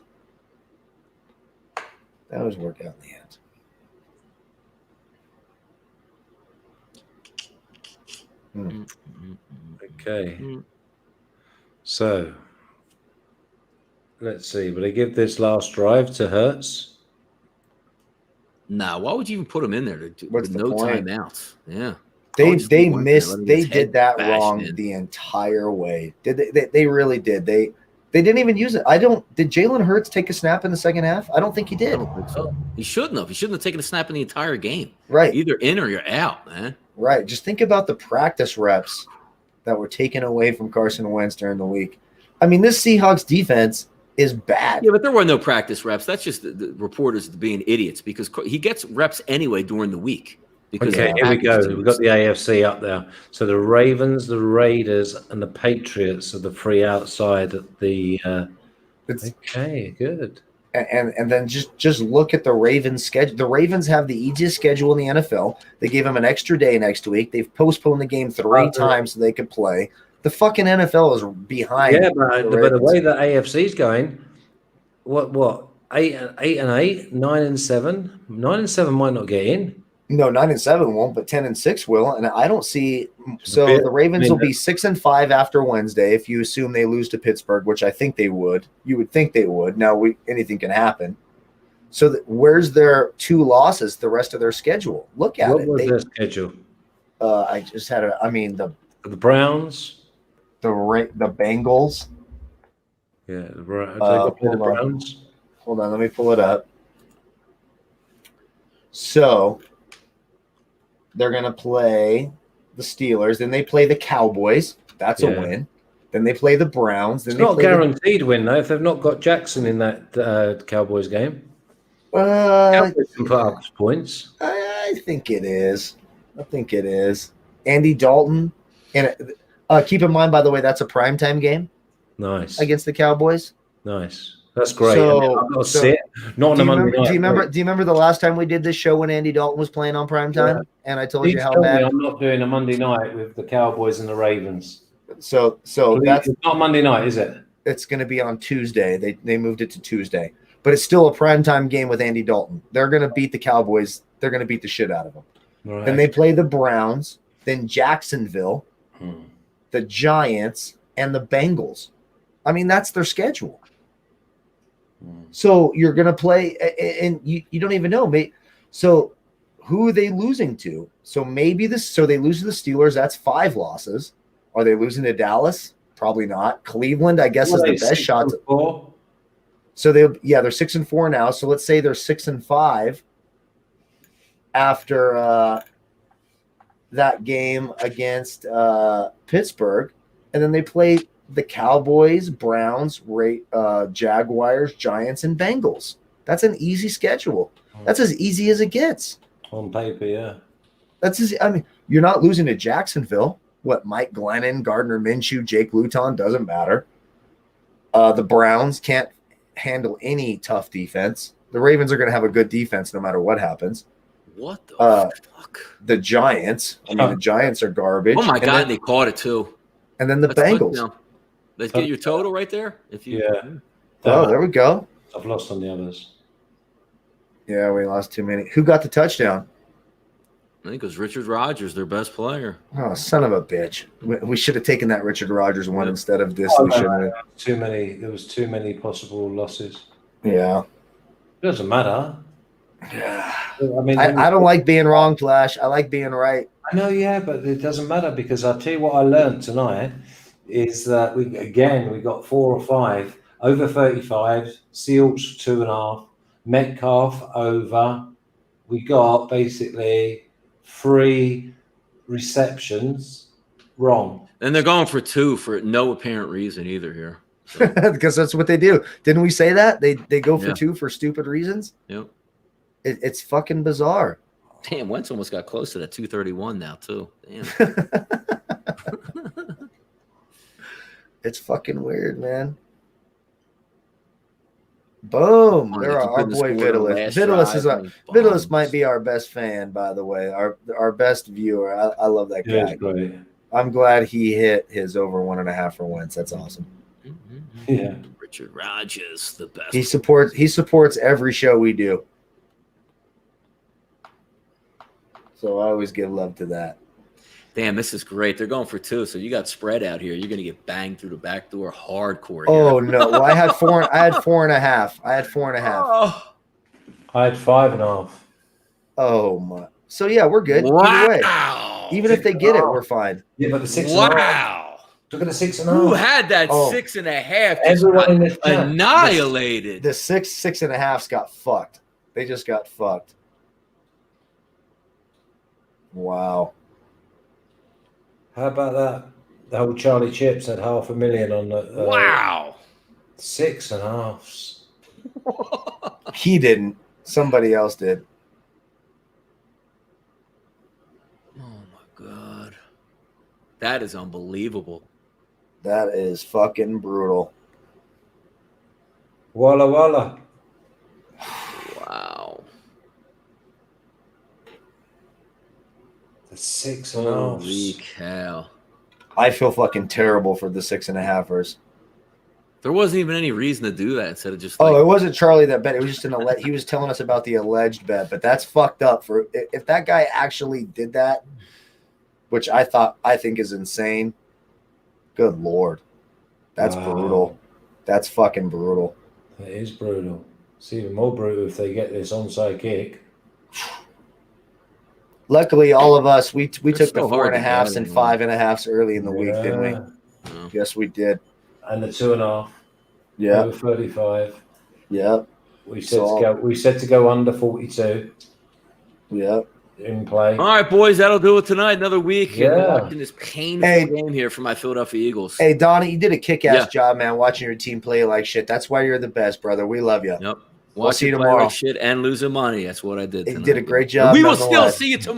Okay. So, let's see. Will they give this last drive to Hurts? Nah, why would you even put him in there? What's the no point? timeouts. Yeah. They did that wrong the entire way. They really did. They didn't even use it. Did Jalen Hurts take a snap in the second half? I don't think he did. I don't think so. He shouldn't have. He shouldn't have taken a snap in the entire game. Right. Either in or you're out, man. Right. Just think about the practice reps that were taken away from Carson Wentz during the week. I mean, this Seahawks defense is bad. Yeah, but there were no practice reps. That's just the reporters being idiots because he gets reps anyway during the week. Okay, here we go. We've got the AFC up there. So the Ravens, the Raiders, and the Patriots are the 3 outside at the. Okay, good. And then just look at the Ravens schedule. The Ravens have the easiest schedule in the NFL. They gave them an extra day next week. They've postponed the game 3 times so they could play. The fucking NFL is behind. Yeah, but the way that AFC's going, what 8-8, 9-7, 9-7 might not get in. No, 9-7 won't, but 10-6 will. And I don't see. So the Ravens will be 6-5 after Wednesday if you assume they lose to Pittsburgh, which I think they would. You would think they would. Now anything can happen. So where's their 2 losses? The rest of their schedule. Look at it. What was their schedule? I just had the Browns, the Bengals. Yeah, the Browns. Hold on, let me pull it up. So they're going to play the Steelers. Then they play the Cowboys. That's a win. Then they play the Browns. Then it's not guaranteed win, though, if they've not got Jackson in that Cowboys game. Cowboys can put up points. I think it is. Andy Dalton. And keep in mind, by the way, that's a primetime game. Nice. Against the Cowboys. Nice. That's great. Not on a Monday night. Do you remember the last time we did this show when Andy Dalton was playing on primetime? Yeah. And I told you how bad. I'm not doing a Monday night with the Cowboys and the Ravens. So that's not Monday night, is it? It's going to be on Tuesday. They moved it to Tuesday, but it's still a primetime game with Andy Dalton. They're going to beat the Cowboys. They're going to beat the shit out of them. Right. Then they play the Browns, then Jacksonville, the Giants, and the Bengals. I mean, that's their schedule. So you're going to play, and you don't even know. So who are they losing to? So so they lose to the Steelers. That's 5 losses. Are they losing to Dallas? Probably not. Cleveland, I guess, is the best shot. So they're 6-4 now. So let's say they're 6-5 after that game against Pittsburgh, and then they play the Cowboys, Browns, Jaguars, Giants, and Bengals. That's an easy schedule. That's as easy as it gets. On paper, yeah. You're not losing to Jacksonville. What, Mike Glennon, Gardner Minshew, Jake Luton, doesn't matter. The Browns can't handle any tough defense. The Ravens are going to have a good defense no matter what happens. What the fuck? The Giants. The Giants are garbage. Oh, my God, they caught it, too. And then the Bengals. Let's get your total right there. Oh, there we go. I've lost on the others. Yeah, we lost too many. Who got the touchdown? I think it was Richard Rodgers, their best player. Oh, son of a bitch. We should have taken that Richard Rodgers one instead of this. There was too many possible losses. Yeah. It doesn't matter. Yeah. I don't like being wrong, Flash. I like being right. I know, yeah, but it doesn't matter because I'll tell you what I learned tonight is that we got 4 or 5 over 35, Seahawks 2.5, Metcalf over. We got basically 3 receptions wrong. And they're going for 2 for no apparent reason either here. So. Because that's what they do. Didn't we say that? They go for 2 for stupid reasons? Yep. It's fucking bizarre. Damn, Wentz almost got close to that 231 now, too. Damn. It's fucking weird, man. Boom. There are our boy Vitalis. Vitalis might be our best fan, by the way. Our best viewer. I love that guy. Yeah, great. I'm glad he hit his over 1.5 for Wentz. That's awesome. Yeah. Richard Rodgers, the best. He supports every show we do. So I always give love to that. Damn, this is great. They're going for 2, so you got spread out here. You're going to get banged through the back door hardcore. Oh no! Well, I had 4.5. I had 4.5. Oh. I had 5.5. Oh my! So yeah, we're good. Wow. Either way, even if they get it, we're fine. Yeah, but the 6.5. Wow! Look at the 6.5. Who had that 6.5? Everyone in this annihilated. The 6.5s got fucked. They just got fucked. Wow. How about that? The whole Charlie Chips had 500,000 on the. Wow. 6.5s. He didn't. Somebody else did. Oh my God. That is unbelievable. That is fucking brutal. Walla walla. Wow. The 6.5s. Holy cow. I feel fucking terrible for the 6.5ers. There wasn't even any reason to do that instead of just Oh, it wasn't Charlie that bet. It was just he was telling us about the alleged bet, but that's fucked up. For if that guy actually did that, which I think is insane. Good Lord. That's brutal. That's fucking brutal. It is brutal. It's even more brutal if they get this onside kick. Luckily, all of us, we took the so hard to 4.5s get and anymore. 5.5s early in the week, didn't we? No. Yes, we did. And the 2.5. Yeah. Over 35. Yeah. We said to go under 42. Yeah. In play. All right, boys, that'll do it tonight. Another week. Yeah. Watching this painful game here for my Philadelphia Eagles. Hey, Donnie, you did a kick-ass job, man, watching your team play like shit. That's why you're the best, brother. We love you. Yep. We'll see you Watching play tomorrow. like shit and losing money. That's what I did tonight. You did a great job. We will still nonetheless. see you tomorrow.